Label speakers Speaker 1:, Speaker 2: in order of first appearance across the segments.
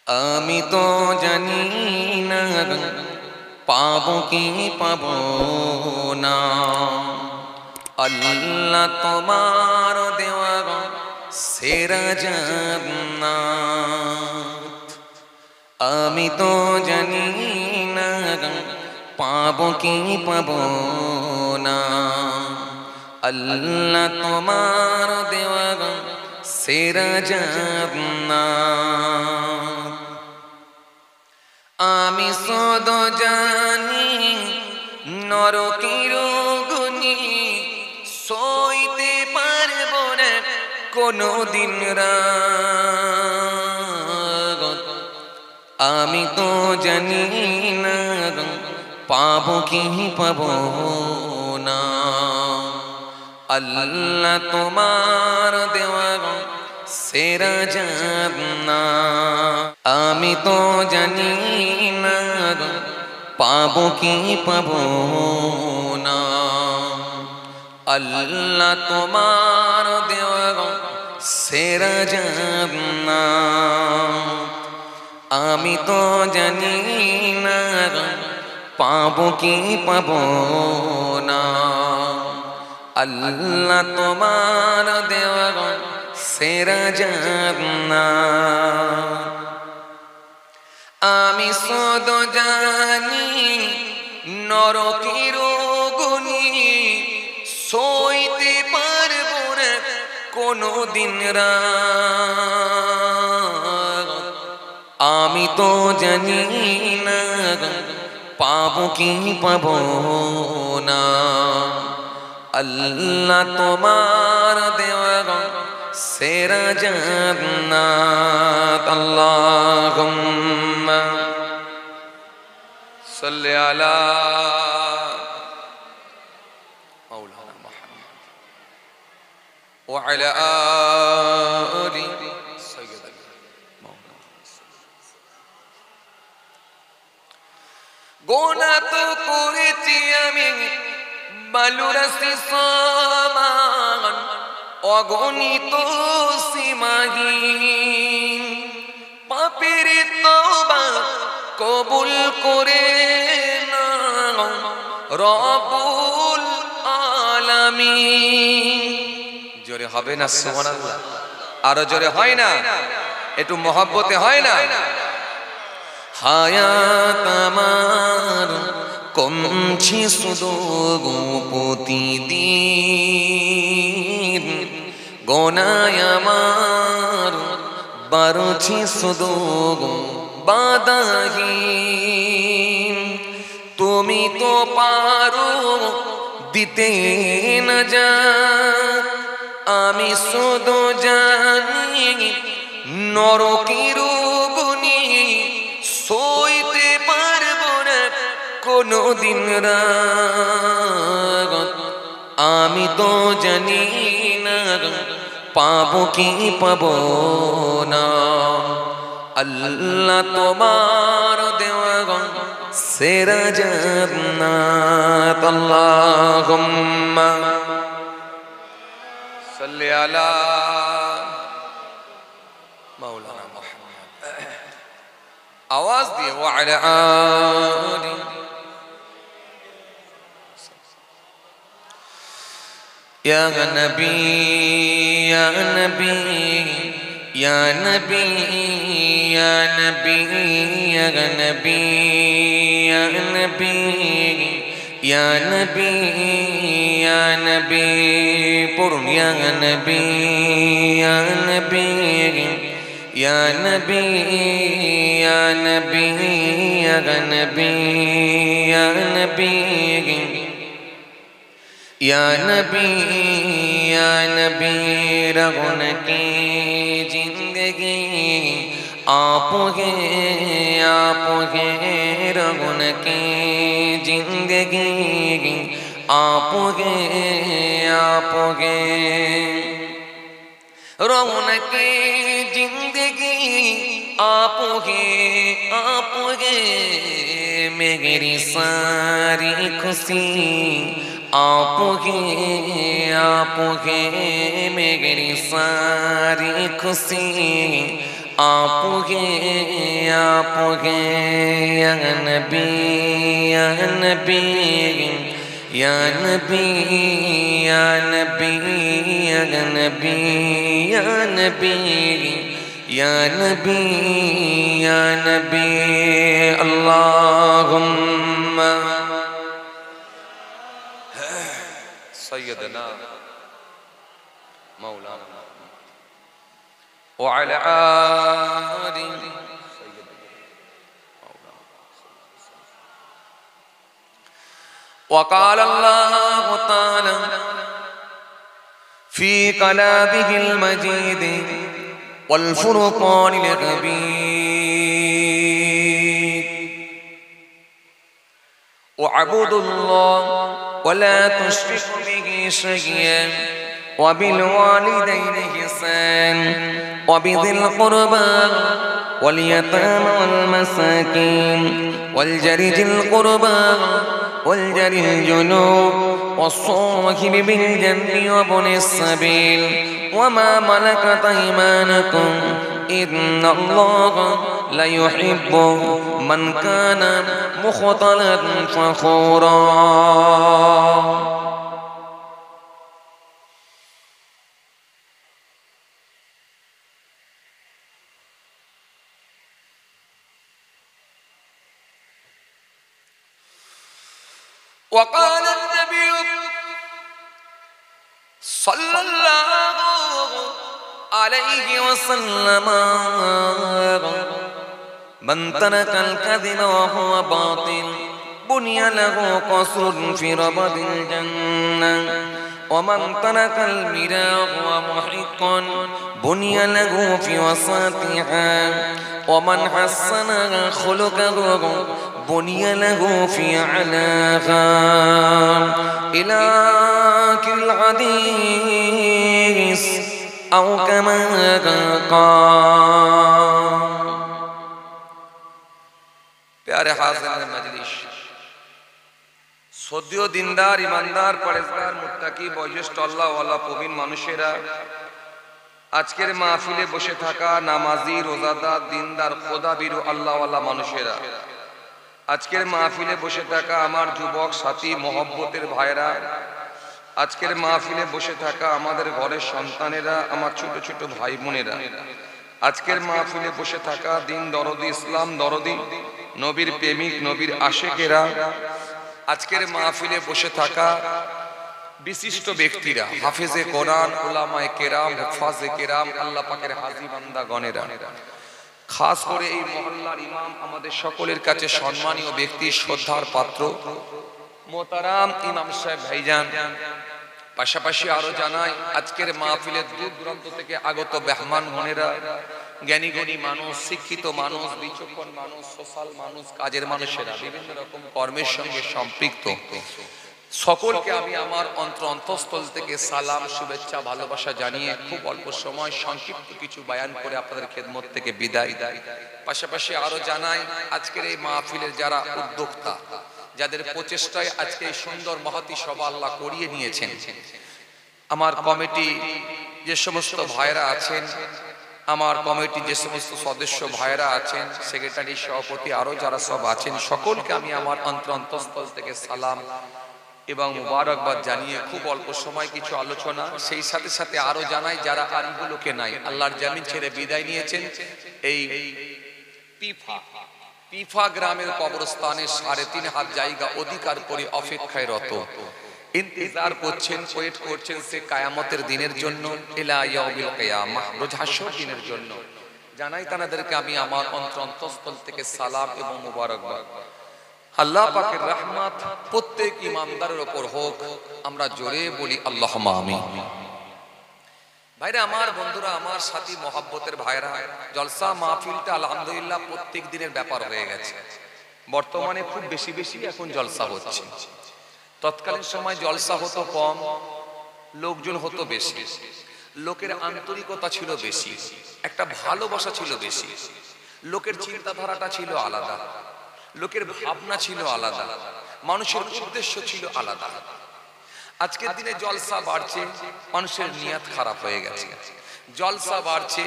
Speaker 1: আমি তো জানি না পাবো কি পাবো না, আল্লাহ তোমার দেওয়া সেরা জান্নাত। আমি তো জানি না পাবো কি পাবো না, আল্লাহ তোমার দেওয়া সেরা জান্নাত। আমি সদ জানি নরকের গুনি সইতে পারব না কোনো দিন রাত। আমি তো জানি না পাবো কি পাবো না, আল্লাহ তোমার দেওয়া সেরা জান্নাত। আমি তো জানি না পাবো কি পাবো না, আল্লাহ তোমার দেওয়া সেরা জান্নাত। আমি তো জানি না পাবো কি পাবো না, আল্লাহ তোমার দেওয়া সেরা জান্নাত। আমি সদ জানি নরকের গুনি সইতে পারব না কোনো দিন রাত। আমি তো জানি না পাবো কি পাবো না, আল্লাহ তোমার দেওয়া সেরা জান্নাত। আল্লাহুম্মা সাল্লি আলা মাওলানা মুহাম্মদ ওয়া আলা আলি সাইয়্যিদিনা মাওলানা। গুনাহ তো করেছি আমি বালুরাশি সমান, অগণিত সীমাহীন পাপের তওবা কবুল করে নাও রব্বুল আলামিন। জোরে হবে না সুবহানাল্লাহ? আরো জোরে হয় না? একটু মহব্বতে হয় না? হায়াত আমার কমছে শুধু প্রতিদিন, গোনায় আমার বাড়ছে শুধু বাধাহীন। তুমি তো পারো দিতে না যা, আমি শুধু জানি নরকের গুনি সইতে পারব না কোনো দিন রাত। আমি তো জানি না পাবো কি পাবো না, আল্লাহ তোমার দেওয়া সেরা জান্নাত। আল্লাহুম্মা সাল্লি আলা মাওলানা মুহাম্মদ। আওয়াজ দিয়ে ওয়া আলা আলি। ইয়া নবী ইয়া নবী ইয়া নবী ইয়া নবী ইয়া নবী ইয়া নবী ইয়া নবী ইয়া নবী পড়ুন। ইয়া নবী ইয়া নবী ইয়া নবী ইয়া নবী ইয়া নবী ইয়া নবী या नबी या नबी रगुन की जिंदगी आप है रगुन की जिंदगी आप है रगुन की जिंदगी आप है मेरी सारी खुशी आप है मेरी सारी खुशी आप हैं या नबी या नबी या नबी या नबी या नबी या नबी या नबी या नबी अल्लाहुम्मा सय्यदना मौलाना व अला आलि وقال الله تعالى في كلامه المجيد والفرقان الحميد واعبدوا الله ولا تشركوا به شيئا وبالوالدين إحسانا وبذي القربى واليتامى والمساكين والجار ذي القربى والجار الجنوب والصاحب بالجنب وابن السبيل وما ملكت أيمانكم إن الله لا يحب من كان مختالا فخورا وقال النبي صلى الله عليه وسلم من ترك الكذب وهو باطل بني له قصر في ربض الجنة ومن ترك المراء وهو محق بني له في وسطها ومن حسن خلقه بني له في علاها إلى آخر الحديث أو كما قال प्यारे हाज़िरीन मजलिस सद्यो दिनदार ईमानदार परहेजगार मुत्ताकी बयोज्येष्ठ आल्लाह वाला प्रवीण मानुषेरा आजकेर महफिले बसे थाका नामाजी रोजादार दिनदार खोदाबीरु आल्लाह वाला मानुषेरा आजकेर महफिले बसे थाका आमार जुबक साथी मोहब्बतेर भाइरा आजकेर महफिले बसे थाका आमादेर घरेर सन्तानेरा आमार छोटो छोटो भाई बोनेरा आजकेर महफिले बसे थाका दिन दरदी इस्लाम दरदी नबीर प्रेमिक नबीर आशिकेरा आजकेर महफिले बसे थाका विशिष्ट व्यक्तिरा हाफिजे कुरान उलामाए केराम हुफ्फाजे केराम आल्लाह पाकेर हाजी बान्दा गणेरा खास करे এই মহল্লার ইমাম আমাদের সকলের কাছে সম্মানীয় ব্যক্তি শ্রদ্ধার পাত্র মোহতারাম ইমাম সাহেব ভাইজান পাশাপাশি আরো জানাই আজকের মাহফিলে দূর দূরান্ত থেকে আগত মেহমান গণেরা জ্ঞানী গুণী মানুষ শিক্ষিত মানুষ বিচক্ষণ মানুষ সোশ্যাল মানুষ কাজের মানুষেরা বিভিন্ন রকম কর্মের সঙ্গে সম্পৃক্ত সকলকে আমি আমার অন্তঃস্থল থেকে সালাম শুভেচ্ছা ভালোবাসা জানিয়ে খুব অল্প সময় সংক্ষিপ্ত কিছু বয়ান করে আপনাদের খেদমত থেকে বিদায় পাশাপাশি আরো জানাই আজকের এই মাহফিলের যারা উদ্যোক্তা যাদের প্রচেষ্টায় আজকে এই সুন্দর মহতি সভা আল্লাহ করিয়ে নিয়েছেন আমার কমিটি যে সমস্ত ভাইরা আছেন আমার কমিটি যে সমস্ত সদস্য ভাইরা আছেন সেক্রেটারি সভাপতি আরো যারা সব আছেন সকলকে আমি আমার অন্তঃস্থল থেকে সালাম এবং মুবারকবাদ জানিয়ে খুব অল্প সময় কিছু আলোচনা সেই সাথে সাথে আরো জানাই যারা আরগুলোকে নাই আল্লাহর জমিন ছেড়ে বিদায় নিয়েছেন এই পিফা গ্রামের কবরস্থানে ৩.৫ হাত জায়গা অধিকার করে অপেক্ষায় রত ইন্তজার করছেন ওয়েট করছেন সে কিয়ামতের দিনের জন্য ইলা ইয়াউমিল কিয়ামাহ রোজ হাসর দিনের জন্য জানাই তাদেরকে আমি আমার অন্তঃস্থল থেকে সালাম এবং মুবারকবাদ আল্লাহ পাকের রহমত প্রত্যেক ইমানদারের উপর হোক আমরা জোরে বলি আল্লাহুম্মা আমিন ভাইরা আমার বন্ধুরা আমার সাথী মোহাব্বতের ভাইরা জলসা মাহফিলটা আলহামদুলিল্লাহ প্রত্যেক দিনের ব্যাপার হয়ে গেছে বর্তমানে খুব বেশি বেশি এখন জলসা হচ্ছে তৎকালীন সময় জলসা হতো কম লোকজন হতো বেশি লোকের আন্তরিকতা ছিল বেশি একটা ভালোবাসা ছিল বেশি লোকের চিন্তাধারাটা ছিল আলাদা লোকের ভাবনা ছিল আলাদা মানুষের উদ্দেশ্য ছিল আলাদা আজকের দিনে জলসা বাড়ছে মানুষের নিয়ত খারাপ হয়ে গেছে জলসা বাড়ছে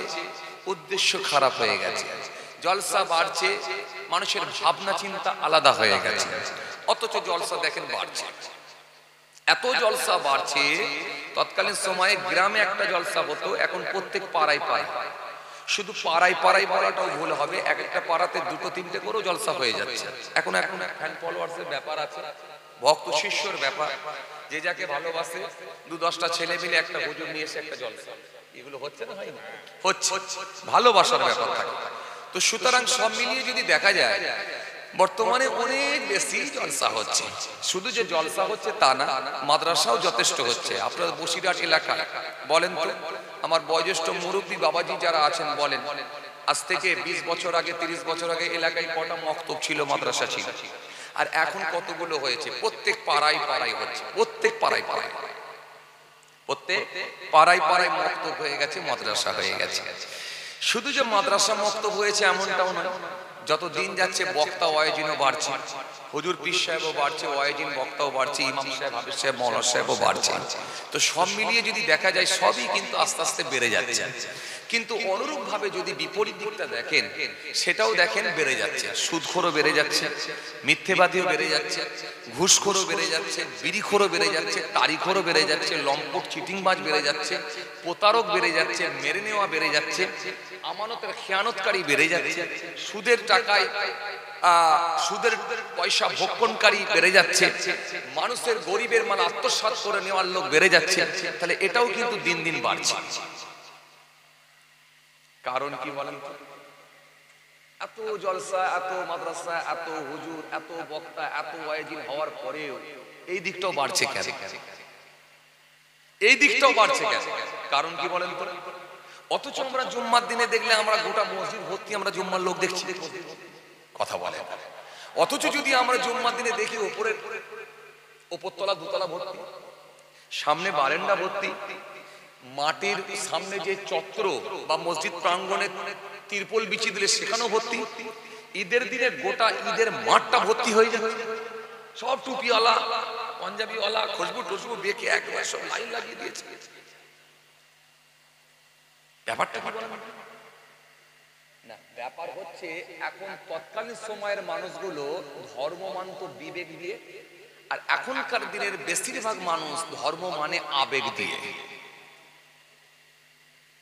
Speaker 1: উদ্দেশ্য খারাপ হয়ে গেছে। জলসা বাড়ছে, মানুষের ভাবনা চিন্তা আলাদা হয়ে গেছে, অথচ জলসা দেখেন বাড়ছে। এত জলসা বাড়ছে, তৎকালীন সময়ে গ্রামে একটা জলসা হতো, এখন প্রত্যেক পাড়ায় পাড়ায়। শুধু পাড়ায় পাড়ায় বলাটাও ভুল হবে, এক একটা পাড়াতে দুটো তিনটে করেও জলসা হয়ে যাচ্ছে। এখন ফ্যান ফলোয়ার্সের ব্যাপার আছে, ভক্ত শিষ্যর ব্যাপার, যে যাকে ভালোবাসে 2-10টা ছেলে মিলে একটা হুজুর নিয়ে এসে একটা জলসা, এগুলো হচ্ছে না? হয় না? হচ্ছে, ভালোবাসার ব্যাপার থাকে। তো সুতরাং সব মিলিয়ে যদি দেখা যায়, বর্তমানে অনেক বেশি জলসা হচ্ছে। শুধু যে জলসা হচ্ছে তা না, মাদ্রাসাও যথেষ্ট হচ্ছে। আপনার বসিরহাট এলাকায় বলেন তো, আমার বয়োজ্যেষ্ঠ মুরব্বী বাবাজি যারা আছেন বলেন, আজ থেকে 20 বছর আগে 30 বছর আগে এলাকায় কটা মক্তব ছিল, মাদ্রাসা ছিল? আর এখন কতগুলো হয়েছে? প্রত্যেক পাড়ায় পাড়ায় হচ্ছে, প্রত্যেক পাড়ায় পাড়ায়, প্রত্যেক পাড়ায় পাড়ায় মক্তব হয়ে গেছে, মাদ্রাসা হয়ে গেছে। শুধু যে মাদ্রাসা মক্তব হয়েছে এমনটাও নয়, যত দিন যাচ্ছে বক্তা ওয়াইজিনও বাড়ছে, হুজুর পীর সাহেবও বাড়ছে, ওয়াইজিন বক্তাও বাড়ছে, ইমাম সাহেব, হাফেজ সাহেব, মাওলানা সাহেবও বাড়ছে। তো সব মিলিয়ে যদি দেখা যায় সবই কিন্তু আস্তে আস্তে বেড়ে যাচ্ছে। কিন্তু অনুরূপ ভাবে যদি বিপরীত দিকটা দেখেন, সেটাও দেখেন বেড়ে যাচ্ছে। সুদখোরও বেড়ে যাচ্ছে, মিথ্যেবাদীও বেড়ে যাচ্ছে, ঘুষখোরও বেড়ে যাচ্ছে, বিড়িখোরও বেড়ে যাচ্ছে, তারিখোরও বেড়ে যাচ্ছে, লম্পট চিটিংবাজ বেড়ে যাচ্ছে, প্রতারক বেড়ে যাচ্ছে, মেরে নেওয়া বেড়ে যাচ্ছে, আমানতের খেয়ানতকারী বেড়ে যাচ্ছে, সুদের টাকায় সুদের পয়সা ভক্ষণকারী বেড়ে যাচ্ছে, মানুষের গরিবের মাল আত্মসাৎ করে নেওয়ার লোক বেড়ে যাচ্ছে। তাহলে এটাও কিন্তু দিন দিন বাড়ছে। কারণ কি বলেন? এত জলসা, এত মাদ্রাসা, এত হুজুর, এত বক্তা, এত ওয়াইজিন হওয়ার পরেও এই দিকটাও বাড়ছে কেন? এই দিকটাও বাড়ছে কেন? কারণ কি বলেন তো? অথচ আমরা জুম্মার দিনে দেখলে আমরা গোটা মসজিদ ভর্তি আমরা জুম্মার লোক দেখছি, কথা বলে। অথচ যদি আমরা জুম্মার দিনে দেখি ওপরতলা দুতলা ভর্তি, সামনে বারান্দা ভর্তি, মাটির সামনে যে চত্র বা মসজিদ প্রাঙ্গণে তিরপল বিছিয়ে দিলে সেখানেও ভর্তি, ঈদের দিনে গোটা ঈদের মাঠটা ভর্তি হয়ে যাচ্ছে, সব টুপিওয়ালা, পাঞ্জাবিওয়ালা, খুশবু টুসবু বেঁকে একবার সব লাইন লাগিয়ে দিয়েছে। ব্যাপারটা কি বলেন না? ব্যাপার হচ্ছে এখন তৎকালীন সময়ের মানুষগুলো ধর্ম মানত বিবেক দিয়ে, আর এখনকার দিনের বেশিরভাগ মানুষ ধর্ম মানে আবেগ দিয়ে।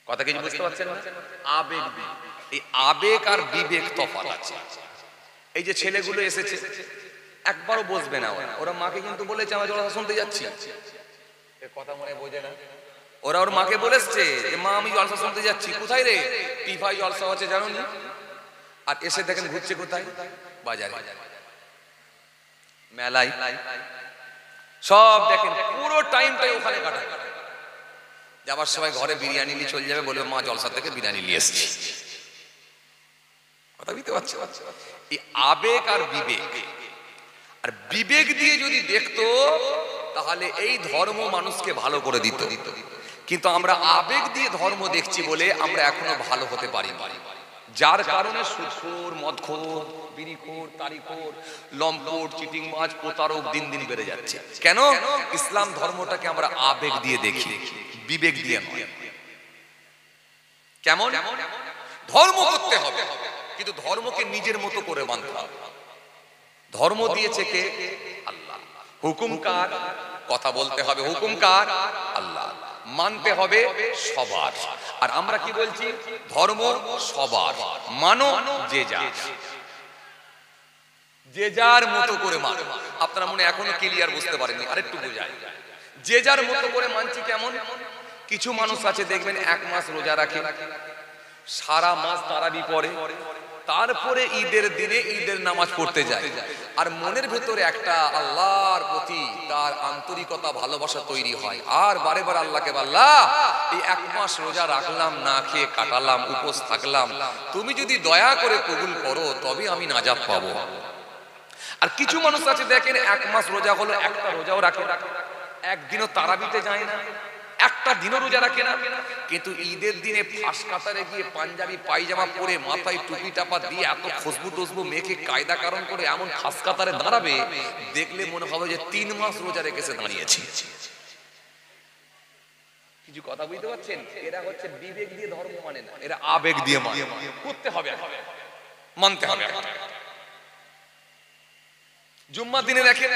Speaker 1: কথা কিছু বুঝতে পারছেন না? আবেগ দিয়ে। এই আবেগ আর বিবেক তফাৎ আছে। এই যে ছেলেগুলো এসেছে, একবারও বসবে না ওরা মাকে কিন্তু বলেছে আমরা জলসা শুনতে যাচ্ছি, কথা মনে বোঝে না। ওরা ওর মাকে বলেছে যে মা আমি জলসা শুনতে যাচ্ছি। কোথায় রে? টিফাই জলসা হচ্ছে জানো না? আর এসে দেখেন ঘুরছে কোথায়? বাজারে, মেলায়, সব দেখেন পুরো টাইমটাই ওখানে কাটায়। যাবার সময় ঘরে বিরিয়ানি নিয়ে চলে যাবে, বলবে মা জলসা থেকে বিরিয়ানি নিয়ে এসেছি। কথা বুঝতে পারছো? এই আবেগ আর বিবেক, আর বিবেক দিয়ে যদি দেখতো তাহলে এই ধর্ম মানুষকে ভালো করে দিত। কিন্তু আমরা আবেগ দিয়ে ধর্ম দেখছি বলে আমরা এখনো ভালো হতে পারি, যার কারণে সুদখোর, মদখোর, বিড়িখোর, তারিখোর, লম্পট, চিটিংবাজ, প্রতারক দিন দিন বেড়ে যাচ্ছে। কেন? ইসলাম ধর্মটাকে আমরা আবেগ দিয়ে দেখি, বিবেক দিয়ে নয়। কেমন? ধর্ম করতে হবে, কিন্তু ধর্মকে নিজের মতো করে মানতে হবে। ধর্ম দিয়েছে কে? আল্লাহ। হুকুম কার? কথা বলতে হবে হুকুম কার? আল্লাহ। মানতে হবে সবার। আর আমরা কি বলছি? ধর্ম সবার, মানো যে যার, যে যার মতো করে মানো। আপনারা মনে এখনো ক্লিয়ার বুঝতে পারেননি, আরেকটু বোঝাই। যে যার মতো করে মানছি কেমন? কিছু মানুষ আছে দেখবেন 1 মাস রোজা রাখে, সারা মাস তারাবি পড়ে, তারপরে ঈদের দিনে ঈদের নামাজ পড়তে যায়, আর মনের ভেতরে একটা আল্লাহর প্রতি তার আন্তরিকতা, ভালোবাসা তৈরি হয়। আর বারে বারে আল্লাহকে আল্লাহ এই 1 মাস রোজা রাখলাম, না খেয়ে কাটালাম, উপোস থাকলাম, তুমি যদি দয়া করে কবুল করো তবে আমি নাজাত পাবো। আর কিছু মানুষ আছে দেখেন 1 মাস রোজা হলো, একটা রোজাও রাখে, একদিনও তারাবিতে যায় না, একটা দিনও রোজা রাখে না, কিন্তু ঈদের দিনে ফাঁস কাতারে গিয়ে পাঞ্জাবি পায়জামা পরে মাথায় টুপি টাপা দিয়ে এত খুশবু টুসবু মেখে কায়দা কারণ করে এমন ফাঁস কাতারে দাঁড়াবে, দেখলে মনে হবে যে 3 মাস রোজা রেখেছে দাঁড়িয়েছে। কিছু কথা বুঝতে পারছেন? এরা হচ্ছে বিবেক দিয়ে ধর্ম মানে না, এরা আবেগ দিয়ে মানে। করতে হবে, মানতে হবে। জুম্মার দিনে দেখেন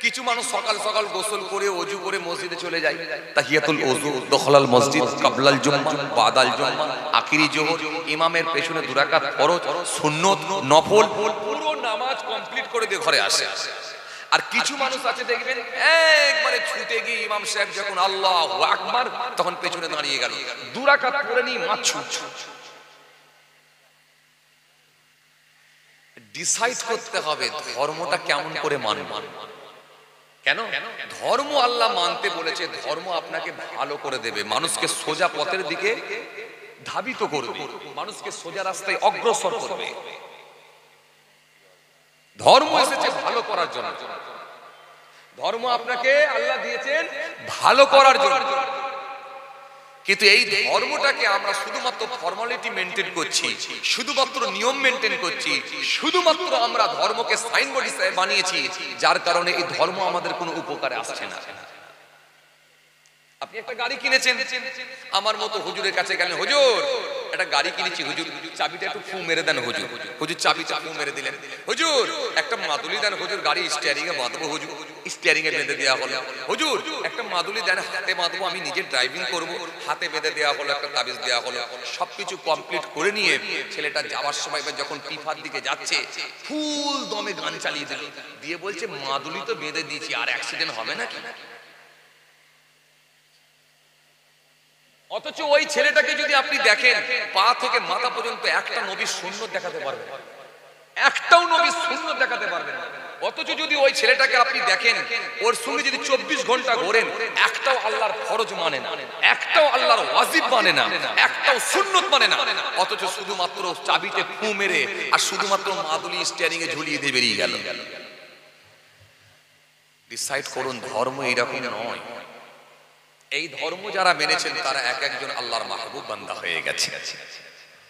Speaker 1: কিছু মানুষ সকাল সকাল গোসল করে ওযু করে মসজিদে চলে যায়। তাহিয়াতুল ওযু, দখলাল মসজিদ, কাবলাল জুম্মা, বাদাল জুম্মা, আখিরি জোহর, ইমামের পেছনে 2 রাকাত ফরজ, সুন্নত, নফল, পুরো নামাজ কমপ্লিট করে দিয়ে ঘরে আসে। আর কিছু মানুষ আছে দেখবেন একবারে ছুটে গিয়ে ইমাম সাহেব যখন আল্লাহু আকবার তখন পেছনে দাঁড়িয়ে গেল, 2 রাকাত পড়ে নি মাছু। ডিসাইড করতে হবে ধর্মটা কেমন করে মানব। কেন? ধর্ম আল্লাহ মানতে বলেছে, ধর্ম আপনাকে ভালো করে দেবে, মানুষকে সোজা পথের দিকে ধাবিত করবে, মানুষকে সোজা রাস্তায় অগ্রসর করবে। ধর্ম এসেছে ভালো করার জন্য, ধর্ম আপনাকে আল্লাহ দিয়েছেন ভালো করার জন্য। কিন্তু এই ধর্মটাকে আমরা শুধুমাত্র ফর্মালিটি মেনটেন করছি, শুধুমাত্র নিয়ম মেনটেন করছি, শুধুমাত্র আমরা ধর্মকে সাইনবোর্ড হিসেবে বানিয়েছি, যার কারণে এই ধর্ম আমাদের কোনো উপকারে আসছে না। আপনি একটা গাড়ি কিনেছেন, আমার মতো হুজুরের কাছে গেলেন, হুজুর একটা গাড়ি কিনেছি, হুজুর চাবিটা একটু ফু মেরে দেন। হুজুর হুজুর চাবিটা ফু মেরে দিলেন। হুজুর একটা মাদুলি দেন, হুজুর গাড়ি স্টিয়ারিং এ বাঁধবো। হুজুর স্টিয়ারিং এ বেঁধে দেওয়া হলো। হুজুর একটা মাদুলি দেন, হাতে বাঁধবো, আমি নিজে ড্রাইভিং করব, হাতে বেঁধে দেওয়া হলো, একটা তাবিজ দেওয়া হলো। সবকিছু কমপ্লিট করে নিয়ে ছেলেটা যাওয়ার সময় যখন পিফার দিকে যাচ্ছে, ফুল দমে গান চালিয়ে দিল, দিয়ে বলছে মাদুলি তো বেঁধে দিয়েছি, আর অ্যাক্সিডেন্ট হবে নাকি? অথচ ওই ছেলেটাকে যদি আপনি দেখেন, পা থেকে মাথা পর্যন্ত একটা নবীর সুন্নত দেখাতে পারবেন, একটাও নবীর সুন্নত দেখাতে পারবেন। অথচ যদি ওই ছেলেটাকে আপনি দেখেন, ওর সঙ্গে যদি 24 ঘন্টা ঘোরেন, একটাও আল্লাহর ফরজ মানে না, একটাও আল্লাহর ওয়াজিব মানে না, একটাও সুন্নত মানে না। অথচ শুধুমাত্র চাবিতে ফু মেরে আর শুধুমাত্র মাদুলি স্টিয়ারিং এ ঝুলিয়ে দিয়ে বেরিয়ে গেল। ডিসাইড করুন, ধর্ম এরকম নয়। এই ধর্ম যারা মেনেছেন তারা এক একজন আল্লাহর মাহবুব বান্দা হয়ে গেছে।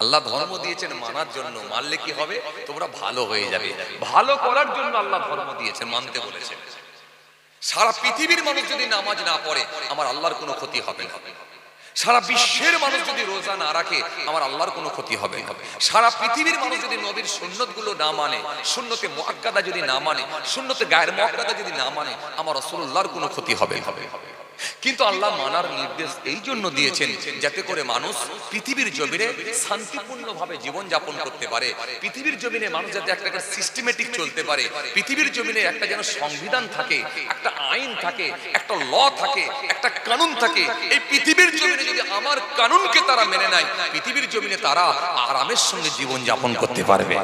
Speaker 1: আল্লাহ ধর্ম দিয়েছেন মানার জন্য, মানলে কি হবে? তোমরা ভালো হয়ে যাবে। ভালো করার জন্য আল্লাহ ধর্ম দিয়েছেন, মানতে বলেছেন। সারা পৃথিবীর মানুষ যদি নামাজ না পড়ে, আমার আল্লাহর কোনো ক্ষতি হবে না। সারা বিশ্বের মানুষ যদি রোজা না রাখে, আমার আল্লাহর কোনো ক্ষতি হবে না। সারা পৃথিবীর মানুষ যদি নবীর সুন্নত গুলো না মানে, সুন্নতে মুআক্কাদা যদি না মানে, সুন্নতে গায়ের মুআক্কাদা যদি না মানে, আমার রাসূলুল্লাহর কোনো ক্ষতি হবে না। কিন্তু আল্লাহ মানার নির্দেশ এই জন্য দিয়েছেন যাতে করে মানুষ পৃথিবীর জমিনে শান্তিপূর্ণভাবে জীবন যাপন করতে পারে, পৃথিবীর জমিনে মানুষ যাতে একটা সিস্টেমেটিক চলতে পারে, পৃথিবীর জমিনে একটা যেন সংবিধান থাকে, একটা আইন থাকে, একটা ল থাকে, একটা কানুন থাকে। এই পৃথিবীর জমিনে যদি আমার কানুনকে তারা মেনে নেয়, পৃথিবীর জমিনে তারা আরামের সঙ্গে জীবন যাপন করতে পারবে।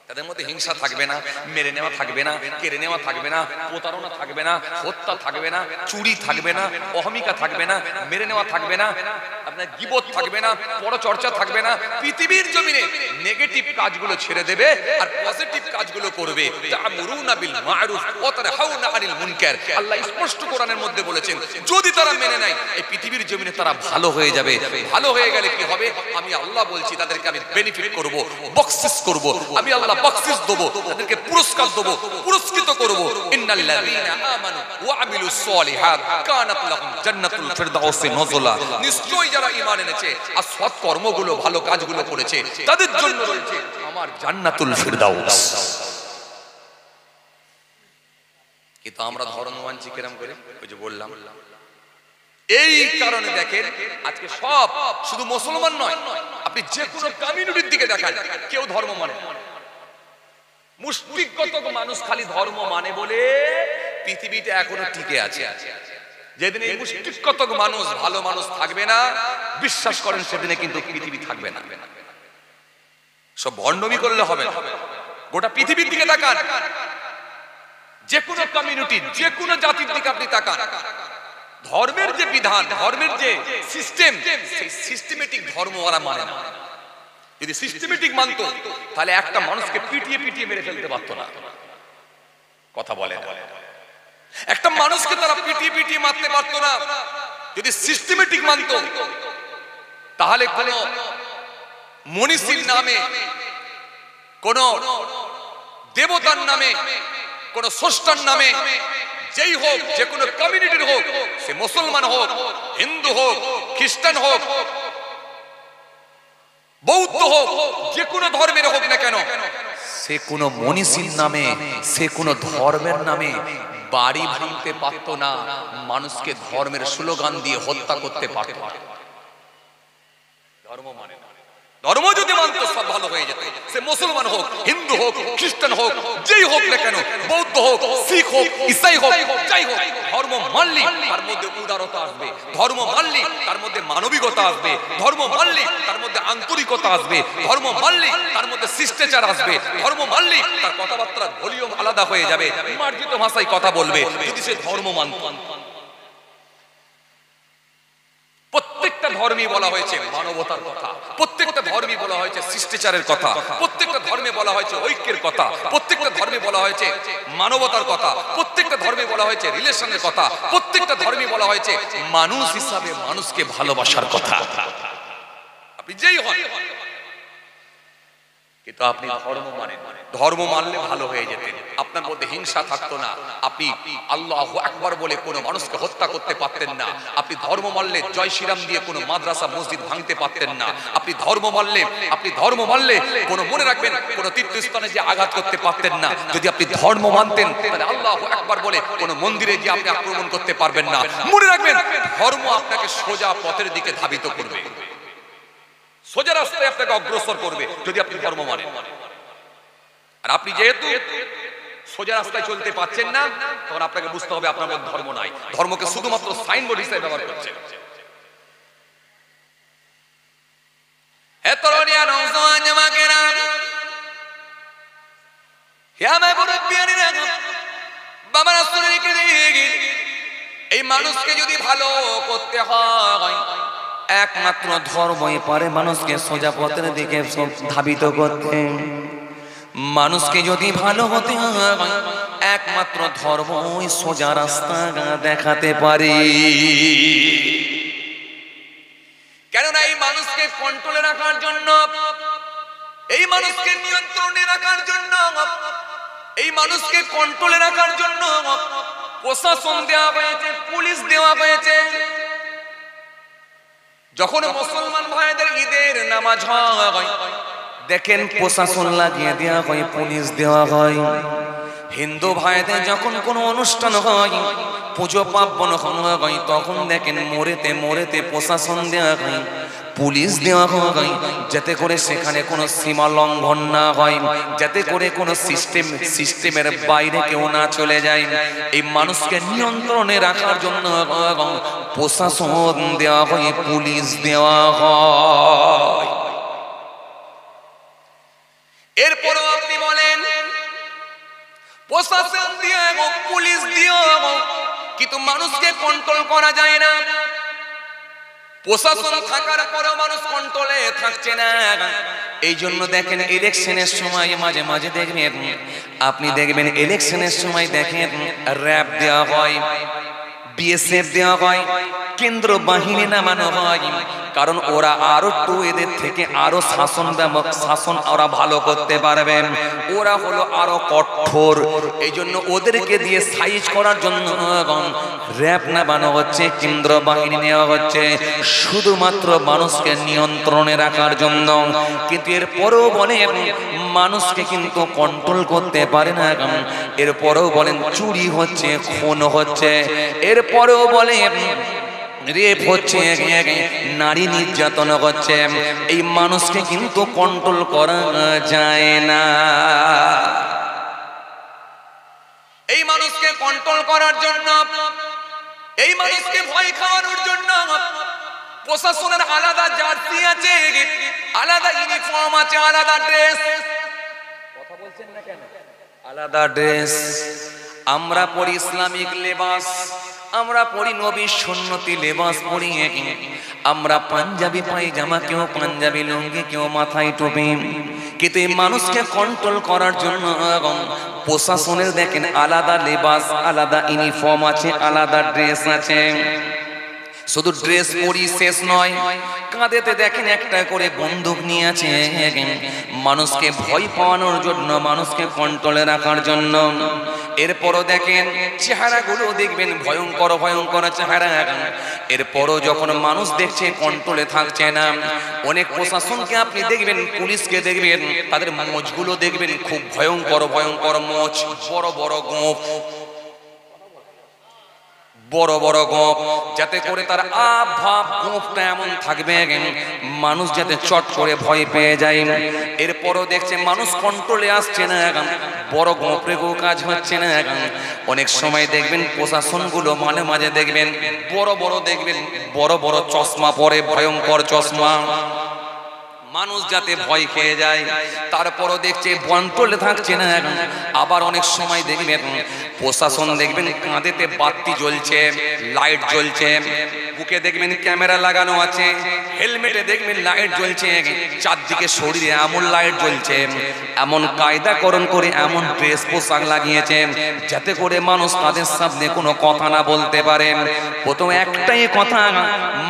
Speaker 1: তাদের মধ্যে হিংসা থাকবে না, মেরে নেওয়া থাকবে না, কেড়ে নেওয়া থাকবে না, প্রতারণা থাকবে না, হত্যা থাকবে না, চুরি থাকবে না, অহমিকা থাকবে না, মেরে নেওয়া থাকবে না, আপনার গীবত থাকবে না, পরচর্চা থাকবে না। পৃথিবীর জমিনে নেগেটিভ কাজগুলো ছেড়ে দেবে আর পজিটিভ কাজগুলো করবে। তা'মুরুনা বিল মা'রুফ ওয়া তানহাউনা আনিল মুনকার। আল্লাহ স্পষ্ট কোরআনের মধ্যে বলেছেন, যদি তারা মেনে নেয়, এই পৃথিবীর জমিনে তারা ভালো হয়ে যাবে। ভালো হয়ে গেলে কি হবে? আমি আল্লাহ বলছি তাদেরকে আমি বেনিফিট করব, বকশিশ করব। আমি আল্লাহ বকশিশ দেব, তাদেরকে পুরস্কার দেব, পুরস্কৃত করব। ইন্নাল্লাযীনা আমানু ওয়া আমিলুস সলিহাত কানাত লাহুম জান্নাতুল ফিরদাউসি নুজুলা। নিশ্চয়ই যারা ঈমান এনেছে আর সৎ কর্মগুলো, ভালো কাজগুলো করেছে, তাদের জন্য রয়েছে আমার জান্নাতুল ফিরদাউস। কিন্তু আমরা ধর্ম মানছি কিরকম করে? ওই যে বললাম, এই কারণে দেখেন আজকে সব শুধু মুসলমান নয়, আপনি যে কোনো কমিউনিটির দিকে দেখেন, কেউ ধর্ম মানে না। মুশরিকগত মানুষ খালি ধর্ম মানে বলে পৃথিবীতে এখনো টিকে আছে। যেদিন এই মুশরিকগত মানুষ, ভালো মানুষ থাকবে না, বিশ্বাস করেন সেদিনে কিন্তু পৃথিবী থাকবে না। সব ভণ্ডামি করলে হবে না। গোটা পৃথিবীর দিকে তাকান, যে কোনো কমিউনিটি, যে কোনো জাতির দিকে আপনি তাকান, ধর্মের যে বিধান, ধর্মের যে সিস্টেম, সেই সিস্টেমেটিক ধর্ম ওরা মানে না। যদি সিস্টেমেটিক মানতো, তাহলে একটা মানুষকে পিটিয়ে পিটিয়ে মেরে ফেলতে পারতো না। কথা বলে না, একটা মানুষকে তারা পিটিয়ে পিটিয়ে মারতে পারতো না। যদি সিস্টেমেটিক মানতো, তাহলে কোন মনীষীর নামে, কোন দেবতার নামে, কোন স্রষ্টার নামে যেই হোক, যে কোনো কমিউনিটির হোক, সে মুসলমান হোক, হিন্দু হোক, খ্রিস্টান হোক, বৌদ্ধ হোক, যে কোনো ধর্মের হোক না কেন, সে কোনো মনীষীর নামে, সে কোনো ধর্মের নামে বাড়ি ভাঙতে পারত না, মানুষকে ধর্মের স্লোগান দিয়ে হত্যা করতে পারত। ধর্ম মানে না, ধর্ম যদি মানত সব ভালো হয়ে যেত। সে মুসলমান হোক, হিন্দু হোক, খ্রিস্টান হোক, যেই হোক না কেন, বৌদ্ধ হোক, শিখ হোক, ইসাই হোক, যাই হোক, ধর্ম মানলি তার মধ্যে উদারতা আসবে, ধর্ম মানলি তার মধ্যে মানবিকতা আসবে, ধর্ম মানলি তার মধ্যে আন্তরিকতা আসবে, ধর্ম মানলি তার মধ্যে শিষ্টাচার আসবে, ধর্ম মানলি তার কথাবার্তার ভলিউম আলাদা হয়ে যাবে, মার্জিত ভাষায় কথা বলবে যদি সে ধর্ম মানত। প্রত্যেকটা ধর্মে বলা হয়েছে মানবতার কথা, প্রত্যেকটা ধর্মে বলা হয়েছে শিষ্টাচারের কথা, প্রত্যেকটা ধর্মে বলা হয়েছে ঐক্যের কথা, প্রত্যেকটা ধর্মে বলা হয়েছে মানবতার কথা, প্রত্যেকটা ধর্মে বলা হয়েছে রিলেশনের কথা, প্রত্যেকটা ধর্মে বলা হয়েছে মানুষ হিসাবে মানুষকে ভালোবাসার কথা। আপনি যেই হন, কিন্তু আপনি ধর্ম মানেন, ধর্ম মানলে ভালো হয়ে যেতেন, আপনার মধ্যে হিংসা থাকতো না, আপনি আল্লাহু আকবার বলে কোনো মানুষকে হত্যা করতে পারতেন না, আপনি ধর্ম মানলে জয় শ্রীরাম দিয়ে কোনো মাদ্রাসা মসজিদ ভাঙতে পারতেন না, আপনি ধর্ম মানলে কোনো, মনে রাখবেন, কোনো তীর্থস্থানে যে আঘাত করতে পারতেন না। যদি আপনি ধর্ম মানতেন তাহলে আল্লাহু আকবার বলে কোনো মন্দিরে যে আপনি আক্রমণ করতে পারবেন না। মনে রাখবেন, ধর্ম আপনাকে সোজা পথের দিকে ধাবিত করবে, সোজা রাস্তায় আপনাকে অগ্রসর করবে যদি আপনি ধর্ম মানেন। আর আপনি যেহেতু সোজা রাস্তায় চলতে পারছেন না, তখন আপনাকে বুঝতে হবে আপনার মধ্যে ধর্ম নাই, ধর্মকে শুধুমাত্র সাইনবোর্ড হিসেবে ব্যবহার করছেন। এই মানুষকে যদি ভালো করতে হয়, একমাত্র ধর্মই পারে মানুষকে সোজা পথের দিকে ধাবিত করতে। মানুষকে যদি ভালো হতে হয়, একমাত্র ধর্মই সোজা রাস্তা দেখাতে পারে। কেননা এই মানুষকে কন্ট্রোলে রাখার জন্য, এই মানুষকে নিয়ন্ত্রণে রাখার জন্য, এই মানুষকে কন্ট্রোলে রাখার জন্য প্রশাসন দেওয়া হয়েছে, পুলিশ দেওয়া হয়েছে। যখন মুসলমান ভাইদের ঈদের নামাজ হয়, দেখেন প্রশাসন লাগিয়ে দেওয়া হয়, পুলিশ দেওয়া হয়। হিন্দু ভাইদের যখন কোনো অনুষ্ঠান হয়, পুজো পার্বণ হয়, তখন দেখেন মোড়েতে প্রশাসন দেওয়া হয়, পুলিশ দেওয়া হয়, যাতে করে সেখানে কোনো সীমা লঙ্ঘন না হয়, যাতে করে কোনো সিস্টেমের বাইরে কেউ না চলে যায়। এই মানুষকে নিয়ন্ত্রণে রাখার জন্য প্রশাসন দেওয়া হয়, পুলিশ দেওয়া হয়। এরপরও আপনি বলেন প্রশাসন দিয়ে হোক, পুলিশ দিয়ে হোক, কিন্তু মানুষকে কন্ট্রোল করা যায় না। প্রশাসন থাকার পরেও মানুষ কন্ট্রোলে থাকছে না। এই জন্য দেখেন ইলেকশনের সময় মাঝে মাঝে দেখবেন, আপনি দেখবেন ইলেকশনের সময় দেখেন র‍্যাব দেওয়া হয়, বিএসএফ দেওয়া হয়, কেন্দ্র বাহিনী নামানো হয়, কারণ ওরা আরো একটু এদের থেকে আরো শাসন ওরা ভালো করতে পারবে, ওরা হলো আরো কঠোর। এই জন্য ওদেরকে দিয়ে সাইজ করার জন্য র‍্যাব নামানো হচ্ছে, কেন্দ্র বাহিনী নেওয়া হচ্ছে, শুধুমাত্র মানুষকে নিয়ন্ত্রণে রাখার জন্য। কিন্তু এরপরেও বলে মানুষকে কিন্তু কন্ট্রোল করতে পারে না। এরপরেও বলেন চুরি হচ্ছে, খুন হচ্ছে, এরপরেও বলে রেপ হচ্ছে, নারী নির্যাতন হচ্ছে। এই মানুষকে কিন্তু কন্ট্রোল করা যায় না। এই মানুষকে কন্ট্রোল করার জন্য, এই মানুষকে ভয় খাওয়ানোর জন্য প্রশাসনের আলাদা জার্সি আছে, আলাদা ইউনিফর্ম আছে, আলাদা ড্রেস। কথা বলছেন না কেন? আলাদা ড্রেস। আমরা পরি ইসলামিক লেবাস, আমরা পরি নবীর সুন্নতি লেবাস পরি, আমরা পাঞ্জাবি পায়জামা, কেউ পাঞ্জাবি লুঙ্গি, কেউ মাথায় টুপি। কিন্তু এই মানুষকে কন্ট্রোল করার জন্য প্রশাসনের দেখেন আলাদা লেবাস, আলাদা ইউনিফর্ম আছে, আলাদা ড্রেস আছে।
Speaker 2: শুধু ড্রেস পরি শেষ নয়, কাঁধেতে দেখেন একটা করে বন্দুক নিয়ে আছে, মানুষকে ভয় পাওয়ানোর জন্য, মানুষকে কন্ট্রোলে রাখার জন্য। এরপরও দেখেন চেহারাগুলো দেখবেন ভয়ঙ্কর ভয়ঙ্কর চেহারা। এরপরও যখন মানুষ দেখছে কন্ট্রোলে থাকছে না, অনেক প্রশাসনকে আপনি দেখবেন, পুলিশকে দেখবেন, তাদের মোচগুলো দেখবেন খুব ভয়ঙ্কর ভয়ঙ্কর মোচ, বড় বড় গোঁফ, বড় বড় গোঁফ, যাতে করে তার ভাব গোঁফটা এমন থাকবে মানুষ যাতে চট করে ভয় পেয়ে যায়। এরপরও দেখছে মানুষ কন্ট্রোলে আসছে না, বড় গোঁফ রেখেও কাজ হচ্ছে না। অনেক সময় দেখবেন প্রশাসনগুলো মাঝে মাঝে দেখবেন বড় বড় দেখবেন বড় বড় চশমা পরে, ভয়ঙ্কর চশমা, মানুষ যাতে ভয় খেয়ে যায়। তারপরও দেখছে কন্ট্রোলে থাকছে না। আবার অনেক সময় দেখবেন প্রশাসন দেখবেন কাঁধেতে বাতি জ্বলছে, লাইট জ্বলছে, বুকে দেখবেন ক্যামেরা লাগানো আছে, হেলমেটে দেখবেন লাইট জ্বলছে, চারদিকে শরীরে এমন লাইট জ্বলছে, এমন কায়দাকরণ করে এমন ড্রেস পোশাক লাগিয়েছে যাতে করে মানুষ তাদের সামনে কোনো কথা না বলতে পারে। প্রথম একটাই কথা,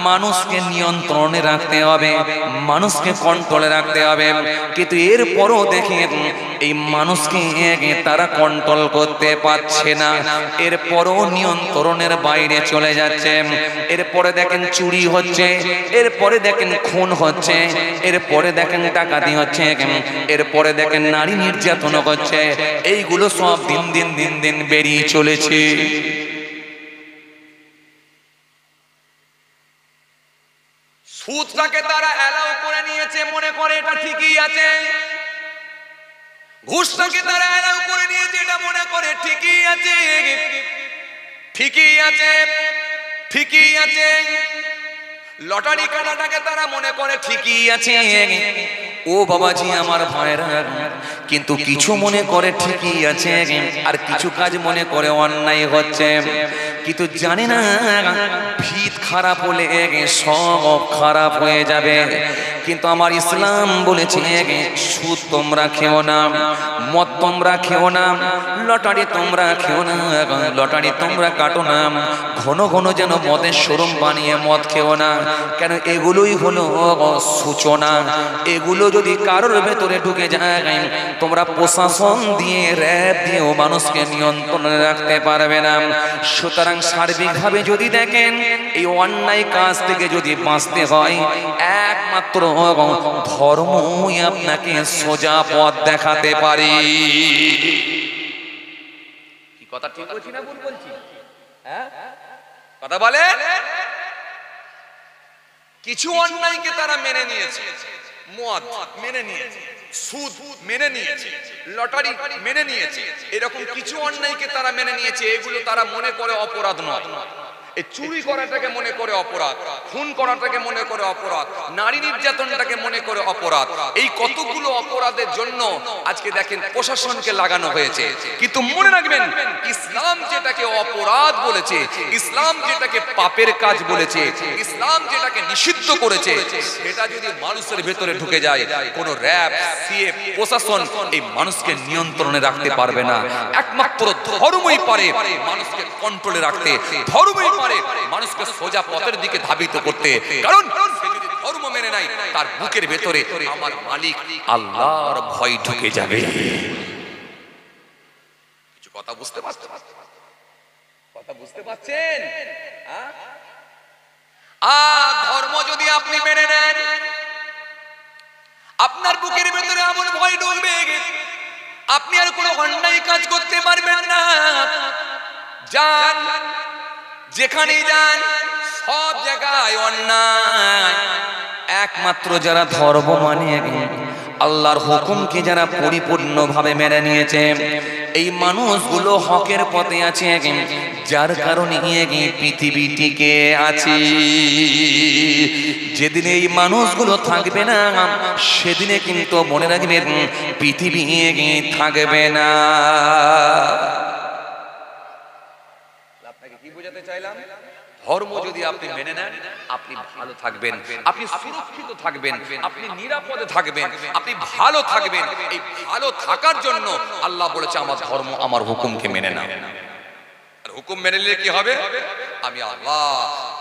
Speaker 2: মানুষকে নিয়ন্ত্রণে রাখতে হবে, মানুষকে কন্ট্রোলে রাখতে হবে। কিন্তু এরপরও দেখেন এই মানুষকে তারা কন্ট্রোল করতে পারছে না, এরপরও নিয়ন্ত্রণের বাইরে চলে যাচ্ছে। এরপরে দেখেন চুরি হচ্ছে, এরপরে দেখেন খুন হচ্ছে, এরপরে দেখেন ডাকাতি হচ্ছে, এরপরে দেখেন নারী নির্যাতন হচ্ছে। এইগুলো সব দিন দিন দিন দিন বেরিয়ে চলেছে।
Speaker 1: সুদটাকে তারা অ্যালাউ করে নিয়েছে, মনে করে এটা ঠিকই আছে। ঘুষটাকে তারা অ্যালাউ করে নিয়েছে, এটা মনে করে ঠিকই আছে, ঠিকই আছে, ঠিকই আছে। লটারি কাটাটাকে তারা মনে করে ঠিকই আছে।
Speaker 2: ও বাবাজি আমার ভাইরা, কিন্তু কিছু মনে করে ঠিকই আছে, আর কিছু কাজ মনে করে অন্যায় হচ্ছে। কিন্তু জানি না ভিত খারাপ হলে সব খারাপ হয়ে যাবে। কিন্তু আমার ইসলাম বলেছে সুদ তোমরা খেও না, মদ তোমরা খেও না, লটারি তোমরা খেও না, লটারি তোমরা কাটো না, ঘন ঘন যেন মদের শোরুম বানিয়ে মদ খেও না। কেন? এগুলোই হলো সূচনা। এগুলো যদি কারোর ভেতরে ঢুকে যায়, তোমরা প্রশাসন দিয়ে, র‍্যাব দিয়েও মানুষকে নিয়ন্ত্রণে রাখতে পারবে না। সুতরাং সার্বিকভাবে যদি দেখেন এই অন্যায় কাজ থেকে যদি বাঁচতে হয়, একমাত্র ধর্মই আপনাকে সোজা পথ দেখাতে পারে।
Speaker 1: কি কথা ঠিক বলছি না ভুল বলছি? হ্যাঁ, কথা বলে। কিছু অন্যায়কে তারা মেনে নিয়েছে, মদ মেনে নিয়েছে, সুদ মেনে নিয়েছে, লটারি মেনে নিয়েছে, এরকম কিছু অন্যায়কে তারা মেনে নিয়েছে। এগুলো তারা মনে করে অপরাধ নয়। এই চুরি করাটাকে মনে করে অপরাধ, খুন করাটাকে মনে করে অপরাধ, নারী নির্যাতনটাকে মনে করে অপরাধ। এই কতগুলো অপরাধের জন্য আজকে দেখেন প্রশাসনকে লাগানো হয়েছে। কিন্তু মনে রাখবেন, ইসলাম যেটাকে অপরাধ বলেছে, ইসলাম যেটাকে পাপের কাজ বলেছে, ইসলাম যেটাকে নিষিদ্ধ করেছে, সেটা যদি মানুষের ভেতরে ঢুকে যায়, কোন র‍্যাব, সিএফ, প্রশাসন এই মানুষকে নিয়ন্ত্রণে রাখতে পারবে না। একমাত্র ধর্মই পারে মানুষকে কন্ট্রোলে রাখতে, ধর্মই পারে মানুষকে সোজা পথের দিকে ধাবিত করতে। কারণ সে যদি ধর্ম মেনে নাই, তার বুকের ভেতরে আমার মালিক আল্লাহর ভয় ঢুকে যাবে। কিছু কথা বুঝতে পারছেন? কথা বুঝতে পারছেন? ধর্ম যদি আপনি মেনে নেন, আপনার বুকের ভেতরে এমন ভয় ঢুকবে, আপনি আর কোনো অন্যায় কাজ করতে পারবেন না। যান, যেখানে যান সব জায়গায় অন্যায়।
Speaker 2: একমাত্র যারা ধর্ম মানে, আল্লাহর হুকুমকে যারা পরিপূর্ণভাবে মেনে নিয়েছে, এই মানুষগুলো হকের পথে আছে, যার কারণে পৃথিবী টিকে আছে। যেদিন এই মানুষগুলো থাকবে না, সেদিনে কিন্তু মনে রাখবেন পৃথিবী থাকবে না।
Speaker 1: আপনাকে কি বোঝাতে চাইলাম? ধর্ম যদি আপনি মেনে নেন, আপনি ভালো থাকবেন, আপনি সুরক্ষিত থাকবেন, আপনি নিরাপদে থাকবেন, আপনি ভালো থাকবেন। এই ভালো থাকার জন্য আল্লাহ বলেছে আমার ধর্ম, আমার হুকুমকে মেনে নাও। আর হুকুম মেনে নিলে কি হবে? আমি আল্লাহ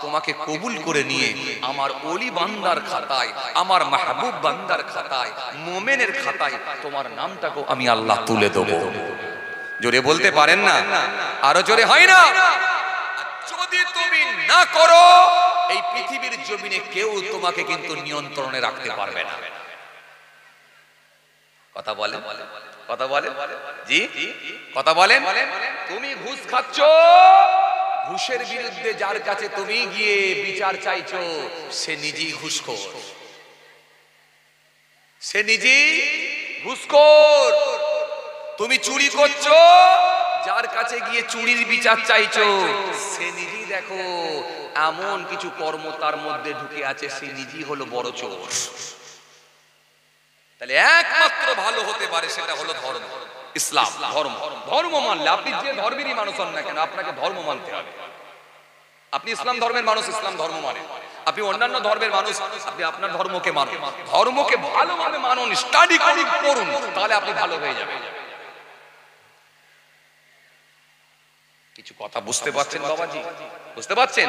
Speaker 2: তোমাকে কবুল করে নিয়ে আমার ওলি বান্দার খাতায়, আমার মাহবুব বান্দার খাতায়, মোমেনের খাতায় তোমার নামটাকে আমি আল্লাহ তুলে দেবো। জোরে বলতে পারেন না? আরো জোরে হয় না? যদি তুমি না করো, এই পৃথিবীর জমিনে কেউ তোমাকে কিন্তু নিয়ন্ত্রণে রাখতে পারবে না। কথা বলে, কথা বলে, জি কথা বলেন। তুমি ঘুষ খাচ্ছ, ঘুষের বিরুদ্ধে যার কাছে তুমি গিয়ে বিচার চাইছো, সে নিজেই ঘুষখোর, সে নিজেই ঘুষখোর। তুমি চুরি করছো, যার কাছে গিয়ে চুরির বিচার চাইছো, সে নিজেই দেখো এমন কিছু কর্ম তার মধ্যে ঢুকে আছে, সে নিজেই হলো বড় চোর। তাহলে একমাত্র ভালো হতে পারে সেটা হলো ধর্ম, ইসলাম ধর্ম। ধর্ম মানলে আপনি যে ধর্মেরই মানুষ হন না কেন, আপনাকে ধর্ম মানতে হবে। আপনি ইসলাম ধর্মের মানুষ, ইসলাম ধর্ম মানে। আপনি অন্যান্য ধর্মের মানুষ, আপনি আপনার ধর্মকে মানুন। ধর্মকে ভালোভাবে মানুন, স্টাডি করুন, তাহলে আপনি ভালো হয়ে যাবেন। কিছু কথা বুঝতে পারছেন বাবাজি? বুঝতে পারছেন?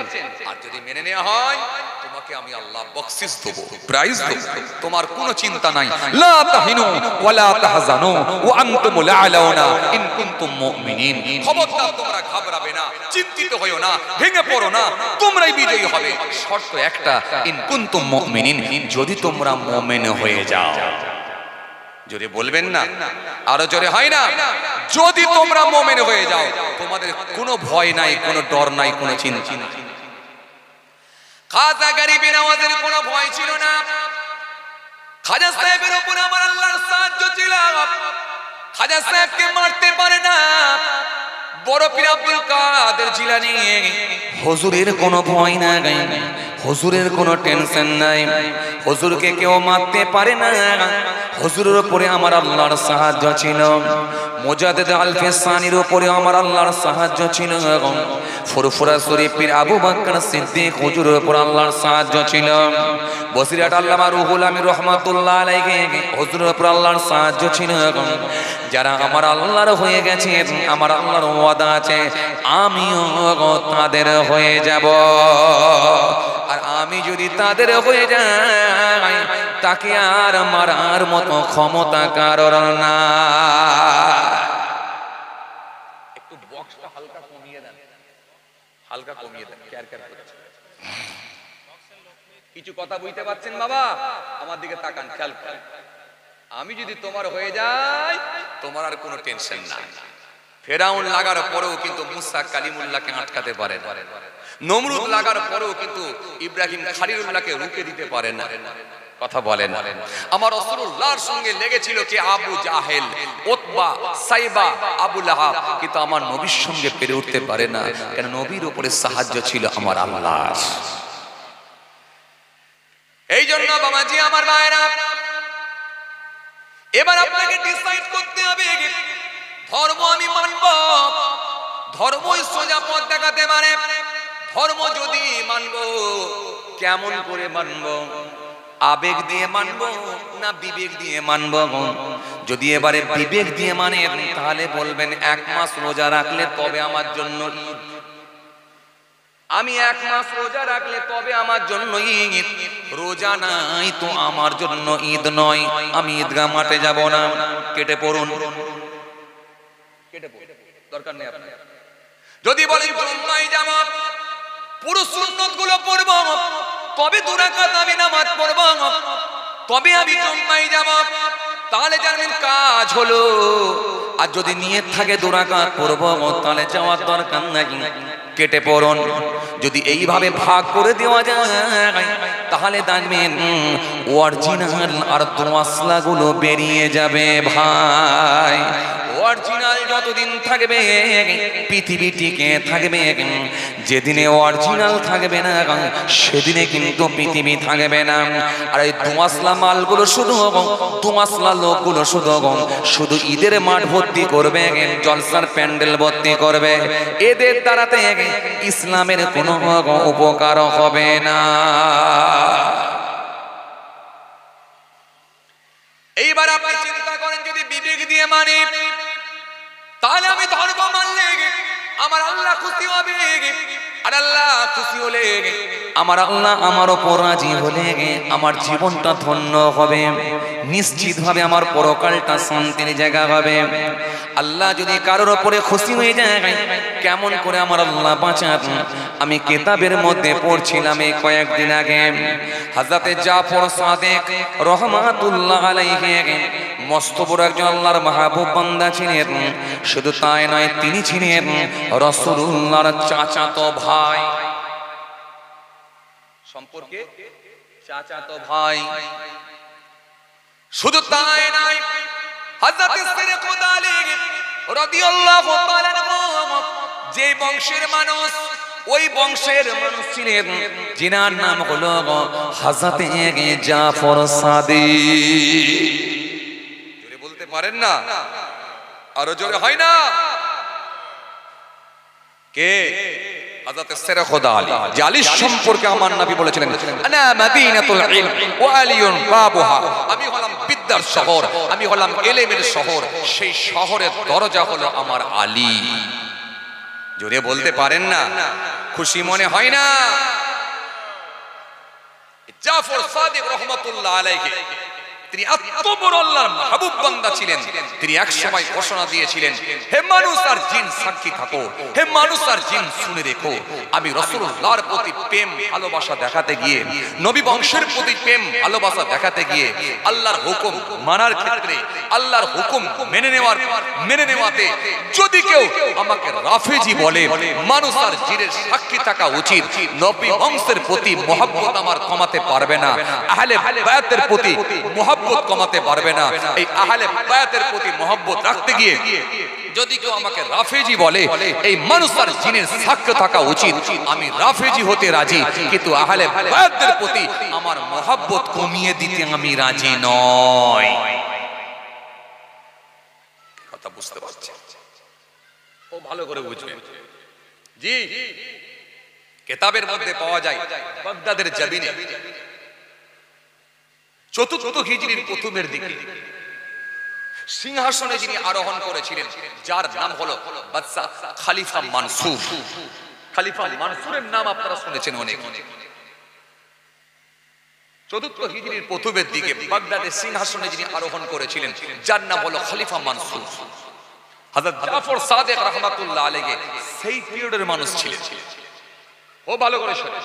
Speaker 2: আর যদি মেনে নেওয়া হয়, তোমাকে আমি আল্লাহ বকশিশ দেব, প্রাইজ দেব। তোমার কোনো চিন্তা নাই। লা তাহিনু ওয়া লা তাহজানু ওয়া আনতুমুল আ'লাউনা ইন কুনতুম মুমিনিন। খবরদার তোমরা ঘাবড়াবে না, চিন্তিত হইও না, ভেঙে পড়ো না, তোমরাই বিজয়ী হবে। শর্ত একটা, ইন কুনতুম মুমিনিন, যদি তোমরা মুমিন হয়ে যাও। জোরে বলবেন না? আরো জোরে হয় না? যদি তোমরা মুমিন হয়ে যাও, তোমাদের কোনো ভয় নাই, কোনো ডর নাই, কোনো চিন্তা নাই। খাজা গরিব নওয়াজের কোনো ভয় ছিল না। খাজা সাহেবের উপর আমার আল্লাহর সাহায্য ছিল। খাজা সাহেবকে মারতে পারে না। বড় পীর আব্দুল কাদের জিলানী, হুজুরের কোনো ভয় নাই, হুজুরের কোনো টেনশন নাই, হুজুরকে কেউ মারতে পারে না। হুজুরের উপরে আমার আল্লাহর সাহায্য ছিল। মুজাদ্দিদ আল-ফিসানির উপরে আমার আল্লাহর সাহায্য ছিল। ফুরফুরা শরীফের আবু বকর সিদ্দিক হুজুরের উপর আল্লাহর সাহায্য ছিল। বসিরহাট আল্লামা রুহুল আমিন রাহমাতুল্লাহ আলাইহি হুজুরের উপর আল্লাহর সাহায্য ছিল। যারা আমার আল্লাহর হয়ে গেছে, আমার আল্লাহর ওয়াদা আছে আমিও তাদের হয়ে যাব। আর আমি যদি তাদের হয়ে যাই, তাকে আর মারার মতো ক্ষমতা কারোর না। একটু বক্সটা হালকা কমিয়ে দেন, হালকা কমিয়ে দেন, ক্যারক্যার করছে। কিছু কথা বুঝতে পারছেন বাবা? আমার দিকে তাকান, খেয়াল করেন। আমি যদি তোমার হয়ে যাই, তোমার আর কোনো টেনশন নাই। ফেরাউন লাগার পরেও কিন্তু মুসা কালিমুল্লাহকে আটকাতে পারে না। নমরুদ লাগার পরেও কিন্তু ইব্রাহিম খলিলুল্লাহকে রুখে দিতে পারে না। কথা বলেন। আমার রাসূলুল্লাহর সঙ্গে লেগেছিল কি আবু জাহেল, উতবা, সাইবা, আবু লাহাব, কিন্তু আমার নবীর সঙ্গে পেরে উঠতে পারে না। কেন? নবীর উপরে সাহায্য ছিল আমার আল্লাহর। এই জন্য বাবাজি আমার ভাইরা, এবার আপনাকে ডিসাইড করতে হবে, ধর্ম আমি মানব, ধর্মই সোজা পথ দেখাতে পারে। ধর্ম যদি মানব, কেমন করে মানব? আবেগ দিয়ে মানব না বিবেক দিয়ে মানব? যদি এবারে বিবেক দিয়ে মানেন, তাহলে বলবেন 1 মাস রোজা রাখলে তবে আমার জন্য ঈদ। আমি 1 মাস রোজা রাখলে তবে আমার জন্য ঈদ। রোজা নাই তো আমার জন্য ঈদ নয়। আমি ঈদগাহ মাঠে যাব না। কেটে পড়ুন, কেটে পড়ুন, দরকার নেই আপনার। যদি বলেন জুম্মায় যাব, পুরো সুন্নত গুলো পড়ব, তবে 2 রাকাত আমি নামাজ পড়ব, তবে আমি জুম্মায় যাব, তাহলে জানেন কাজ হলো। আর যদি নিয়ত থাকে 2 রাকাত পড়ব, তাহলে যাওয়ার দরকার নাই, কেটে পড়ুন। যদি এইভাবে ভাগ করে দেওয়া যায়, তাহলে দেখবেন অরিজিনাল আর দোয়াসলা গুলো বেরিয়ে যাবে ভাই। অরিজিনাল যতদিন থাকবে পৃথিবী টিকে থাকবে, যেদিনে অরিজিনাল থাকবে না সেদিনে কিন্তু পৃথিবী থাকবে না। আর এই দোয়াসলা মালগুলো শুধু, দোয়াসলা লোকগুলো শুধু ঈদের মাঠ ভর্তি করবে, জলসার প্যান্ডেল ভর্তি করবে। এদের দ্বারাতে ইসলামের কোনো উপকার হবে না। এইবার আপনি চিন্তা করেন, যদি বিবেক দিয়ে মানি, তাহলে আমি ধর্ম মানলে আমার আল্লাহ খুশি হবে। আর আর আল্লাহ খুশি হলে আমার আল্লাহ আমার ওপর রাজি হলে আমার জীবনটা ধন্য হবে, নিশ্চিতভাবে আমার পরকালটা শান্তির জায়গা হবে। আল্লাহ যদি কারোর ওপরে খুশি হয়ে যায়, কেমন করে আমার আল্লাহ বাঁচান। আমি কিতাবের মধ্যে পড়ছিলাম এই কয়েকদিন আগে, হযরতে জাফর সাদিক রহমাতুল্লাহ আলাইহি মস্ত বড় একজন আল্লাহর মাহবুব বান্দা ছিলেন। শুধু তাই নয়, তিনি ছিলেন রাসূলুল্লাহর চাচাতো ভাই, সম্পর্কে চাচাতো ভাই। শুধু তাই নয়, হযরত সিদ্দিক রাদিয়াল্লাহু তাআলা যে বংশের মানুষ, ওই বংশের মানুষ ছিলেন যিনার নাম হলো হযরত জাফর সাদিক। জোরে বলতে পারেন না? আরো জোরে হয় না? কে? হযরত সিদ্দিক আলী। যে আলী সম্পর্কে আমার নবী বলেছিলেন, আনা মাদিনাতুল ইলম ওয়া আলিয়ুন বাবুহা, আমি হলাম বিদ্যার শহর, আমি হলাম ইলমের শহর, সেই শহরের দরজা হলো আমার আলী। জোরে বলতে পারেন না? খুশি মনে হয় না? জাফর সাদিক রহমাতুল্লাহ আলাইহি তিনি এত বড় আল্লাহর মাহবুব বান্দা ছিলেন, তিনি এক সময় ঘোষণা দিয়েছিলেন, হে মানুষ আর জিন সাক্ষী থাকো, হে মানুষ আর জিন শুনে রেখো, আমি রাসূলুল্লাহর প্রতি প্রেম ভালোবাসা দেখাতে গিয়ে, নবী বংশের প্রতি প্রেম ভালোবাসা দেখাতে গিয়ে, আল্লাহর হুকুম মানার ক্ষেত্রে, আল্লাহর হুকুম মেনে নেওয়াতে যদি কেউ আমাকে রাফেজি বলে, মানুষ আর জিনের সাক্ষী থাকা উচিত। নবী বংশের প্রতি মহব্বত আমার কমাতে পারবে না, আহলে বায়াতের প্রতি মহব্বত কমাতে পারবে না। এই আহলে বায়াতের প্রতি মহব্বত রাখতে গিয়ে যদি কেউ আমাকে রাফেজি বলে, এই মানুষ আর জিনের সাক্ষ্য থাকা উচিত, আমি রাফেজি হতে রাজি, কিন্তু আহলে বায়াতের প্রতি আমার মহব্বত কমিয়ে দিতে আমি রাজি নই। কথা বুঝতে পারছেন? ও ভালো করে বুঝবেন। জি, কিতাবের মধ্যে পাওয়া যায় বাগদাদের জমিনে চতুর্থ হিজরির প্রথমের দিকে সিংহাসনে যিনি আরোহণ করেছিলেন, যার নাম হলো বাদশা খলিফা মানসুর। খলিফা মানসুরের নাম আপনারা শুনেছেন অনেক। চতুর্থ হিজরির প্রথমের দিকে বাগদাদের সিংহাসনে যিনি আরোহণ করেছিলেন, যার নাম হলো খলিফা মানসুর। হযরত জাফর সাদিক রাহমাতুল্লাহ আলাইহি সেই পিরিয়ডের মানুষ ছিলেন। ও ভালো করে শুনুন,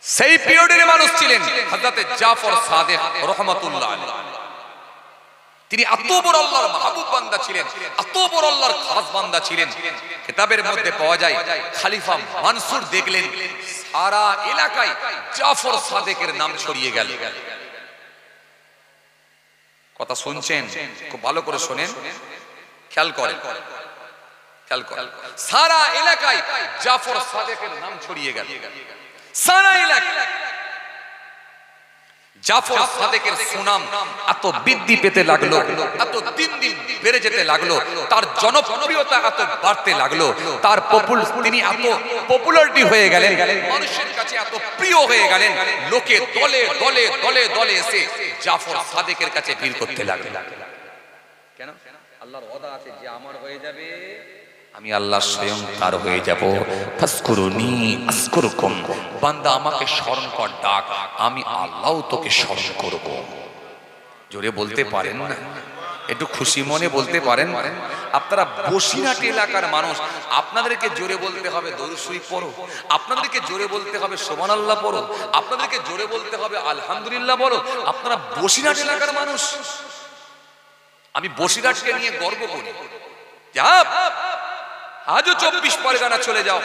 Speaker 2: সেই পিরিয়ডের মানুষ ছিলেন হযরত জাফর সাদিক রাহমাতুল্লাহ আলাইহি। তিনি এত বড় আল্লাহর মাহবুব বান্দা ছিলেন, এত বড় আল্লাহর খাস বান্দা ছিলেন। কিতাবের মধ্যে পাওয়া যায় খলিফা মানসুর দেখলেন সারা এলাকায় জাফর সাদিকের নাম ছড়িয়ে গেল। কথা শুনছেন? খুব ভালো করে শুনেন, খেয়াল করেন, খেয়াল করেন। সারা এলাকায় জাফর সাদিকের নাম ছড়িয়ে গেল। সারা এলাকায় জাফর সাদিকের সুনাম এত বৃদ্ধি পেতে লাগলো, এত দিন দিন বেড়ে যেতে লাগলো, তার জনপ্রিয়তা এত বাড়তে লাগলো, তার তিনি এত পপুলারিটি হয়ে গেলেন, মানুষের কাছে এত প্রিয় হয়ে গেলেন, লোকে দলে দলে দলে দলে এসে জাফর সাদিকের কাছে ভিড় করতে লাগলো। কেন? আল্লাহর ওয়াদা আছে যে আমার হয়ে যাবে, আমি আল্লাহ স্বয়ং তার হয়ে যাব। ফাসকুরুনি আযকুরকুম, বান্দা আমাকে স্মরণ কর, ডাক, আমি আল্লাহও তোকে স্মরণ করব। জোরে বলতে পারেন না? একটু খুশি মনে বলতে পারেন? আপনারা বসিরহাট এলাকার মানুষ, আপনাদেরকে জোরে বলতে হবে দরুদ শরীফ পড়ো, আপনাদেরকে জোরে বলতে হবে সুবহানাল্লাহ পড়ো, আপনাদেরকে জোরে বলতে হবে আলহামদুলিল্লাহ বলো। আপনারা বসিরহাট এলাকার মানুষ। আমি বসিরহাটকে নিয়ে গর্ব করি। আজও 24 পরগনা চলে যাও,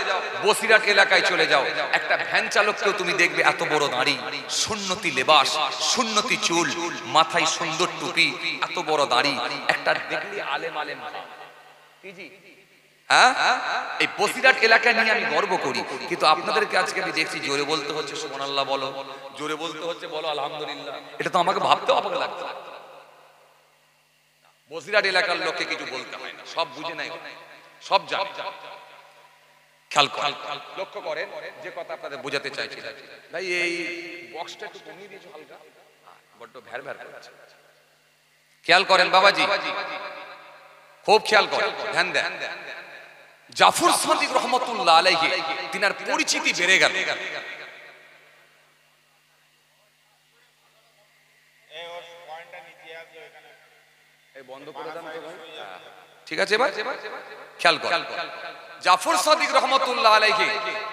Speaker 2: বসিরহাট এলাকায় চলে যাও, একটা ভ্যান চালককেও তুমি দেখবে এত বড় দাড়ি, সুন্নতি লেবাস, সুন্নতি চুল, মাথায় সুন্দর টুপি, এত বড় দাড়ি, একটা দেখলি আলেম আলেম। হ্যাঁ, এই বসিরহাট এলাকা নিয়ে আমি গর্ব করি, কিন্তু আপনাদেরকে আজকে আমি দেখছি জোরে বলতে হচ্ছে সুবহানাল্লাহ বলো, জোরে বলতে হচ্ছে বলো আলহামদুলিল্লাহ। এটা তো আমাকে ভাবতে অবাক লাগছে। বসিরহাট এলাকার লোককে কিছু বলতে হয় না, সব বুঝে নেয়, সব জানে। খেয়াল করেন, লক্ষ্য করেন যে কথা আপনাদের বোঝাতে চাইছি। ভাই এই বক্সটা একটু কমিয়ে দিয়েছো হালকা, বড্ড ভ্যার ভ্যার করছে। খেয়াল করেন বাবাজি, খুব খেয়াল করেন, ধ্যান দেন। জাফর সাদিক রহমতুল্লাহ আলাইহি তিনার পরিচিতি বেড়ে গেল। বন্ধ করে দেন তো ভাই, ঠিক আছে ভাই, খেয়াল কর। জাফর সাদিক রহমতুল্লাহ আলাইহি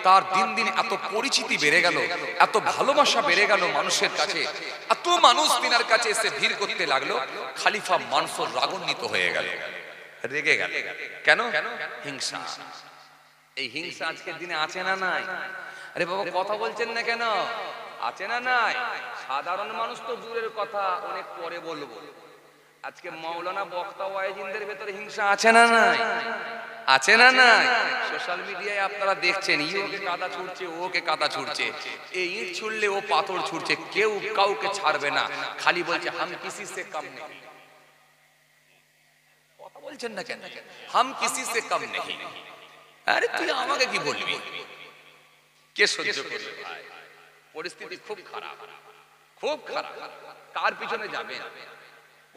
Speaker 2: তার দিন দিন এত পরিচিতি বেড়ে গেল, এত ভালোবাসা বেড়ে গেল মানুষের কাছে, এত মানুষ তিনার কাছে এসে ভিড় করতে লাগলো। খলিফা মানসুর রাগান্বিত হয়ে গেল, রেগে গেল। কেন? হিংসা। এই হিংসা আজকের দিনে আছে না নাই? আরে বাবা কথা বলছেন না কেন? আছে না নাই? সাধারণ মানুষ তো দূরের কথা, অনেক পরে বলবো। আজকে মাওলানা বক্তা ওয়াইজিনদের ভেতরে হিংসা আছে না নাই? আছে না নাই? সোশ্যাল মিডিয়ায় আপনারা দেখছেন, ওকে কাদা ছুড়ছে, ওকে কাদা ছুড়ছে, এই ইট ছুড়লে ও পাথর ছুড়ছে, কেউ কাউকে ছাড়বে না, খালি বলছে হাম কিসি সে কম নেই। কথা বলছেন না কেন? হাম কিসি সে কম নেই। আরে তুই আমাকে কি বলবি? কে সহ্য করবে ভাই? পরিস্থিতি খুব খারাপ, খুব খারাপ। কার পিছনে যাবে?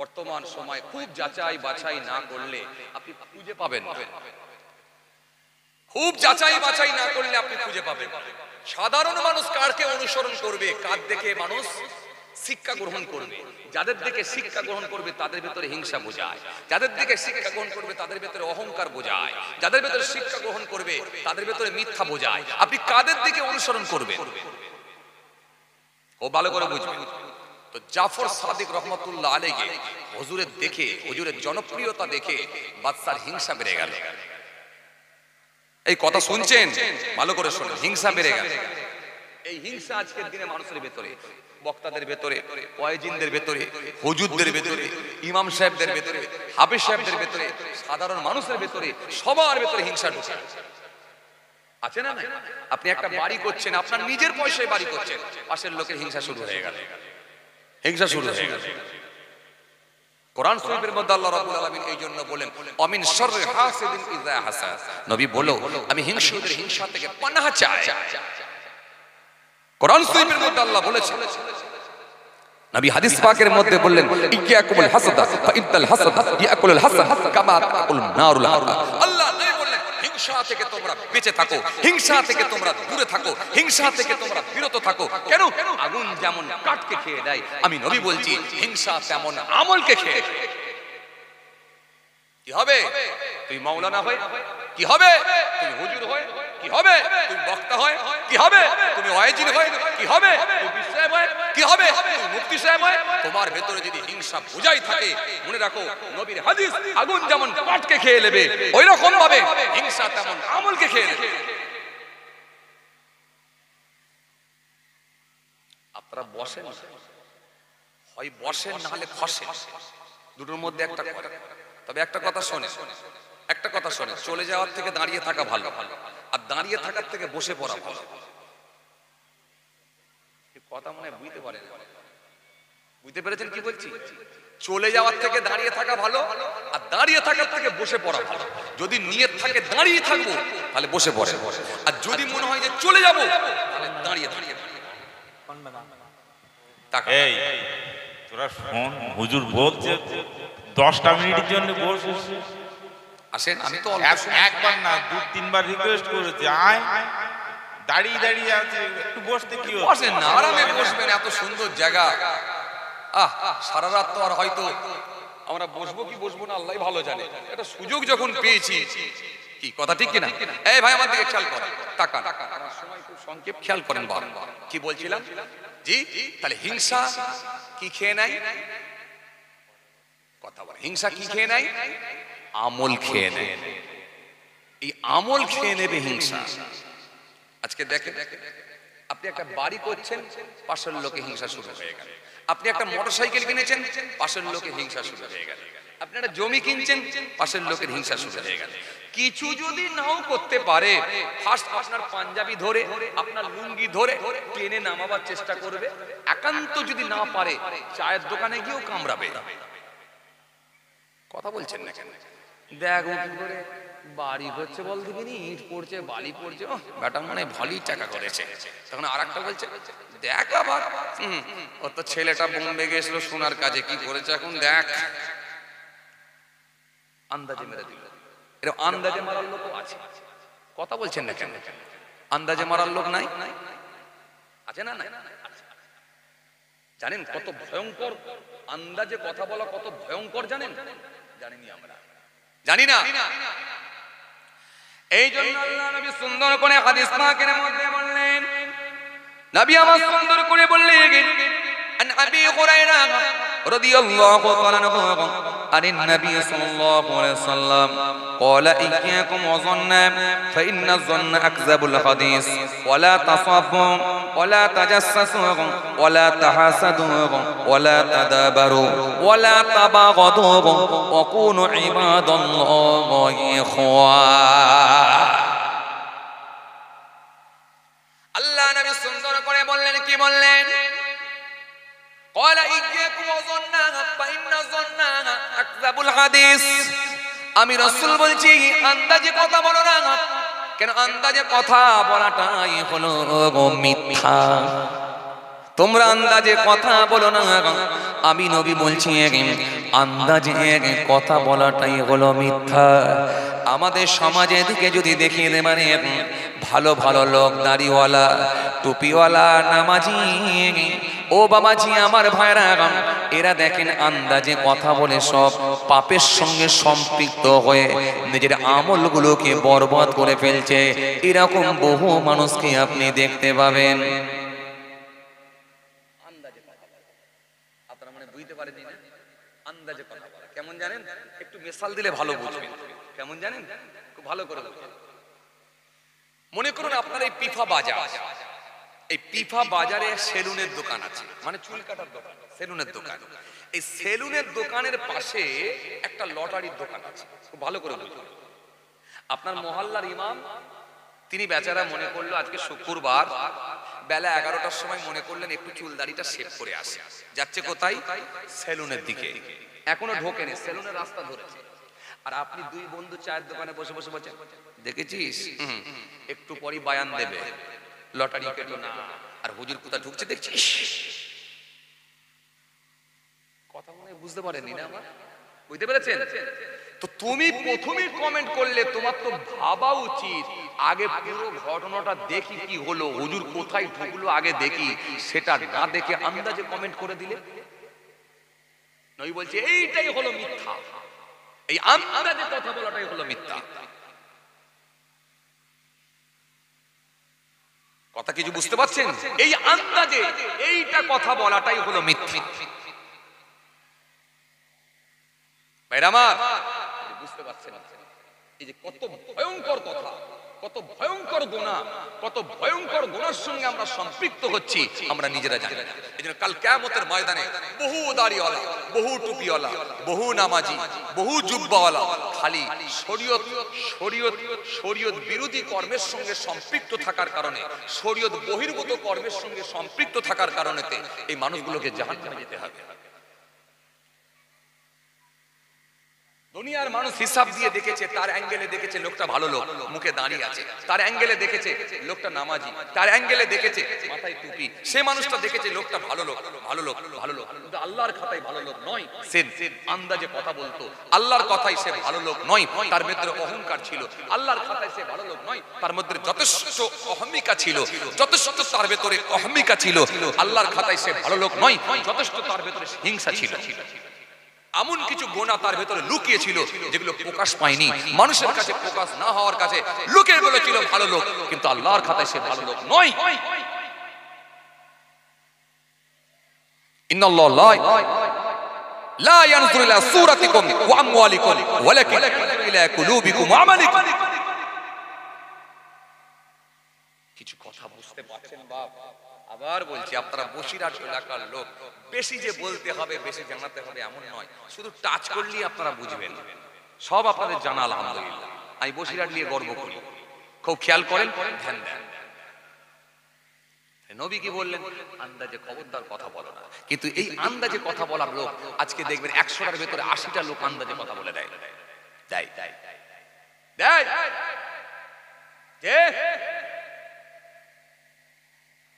Speaker 2: বর্তমান সময় খুব যাচাই বাছাই না করলে আপনি খুঁজে পাবেন না। খুব যাচাই বাছাই না করলে আপনি খুঁজে পাবেন। সাধারণ মানুষ কারকে অনুসরণ করবে, কার দেখে মানুষ শিক্ষা গ্রহণ করবে? যাদের দেখে শিক্ষা গ্রহণ করবে তাদের ভেতরে হিংসা বোঝায়, যাদের দেখে শিক্ষা গ্রহণ করবে তাদের ভেতরে অহংকার বোঝায়, যাদের ভেতরে শিক্ষা গ্রহণ করবে তাদের ভেতরে মিথ্যা বোঝায়। আপনি কাদের দিকে অনুসরণ করবেন ও ভালো করে বুঝবেন। তো জাফর সাদিক রহমতুল্লাহ আলাইহি হুজুরের দেখে, হুজুরের জনপ্রিয়তা দেখে বাদশার হিংসা বেড়ে গেল। এই কথা শুনছেন? ভালো করে শুনুন, হিংসা বেড়ে গেল। এই হিংসা আজকের দিনে মানুষের ভেতরে, বক্তাদের ভেতরে, ওয়াইজিনদের ভেতরে, হুজুরদের ভেতরে, ইমাম সাহেবদের ভেতরে, হাফেজ সাহেবদের ভেতরে, সাধারণ মানুষের ভেতরে, সবার ভেতরে হিংসা ঢুকে আছে না? আপনি একটা বাড়ি করছেন, আপনার নিজের পয়সায় বাড়ি করছেন, পাশের লোকের হিংসা শুরু হয়ে গেল, হিংসা শুরু হয়ে গেল। কোরআন শরীফের মধ্যে আল্লাহ রাব্বুল আলামিন এই জন্য বলেন আমিন শাররি হাসিদিন ইযা হাসাদ। নবী বলো আমি হিংসুকের হিংসা থেকে পানাহ চাই। কোরআন শরীফের মধ্যে আল্লাহ বলেছেন, নবী হাদিস পাকের মধ্যে বললেন ইয়াকুমুল হাসাদ ফা ইন্নাল হাসাদ ইয়াকুলুল হাসাদ কামা তাকুল নারুল হাতাব। আল্লাহ নবী বললেন হিংসা থেকে তোমরা বেঁচে থাকো, হিংসা থেকে তোমরা দূরে থাকো, হিংসা থেকে তোমরা বিরত থাকো। কেন? আগুন যেমন কাঠকে খেয়ে দেয়, আমি নবী বলছি হিংসা তেমন আমলকে খেয়ে। কি হবে? তুই মাওলানা হয় কি হবে? তুই হুজুর হয় কি হবে? তুই বক্তা হয় কি হবে? তুমি ওয়াইজিন হয় কি হবে? তুই পীর সাহেব হয় কি হবে? তুই মুফতি সাহেব হয়। তোমার ভেতরে যদি হিংসা বোঝাই থাকে, মনে রাখো নবীর হাদিস, আগুন যেমন কাঠকে খেয়ে নেবে ওই রকম ভাবে হিংসা তেমন আমলকে খেয়ে নেবে। আপনারা বসেন, হয় বসেন না হলে খসেন, দুটোর মধ্যে একটা করেন। তবে একটা কথা শোনে, একটা কথা শোনে, চলে যাওয়ার থেকে দাঁড়িয়ে থাকা ভালো, আর দাঁড়িয়ে থাকার থেকে বসে পড়া ভালো। কথা মনে বুঝতে পারেন? বুঝতে পেরেছেন কি বলছি? চলে যাওয়ার থেকে দাঁড়িয়ে থাকা ভালো, আর দাঁড়িয়ে থাকার থেকে বসে পড়া ভালো। যদি নিয়ত থাকে দাঁড়িয়ে থাকবো তাহলে বসে পড়ে, আর যদি মনে হয় যে চলে যাবো তাহলে দাঁড়িয়ে থাকবো।
Speaker 3: এই তোরা শোন, হুজুর বলছে 10টা মিনিটের জন্য বসে
Speaker 2: আসেন, আমি তো
Speaker 3: একবার না 2-3বার রিকোয়েস্ট করেছি, আয় দাঁড়িয়ে দাঁড়িয়ে আছে, একটু বসতে কি হচ্ছে?
Speaker 2: বসেন না, আরামে বসবেন, এত সুন্দর জায়গা। সারা রাত তো আর হয়তো আমরা বসবো কি বসবো না আল্লাহ ভালো জানে। এটা সুযোগ যখন পেয়েছি, কি কথা ঠিক কিনা? এই ভাই আমার দিকে খেয়াল করেন, তাকান, সময় খুব সংক্ষেপ, খেয়াল করেন। বাবা কি বলছিলাম? জি, তাহলে হিংসা কি খেয়ে নেয়? কথা বলে, হিংসা কি খেয়ে নেয়? আমল খেয়ে নেয়। এই আমল খেয়ে নেবে হিংসা। আজকে দেখেন, আপনি একটা বাড়ি করছেন, পাশের লোকে হিংসা শুরু হয়ে গেল। আপনি একটা মোটরসাইকেল কিনেছেন, পাশের লোকে হিংসা শুরু হয়ে গেল। আপনি একটা জমি কিনছেন, পাশের লোকের হিংসা শুরু হয়ে গেল। কিছু যদি নাও করতে পারে, ফার্স্ট আপনার পাঞ্জাবি ধরে, আপনার লুঙ্গি ধরে টেনে নামাবার চেষ্টা করবে। একান্ত যদি না পারে, চায়ের দোকানে গিয়েও কামড়াবে। কথা বলছেন না কেন? দেখ বাড়ি হচ্ছে, বল দেখিনি ইট পড়ছে, বালি পড়ছে, বেটা মানে ভালোই টাকা করেছে। তখন আর একটা বলছে দেখ আবার ও তো ছেলেটা বোম্বে গেছিল সোনার কাজে, কি করেছে এখন দেখ। আন্দাজে মেরে দিল। এরকম আন্দাজে মারার লোকও আছে। কথা বলছেন না কেন? আন্দাজে মারার লোক নাই? আছে না? নাই? জানেন কত ভয়ঙ্কর আন্দাজে কথা বলা, কত ভয়ঙ্কর জানেন? জানিনি আমরা, জানি না। এই জন্য আল্লাহ নবী সুন্দর করে হাদিস পাকের মধ্যে বললেন, নবী আমার সুন্দর করে বললেন, আন আবি হুরায়রা রাদিয়াল্লাহু তাআলা আনহু আনিন নবী সাল্লাল্লাহু আলাইহি ওয়াসাল্লাম قال إياكم وظن فإن الظن أكذب الحديث ولا تصبوا ولا تجسسوا ولا تحاسدوا ولا تدابروا ولا تباغضوا وكونوا عباد الله إخوانا। আল্লাহ নবী সুন্দর করে বললেন, কি বললেন? قال إياكم وظن فإن الظن أكذب الحديث। আমি রাসূল বলছি আন্দাজে কথা বলো না। কেন? আন্দাজে কথা বলাটাই হলো মিথ্যা। তোমরা আন্দাজে কথা বলো না। আমি নবী বলছি আন্দাজে কথা বলাটাই হলো মিথ্যা। আমাদের সমাজের দিকে যদি দেখিয়ে দে, মানে ভালো ভালো লোক, দাড়িওয়ালা, টুপিওয়ালা, নামাজি, ও বাবাজি আমার ভাইরা, এরা দেখেন আন্দাজে কথা বলে সব পাপের সঙ্গে সম্পৃক্ত হয়ে নিজের আমলগুলোকে বরবাদ করে ফেলছে। এরকম বহু মানুষকে আপনি দেখতে পাবেন। আন্দাজে কথা বলা, আপনারা মনে বুঝতে পারেন না? আন্দাজে কথা বলা কেমন জানেন? একটু মিসাল দিলে ভালো বুঝবেন। কেমন জানেন? খুব ভালো করে বুঝবেন। মনে করুন আপনার এই পিফা বাজার, এই পিফা বাজারে সেলুনের দোকান আছে, মানে চুল কাটার দোকান, সেলুনের দোকান। এই সেলুনের দোকানের পাশে একটা লটারির দোকান আছে। খুব ভালো করে বুঝুন। আপনার মহল্লার ইমাম, তিনি বেচারা মনে করলো আজকে শুক্রবার বেলা 11টার সময় মনে করলেন একটু চুল দাড়িটা শেভ করে আসে। যাচ্ছে কোথায়? সেলুনের দিকে। এখনো ঢোকেনি, সেলুনের রাস্তা ধরেছে। আর আপনি দুই বন্ধু চায়ের দোকানে বসে বসে বলছেন, দেখেছিস একটু পরই বায়ান দেবে, লটারি কেটো না। আর হুজুর কোথা ঢুকছে দেখছিস? কথা মনে বুঝতে পারেননি না? আমার বুঝতে পেরেছেন তো? তুমি প্রথমেই কমেন্ট করলে, তোমার তো ভাবা উচিত আগে পুরো ঘটনাটা দেখি কি হলো, হুজুর কোথায় ঢুকলো আগে দেখি। সেটা না দেখে আন্দাজে কমেন্ট করে দিলে। নবী বলছে এইটাই হলো মিথ্যা। এই আন্দাজে কথা বলাটাই হলো মিথ্যা। কথা কিছু বুঝতে পারছেন? এই আন্দাজে এইটা কথা বলাটাই হলো মিথ্যা। ভাইরা আমার, বুঝতে পারছেন? এই যে কত ভয়ঙ্কর কথা, কত ভয়ঙ্কর গুনাহ, কত ভয়ঙ্কর গুনার সঙ্গে আমরা সম্পৃক্ত হচ্ছি আমরা নিজেরা জানি না। এজন্য কাল কিয়ামতের ময়দানে বহু দাড়িওয়ালা, বহু টুপিওয়ালা, বহু নামাজি, বহু জুব্বাওয়ালা খালি শরীয়ত শরীয়ত শরীয়ত বিরোধী কর্মের সঙ্গে সম্পৃক্ত থাকার কারণে, শরীয়ত বহির্ভূত কর্মের সঙ্গে সম্পৃক্ত থাকার কারণেতে এই মানুষগুলোকে জাহান্নামে যেতে হবে। দুনিয়ার মানুষ হিসাব দিয়ে দেখেছে, তার অ্যাঙ্গেলে দেখেছে লোকটা ভালো লোক, মুখে দাঁড়িয়ে আছে, তার অ্যাঙ্গেলে দেখেছে লোকটা নামাজি, তার অ্যাঙ্গেলে দেখেছে মাথায় টুপি, সে মানুষটা দেখেছে লোকটা ভালো লোক, ভালো লোক, ভালো লোক। কিন্তু আল্লাহর খাতায় ভালো লোক নয়। সে আন্দাজে কথা বলতো, আল্লাহর কথায় সে ভালো লোক নয়। তার মধ্যে অহংকার ছিল, আল্লাহর খাতায় সে ভালো লোক নয়। তার মধ্যে যথেষ্ট অহমিকা ছিল, যথেষ্ট তার ভেতরে অহমিকা ছিল। আল্লাহর খাতায় সে ভালো লোক নয়, যথেষ্ট তার ভেতরে হিংসা ছিল। এমন কিছু গুনাহ তার ভেতরে লুকিয়ে ছিল যেগুলো প্রকাশ পায়নি, মানুষের কাছে প্রকাশ না হওয়ার কাছে লোকের বলে ছিল ভালো লোক, কিন্তু আল্লাহর খাতায় সে ভালো লোক নয়। ইন্নাল্লাহ লা ইয়ানজুরু ইলা সূরাতিকুম ওয়া আমওয়ালিকুম ওয়ালাকিন ইয়ানজুরু ইলা কুলুবিকুম ওয়া আমালিকুম। কিছু কথা বুঝতে পারছেন বাপ? আবার বলছি, আপনারা বসিরহাট এলাকার লোক, বেশি যে বলতে হবে, বেশি জানাতে হবে এমন নয়, শুধু টাচ করলেই আপনারা বুঝবেন। সব আপনাদের জানা আলহামদুলিল্লাহ। আমি বসিরহাট নিয়ে গর্ব করি, খুব খেয়াল করেন, ধ্যান দেন। নবী কি বললেন? আন্দাজে খবরদার কথা বলো না। কিন্তু এই আন্দাজে কথা বলার লোক আজকে দেখবেন 100টার ভেতরে 80টা লোক আন্দাজে কথা বলে দেয়।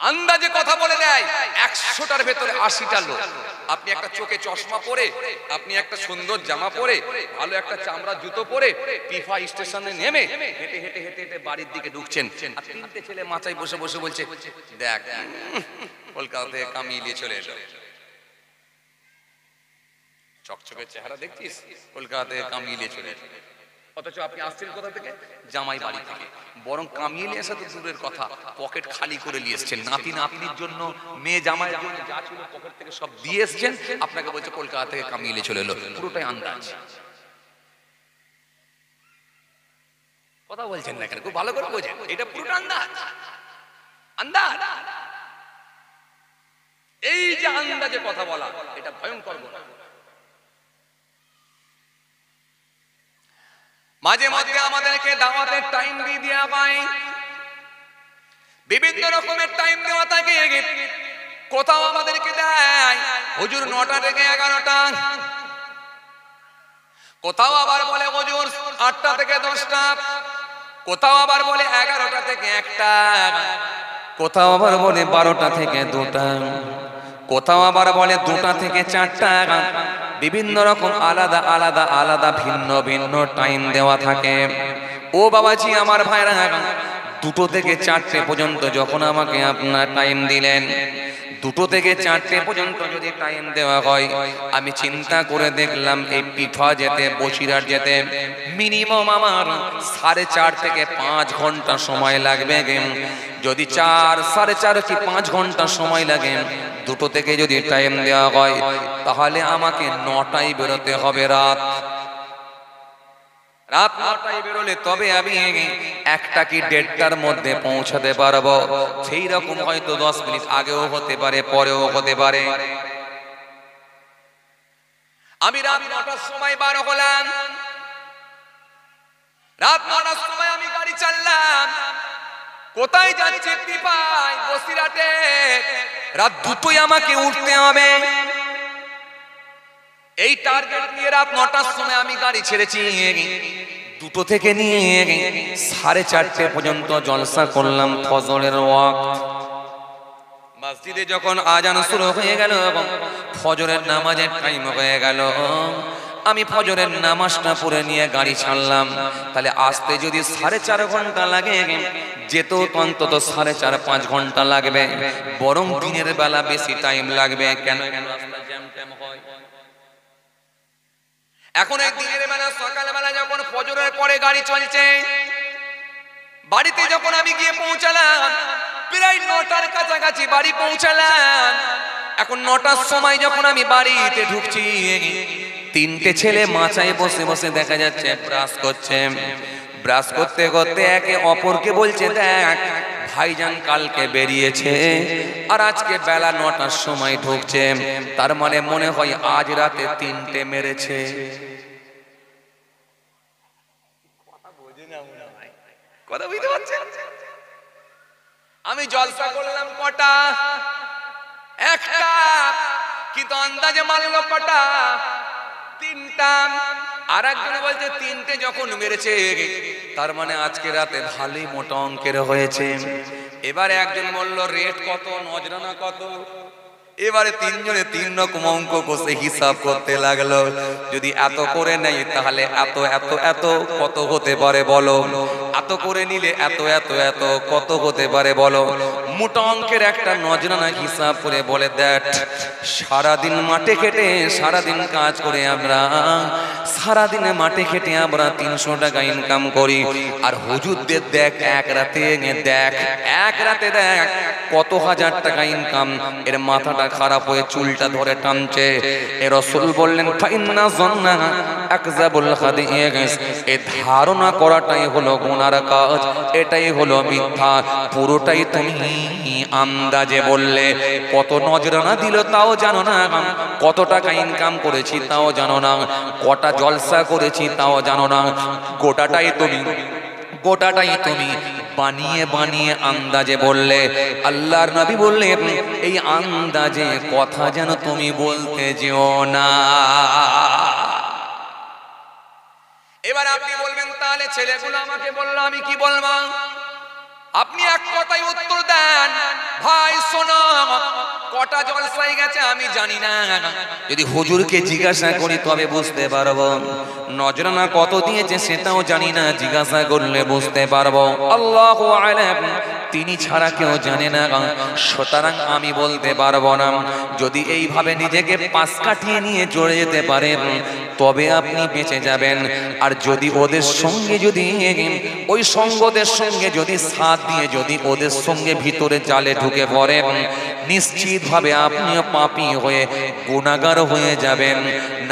Speaker 2: আন্দাজে কথা বলে দেয় 100টার ভেতরে 80টা লোক। আপনি একটা চোখে চশমা পরে, আপনি একটা সুন্দর জামা পরে, ভালো একটা চামড়া জুতো পরে পিফা স্টেশনে নেমে হেঁটে হেঁটে হেঁটে হেঁটে বাড়ির দিকে ঢুকছেন, আর তিনটে ছেলে মাচায় বসে বসে বলছে, দেখ কলকাতা থেকে কামিয়ে নিয়ে চলে এলো, চকচকে চেহারা দেখছিস, কলকাতা থেকে কামিয়ে নিয়ে চলে এলো। অথচ আপনি আসছেন কোথা থেকে? জামাই বাড়ি থেকে। বরং কামিয়ে নিয়ে আসা তো দূরের কথা, পকেট খালি করে নিয়ে এসছেন, নাতি নাতনির জন্য, মেয়ে জামাইয়ের জন্য যা ছিল পকেট থেকে সব দিয়ে এসছেন, আপনাকে বলছে কলকাতা থেকে কামিয়ে নিয়ে চলে এলো। পুরোটাই আন্দাজ। কথা বলছেন না কেন? খুব ভালো করে বোঝেন, এটা পুরোটা আন্দাজ। আন্দাজ, এই যে আন্দাজে কথা বলা, এটা ভয়ঙ্কর গুনাহ। মাঝে মধ্যে আমাদেরকে দাওয়াতের টাইম দিয়ে দেওয়া হয়, বিভিন্ন রকমের টাইম দেওয়া থাকে। কোথাও আমাদেরকে দেয় হুজুর 9টা থেকে 11টা, কোথাও আবার বলে হুজুর 8টা থেকে 10টা, কোথাও আবার বলে 11টা থেকে 1টা, কোথাও আবার বলে 12টা থেকে 2টা, কোথাও আবার বলে 2টা থেকে 4টা। বিভিন্ন রকম আলাদা আলাদা আলাদা ভিন্ন ভিন্ন টাইম দেওয়া থাকে। ও বাবাজি, আমার ভাইরা, 2টো থেকে 4টে পর্যন্ত যখন আমাকে আপনার টাইম দিলেন, 2টো থেকে 4টে পর্যন্ত যদি টাইম দেওয়া হয়, আমি চিন্তা করে দেখলাম এই পিঠা যেতে, বসিরহাট যেতে মিনিমাম আমার 4.5 থেকে 5 ঘন্টা সময় লাগবে। যদি 4, 4.5 কি 5 ঘন্টা সময় লাগে, 2টো থেকে যদি টাইম দেওয়া হয়, তাহলে আমাকে 9টায় বেরোতে হবে। রাত 9টায় বেরোলে তবে আমি 1টা কি 1:30টার মধ্যে পৌঁছাতে পারবো। সেই রকম হয়তো 10 মিনিট আগেও হতে পারে, পরেও হতে পারে। আমি রাত 9টার সময় বার হলাম, রাত 9টার সময় আমি গাড়ি চাললাম। কোথায় যাচ্ছে? পিপায়, বসিরহাটে। রাত 2টোয় আমাকে উঠতে হবে। এই টার্গেট নিয়ে রাত 9টার সময় আমি গাড়ি ছেড়েছি। 2টো থেকে নিয়ে 4:30 পর্যন্ত জলসা করলাম ফজরের ওয়াক্ত। মসজিদে যখন আজান শুরু হয়ে গেল এবং ফজরের নামাজের টাইম হয়ে গেল, আমি ফজরের নামাজটা পড়ে নিয়ে গাড়ি ছাড়লাম। তাহলে আসতে যদি 4.5 ঘন্টা লাগে, যেতেও অন্তত 4.5-5 ঘন্টা লাগবে, বরং দিনের বেলা বেশি টাইম লাগবে। কেন? রাস্তা জ্যাম ট্যাম হয়। এখন এই দিনের বেলা, সকালবেলা যখন ফজরের পরে গাড়ি চলছে, বাড়িতে যখন আমি গিয়ে পৌঁছালাম, প্রায় 9টার কাছাকাছি বাড়ি পৌঁছালাম। এখন 9টার সময় যখন আমি বাড়িতে ঢুকছি, 3টে ছেলে মাচায় বসে বসে দেখা যাচ্ছে ব্রাশ করছে। ব্রাশ করতে করতে একে অপরকে বলছে, দেখ ভাইজান কালকে বেরিয়েছে আর আজকে বেলা 9টার সময় ঢুকছে, তার মানে মনে হয় আজ রাতে 3টে মেরেছে। কথা বুঝতে পারছেন? আমি জলসা করলাম কটা? 1টা। কিন্তু আন্দাজে মারলো কটা? 3টা। আর একজন বলছে 3টে যখন মেরেছে, তার মানে আজকে রাতে ভালোই মোটা অঙ্কের হয়েছে। এবারে একজন বলল, রেট কত, নজরানা কত? এবারে 3জনে 3 রকম অঙ্ক কষে হিসাব করতে লাগলো। যদি এত করে নেই তাহলে এত এত এত কত হতে পারে বলো? এত করে নিলে এত এত এত কত হতে পারে বলো? মোটা অঙ্কের একটা নজরানা হিসাব করে বলে, দেখ সারাদিন মাঠে খেটে, সারাদিন কাজ করে আমরা, সারাদিনে মাঠে খেটে আমরা 300 টাকা ইনকাম করি। আর হুজুরদের দেখ এক রাতে দেখ কত হাজার টাকা ইনকাম। এর মাথাটা খারাপ হয়ে চুলটা ধরে টানছে। এ রাসূল বললেন, ফাইন্না যন্না আকযাবুল হাদিস, এই ধারণা করাটাই হলো গুনার কাজ, এটাই হলো মিথ্যা। পুরোটাই তুমি আন্দাজে বললে। কত নজরানা দিল তাও জানো না, কত টাকা ইনকাম করেছি তাও জানো না, কটা জলসা করেছি তাও জানো না। গোটাটাই তুমি বানিয়ে বানিয়ে আন্দাজে বললে। আল্লাহর নবী বললেন, এই আন্দাজে কথা যেন তুমি বলতে যেও না। এবার আপনি বলবেন, তাহলে ছেলেগুলো আমাকে বললো, আমি কি বলবো? আপনি এক কথায় উত্তর দেন, ভাই শোনো কটা জলসায় গেছে আমি জানি না, যদি হুজুরকে জিজ্ঞাসা করি তবে বুঝতে পারবো, নজরানা কত দিয়েছে সেটাও জানি না, জিজ্ঞাসা করলে বুঝতে পারবো। আল্লাহু আলাম, তিনি ছাড়া কেউ জানে না, সুতরাং আমি বলতে পারবো না। যদি এইভাবে নিজেকে পাশ কাটিয়ে নিয়ে চলে যেতে পারেন তবে আপনি বেঁচে যাবেন। আর যদি ওদের সঙ্গে যদি ওই সঙ্গদের সঙ্গে যদি সাথ দিয়ে যদি ওদের সঙ্গে ভিতরে জালে ঢুকে পড়েন, নিশ্চিতভাবে আপনিও পাপী হয়ে গুনাহগার হয়ে যাবেন।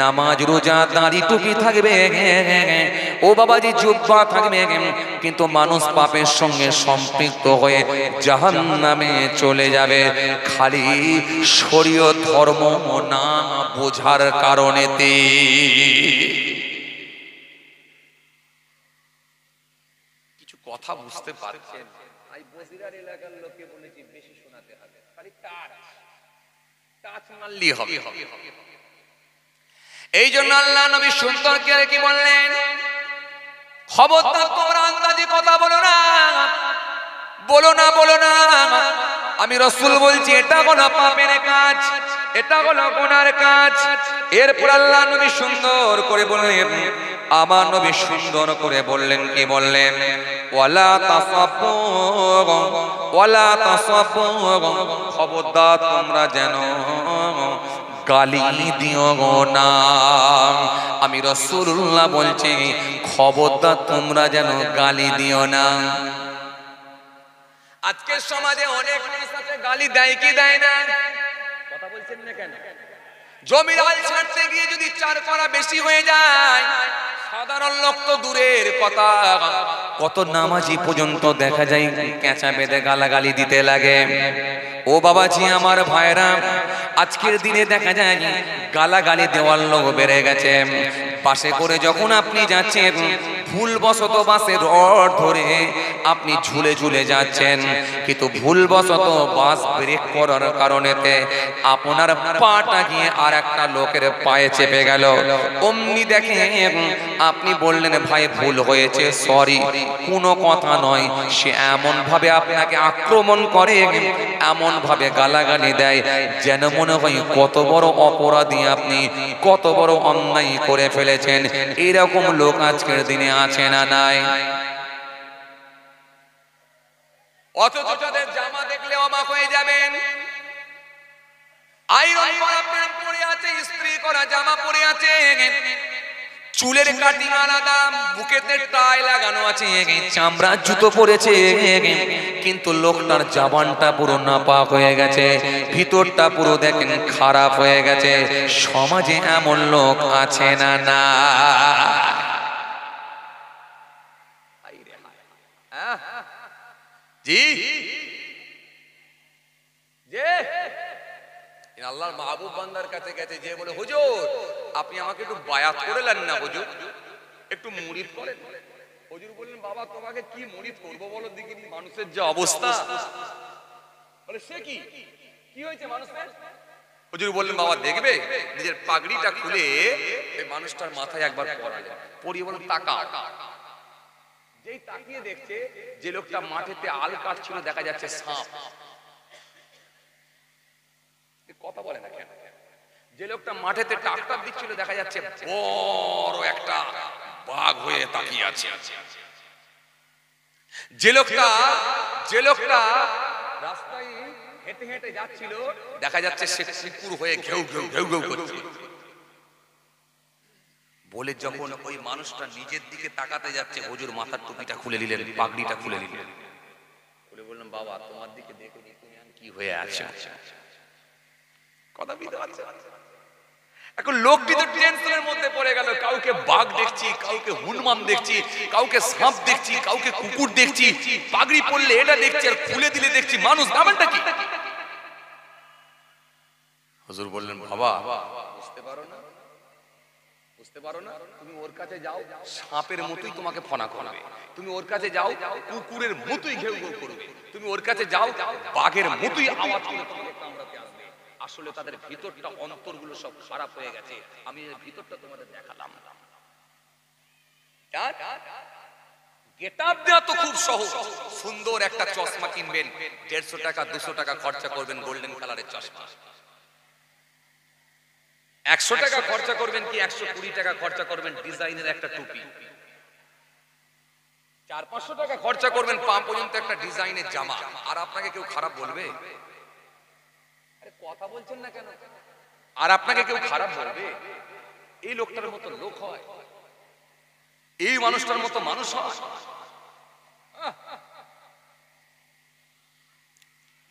Speaker 2: নামাজ রোজা দাড়ি টুপি থাকবে, ও বাবাজি জুব্বা থাকবে, কিন্তু মানুষ পাপের সঙ্গে সম্পৃক্ত হয়ে জাহান্নামে চলে যাবে, খালি শরীয়ত ধর্ম না বোঝার কারণেতে। কিছু কথা বুঝতে পারছেন? এই বজিরার এলাকার লোকে বলেছি বেশি শোনাতে হবে, খালি টাচ মারলেই হবে। এই জন্য আল্লাহ নবী সুন্দর করে কি বললেন, খবরদার তোমরা আন্দাজে কথা বলো না, বলো না, বলো না। আমি রাসূল বলছি এটা হলো পাপের কাজ, এটা হলো গুনার কাজ। এরপর আল্লাহ নবী সুন্দর করে বললেন, আমার নবী সুন্দর করে বললেন, কি বললেন, ওয়ালা তাসাব্বু, ওয়ালা তাসাব্বু, খবরদার তোমরা যেন গালি দিও না। আমি রাসূলুল্লাহ বলছি খবরদার তোমরা যেন গালি দিও না। আজকের সমাজে অনেক মানুষ আছে গালি দেয় কি দেয় না, কথা বলছেন না কেন? জমির আল ছাড়তে গিয়ে যদি 4 করা বেশি হয়ে যায়, সাধারণ লোক তো দূরের কথা, কত নামাজি পর্যন্ত দেখা যায় কেঁচা বেঁধে গালাগালি দিতে লাগে। ও বাবাজি আমার ভাইরা, আজকের দিনে দেখা যায় গালাগালি দেওয়ার লোক বেড়ে গেছে। বাসে করে যখন আপনি যাচ্ছেন, ভুলবশত বাসে রড ধরে আপনি ঝুলে ঝুলে যাচ্ছেন, কিন্তু ভুলবশত বাস ব্রেক করার কারণেতে আপনার পাটা গিয়ে আর একটা লোকের পায়ে চেপে গেল। অমনি দেখেন আপনি বললেন ভাই ভুল হয়েছে, সরি, কোনো কথা নয়। সে এমন ভাবে আপনাকে আক্রমণ করে, এমন ভাবে গালাগালি দেয়, যেন মনে হয় কত বড় অপরাধী আপনি, কত বড় অন্যায় করে ফেলেছেন। এরকম লোক আজকের দিনে আছে না নাই? অথচ তাদের জামা দেখলে অবাক হয়ে যাবেন, আয়রন করা প্যান্ট পরে আছে, ইস্ত্রি করা জামা পরে আছে, চুলের কাটিং আলাদা, বুকেতে টাই লাগানো আছে, চামড়ার জুতো পরেছে, কিন্তু লোকটার জবানটা পুরো নাপাক হয়ে গেছে, ভিতরটা পুরো দেখেন খারাপ হয়ে গেছে। সমাজে এমন লোক আছে না না? জি যে আল্লাহর মাহবুব বান্দার কাছে গেছে, যে বলে হুজুর আপনি আমাকে একটু বায়াত করে নেন না, হুজুর একটু মুরিদ করেন। হুজুর বললেন বাবা তোমাকে কি মুরিদ করব বলো দেখি, মানুষের যে অবস্থা। বলে সে কি, কি হয়েছে মানুষের? হুজুর বললেন বাবা দেখবে, নিজের পাগড়িটা খুলে এই মানুষটার মাথায় একবার পরালেন, পরিয়ে বলেন তাকা। যেই তাকিয়ে দেখছে যে লোকটা মাঠেতে আল কাটছিল, দেখা যাচ্ছে সাপ। কথা বলে না কেন? যে লোকটা মাঠেতে ট্রাক্টর দিচ্ছিল, দেখা যাচ্ছে বড় একটা বাঘ হয়ে তাকিয়ে আছে। যে লোকটা রাস্তায় হেঁটে হেঁটে যাচ্ছিল, দেখা যাচ্ছে সে কুকুর হয়ে ঘেউ ঘেউ ঘেউ ঘেউ করছে। বলে যখন ওই মানুষটা নিজের দিকে তাকাতে যাচ্ছে, হুজুর মাথার টুপিটা খুলে নিলেন, পাগড়িটা খুলে নিলেন, বলে বললেন বাবা তোমার দিকে দেখো তুমি কি হয়ে আছো। কথা বুঝতে পারছেন? এখন লোকটি তো টেনশনের মধ্যে পড়ে গেল, কাউকে বাঘ দেখছি, কাউকে হনুমান দেখছি, কাউকে সাপ দেখছি, কাউকে কুকুর দেখছি, পাগড়ি পরলে এটা দেখছি, আর খুলে দিলে দেখছি মানুষ। ব্যাপারটা কি? হুজুর বললেন বাবা বুঝতে পারো না, বুঝতে পারো না, তুমি ওর কাছে যাও, সাপের মতোই তোমাকে ফনা করবে। তুমি ওর কাছে যাও, কুকুরের মতোই ঘেউ ঘেউ করবে। তুমি ওর কাছে যাও, বাঘের মতোই আওয়াজ করে তোমাকে কামড়াতে আসবে। আসলে তাদের ভিতরটা, অন্তরগুলো সব খারাপ হয়ে গেছে। আমি এর ভিতরটা তোমাদের দেখালাম। গেটআপ দেওয়া তো খুব সহজ, সুন্দর একটা চশমা কিনবেন, 150 টাকা 200 টাকা খরচা করবেন গোল্ডেন কালারের চশমা। 100 টাকা খরচা করবেন কি 120 টাকা খরচা করবেন ডিজাইনের একটা টুপি। 400-500 টাকা খরচা করবেন পা পর্যন্ত একটা ডিজাইনের জামা। আর আপনাকে কেউ খারাপ বলবে? আরে কথা বলছেন না কেন? আর আপনাকে কেউ খারাপ বলবে? এই লোকটার মতো লোক হয়, এই মানুষটার মতো মানুষ হয়।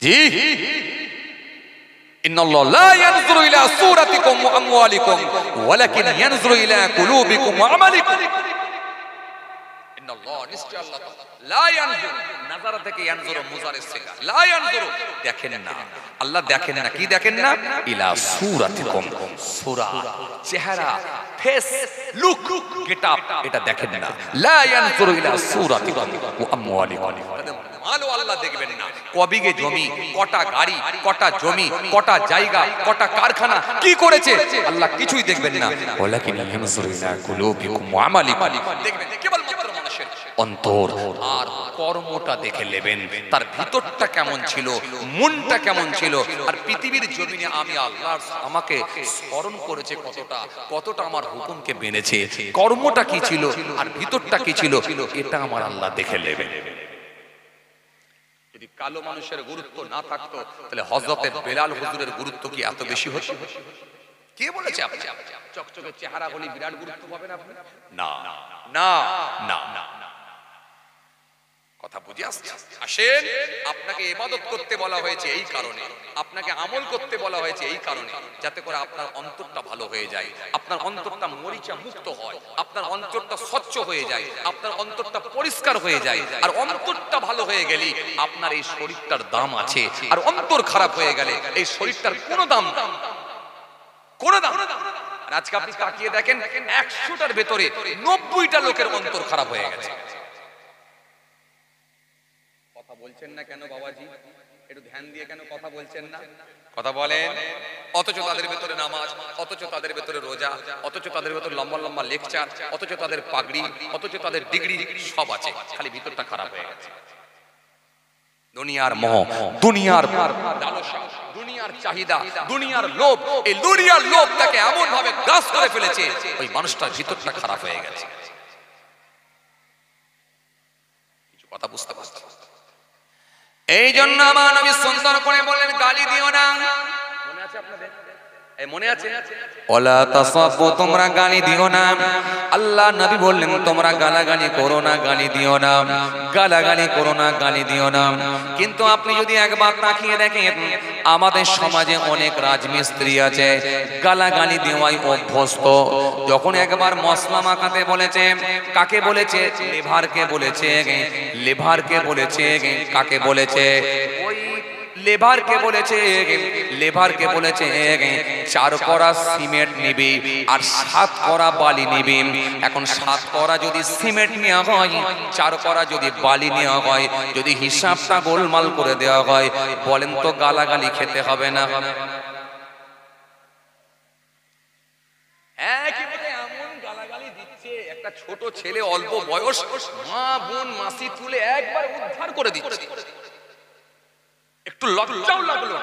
Speaker 2: জি, ইন্নাল্লাহ লা ইয়ানজুরু ইলা সূরাতিকুম ওয়া আমওয়ালিকুম ওয়ালাকিন ইয়ানজুরু ইলা কুলুবিকুম ওয়া আমালিকুম। ইন্নাল্লাহ, নিশ্চয় আল্লাহ লা ইয়ানজুরু, নাযারা থেকে ইয়ানজুরু মুজারের সিগা, লা ইয়ানজুরু দেখেন না, আল্লাহ দেখেন না। কি দেখেন না? ইলা সূরাতিকুম, সূরা, চেহারা, ফেস, লুক, গেটআপ, এটা দেখেন না। লা ইয়ানজুরু ইলা সূরাতিকুম ওয়া আমওয়ালিকুম, ভালো আল্লাহ দেখবেন না। কবিগে জমি, কটা গাড়ি, কটা জমি, কটা জায়গা, কটা কারখানা, কি করেছে আল্লাহ কিছুই দেখবেন না। ওয়ালাকিন ইয়ানজুরু ইলা কুলুবিকুম ওয়া আমালিকুম, দেখবেন কেবলমাত্র মানুষের অন্তর আর কর্মটা দেখে নেবেন, তার ভিতরটা কেমন ছিল, মনটা কেমন ছিল। আর পৃথিবীর জমিনে আমি আল্লাহ আমাকে স্মরণ করেছে কতটা, কতটা আমার হুকুমকে মেনেছে, কর্মটা কি ছিল আর ভিতরটা কি ছিল, এটা আমার আল্লাহ দেখে নেবেন। যদি কালো মানুষের গুরুত্ব না থাকতো তাহলে হযরতে বেলাল হুজুরের গুরুত্ব কি এত বেশি হতো? কে বলেছে আপনি চকচকে চেহারা হলে বিরাট গুরুত্ব পাবেন আপনি? না না না না, কথা বুঝে আসছে? আসেন, আপনাকে ইবাদত করতে বলা হয়েছে এই কারণে, আপনাকে আমল করতে বলা হয়েছে এই কারণে, যাতে করে আপনার অন্তরটা ভালো হয়ে যায়, আপনার অন্তরটা মরিচা মুক্ত হয়, আপনার অন্তরটা স্বচ্ছ হয়ে যায়, আপনার অন্তরটা পরিষ্কার হয়ে যায়। আর অন্তরটা ভালো হয়ে গেলে আপনার এই শরীরটার দাম আছে। আর অন্তর খারাপ হয়ে গেলে এই শরীরটার কোনো দাম না, কোনো দাম না। আর আজকে আপনি তাকিয়ে দেখেন 100টার ভেতরে 90টা লোকের অন্তর খারাপ হয়ে গেছে। কথা বলছেন না কেন বাবাজি? একটু ধ্যান দিয়ে কেন কথা বলছেন না? কথা বলেন। অথচ তাদের ভেতরে নামাজ, অথচ তাদের ভেতরে রোজা, অথচ তাদের ভেতরে লম্বা লম্বা লেকচার, অথচ তাদের পাগড়ি, অথচ তাদের ডিগ্রি সব আছে, খালি ভিতরটা খারাপ হয়ে গেছে। দুনিয়ার মোহ, দুনিয়ার লালসা, দুনিয়ার চাহিদা, দুনিয়ার লোভ, এই দুনিয়ার লোভ তাকে এমন ভাবে গ্রাস করে ফেলেছে ওই মানুষটার ভিতরটা খারাপ হয়ে গেছে। কিছু কথা বুঝতে পারছেন? এই জন্য আমার নবী সুন্দর করে বললেন গালি দিও না। মনে আছে আপনাদের? মনে আছে? ওয়ালা তাসাব্বু, তোমরা গালি দিও না। আল্লাহ নবী বললেন তোমরা গালাগালি করো না, গালি দিও না, গালাগালি করো না, গালি দিও না। কিন্তু আপনি যদি একবার তাকিয়ে দেখেন আমাদের সমাজে অনেক রাজমিস্ত্রি আছে গালাগালি দেওয়াই অভ্যস্ত। যখন একবার মশলা মাখাতে বলেছে, কাকে বলেছে? লেভারকে বলেছে। লেভারকে বলেছে, কাকে বলেছে? ওই লেভারকে বলেছে, লেভারকে বলেছে 4 কড়া সিমেন্ট নিবি আর 7 কড়া বালি নিবি। এখন 7 কড়া যদি সিমেন্ট নেওয়া হয়, 4 কড়া যদি বালি নেওয়া হয়, যদি হিসাবটা গোলমাল করে দেওয়া হয়, বলেন তো গালাগালি খেতে হবে না? এমন গালাগালি দিচ্ছে একটা ছোট ছেলে, অল্প বয়স, মা বোন মাসি তুলে একবার উদ্ধার করে দিচ্ছে। একটু লজ্জাও লাগলো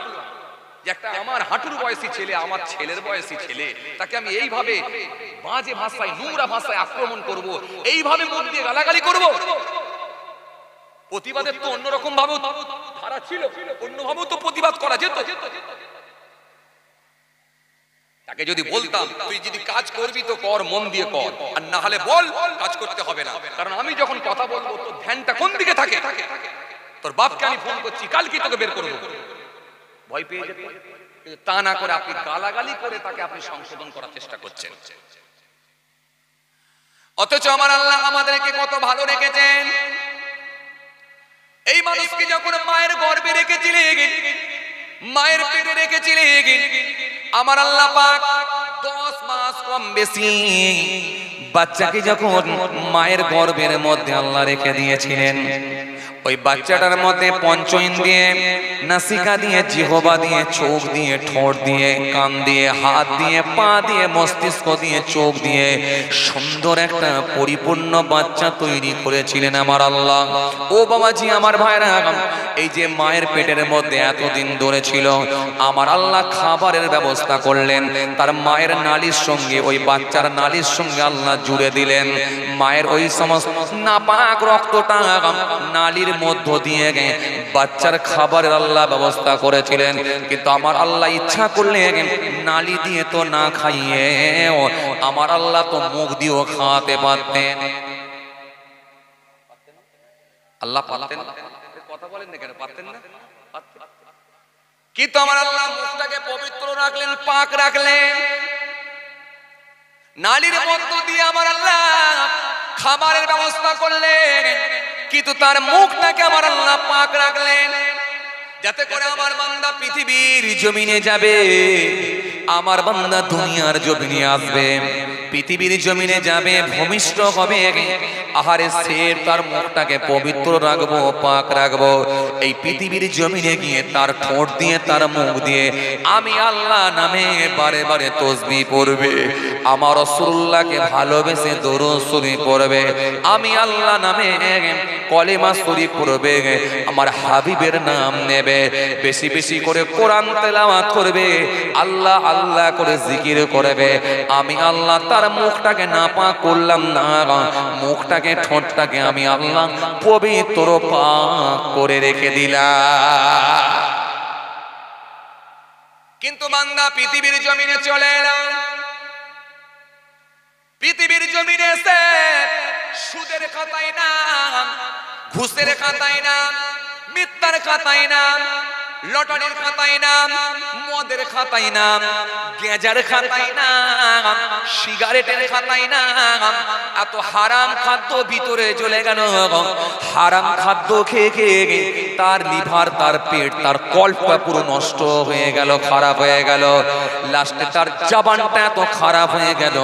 Speaker 2: যে একটা আমার হাঁটুর বয়সী ছেলে, আমার ছেলের বয়সী ছেলে, তাকে আমি এইভাবে বাজে ভাষায়, নোংরা ভাষায় আক্রমণ করব, এইভাবে মুখ দিয়ে গালাগালি করব। প্রতিবাদের তো অন্যরকম ভাবে ধারা ছিল, অন্যভাবেও তো প্রতিবাদ করা যেত। তাকে যদি বলতাম তুই যদি কাজ করবি তো কর, মন দিয়ে কর, আর না হলে বল কাজ করতে হবে না, কারণ আমি যখন কথা বলবো তোর ধ্যানটা কোন দিকে থাকে? তোর বাপকে আমি ফোন করছি, কালকে তোকে বের করবো, ভয় পেয়ে যেত। তা না করে আপনি গালাগালি করে তাকে আপনি সংশোধন করার চেষ্টা করছেন। অথচ আমার আল্লাহ আমাদেরকে কত ভালো রেখেছেন। এই মানুষকে যখন মায়ের গর্ভে রেখেছিলেন, মায়ের পেটে রেখেছিলেন, আমার আল্লাহ পাক 10 মাস কম বেশি বাচ্চাকে যখন মায়ের গর্ভের মধ্যে আল্লাহ রেখে দিয়েছিলেন, ওই বাচ্চাটার মধ্যে পঞ্চ ইন্দ্রিয়ে, নাসিকা দিয়ে, জিহ্বা দিয়ে, চোখ দিয়ে, ঠোঁট দিয়ে, কান দিয়ে, হাত দিয়ে, পা দিয়ে, মস্তিষ্ক দিয়ে, চোখ দিয়ে সুন্দর একটা পরিপূর্ণ বাচ্চা তৈরি করেছিলেন আমার আল্লাহ। ও বাবাজি, আমার ভাইরা, এই যে মায়ের পেটের মধ্যে এতদিন ধরে ছিল, আমার আল্লাহ খাবারের ব্যবস্থা করলেন। তার মায়ের নালীর সঙ্গে, ওই বাচ্চার নালীর সঙ্গে আল্লাহ জুড়ে দিলেন। মায়ের ওই সমস্ত নাপাক রক্তটা নালীর মধ্য দিয়ে বাচ্চার খাবারের আল্লাহ ব্যবস্থা করেছিলেন। কিন্তু আমার আল্লাহ ইচ্ছা করলে নালী দিয়ে তো না খাইয়ে আমার আল্লাহ তো মুখ দিয়েও খাওয়াতে পারতেন। আল্লাহ পারতেন, কথা বলেন না কেন, পারতেন না? কিন্তু আমার আল্লাহ মুখটাকে পবিত্র রাখলেন, পাক রাখলেন। নালীর মধ্য দিয়ে আমার আল্লাহ খাবারের ব্যবস্থা করলেন, কিন্তু তার মুখটাকে আমার আল্লাহ পাক রাখলেন, যাতে করে আমার বান্দা পৃথিবীর জমিনে যাবে, আমার বান্দা দুনিয়ার জমিনে আসবে, পৃথিবীর জমিনে যাবে, ভূমিষ্ঠ হবে, আহারে সে তার মুখটাকে পবিত্র রাখবো, পাক রাখবো। এই পৃথিবীর জমিনে গিয়ে তার ঠোঁট দিয়ে, তার মুখ দিয়ে আমি আল্লাহ নামে বারে বারে তাসবিহ পড়বে, আমার রাসূলুল্লাহকে ভালোবেসে দরুদ শরীফ পড়বে, আমি আল্লাহ নামে কলেমা শরীফ পড়বে, আমার হাবিবের নাম নেবে, বেশি বেশি করে কোরআন তেলাওয়াত করবে, আল্লাহ আল্লাহ করে জিকির করবে। আমি আল্লাহ তার মুখটাকে নাপাক করলাম না, মুখটাকে, ঠোঁটটাকে আমি আল্লাহ পবিত্র পাক করে রেখে দিলাম। কিন্তু বান্দা পৃথিবীর জমিনে চলে এলাম, পৃথিবীর জমিনে এসে সুদের খাতায় নাম, ঘুষের খাতায় নাম, মিথ্যার খাতায় নাম, লটারির খাতায় নাম, মদের খাতায় নাম, গেঁজার খাতায় নাম, সিগারেটের খাতায় নাম। এত হারাম খাদ্য ভিতরে চলে গেল, হারাম খাদ্য খেয়ে খেয়ে তার লিভার, তার পেট, তার কল্পটা পুরো নষ্ট হয়ে গেল, খারাপ হয়ে গেল। লাস্টে তার জবানটা এত খারাপ হয়ে গেল,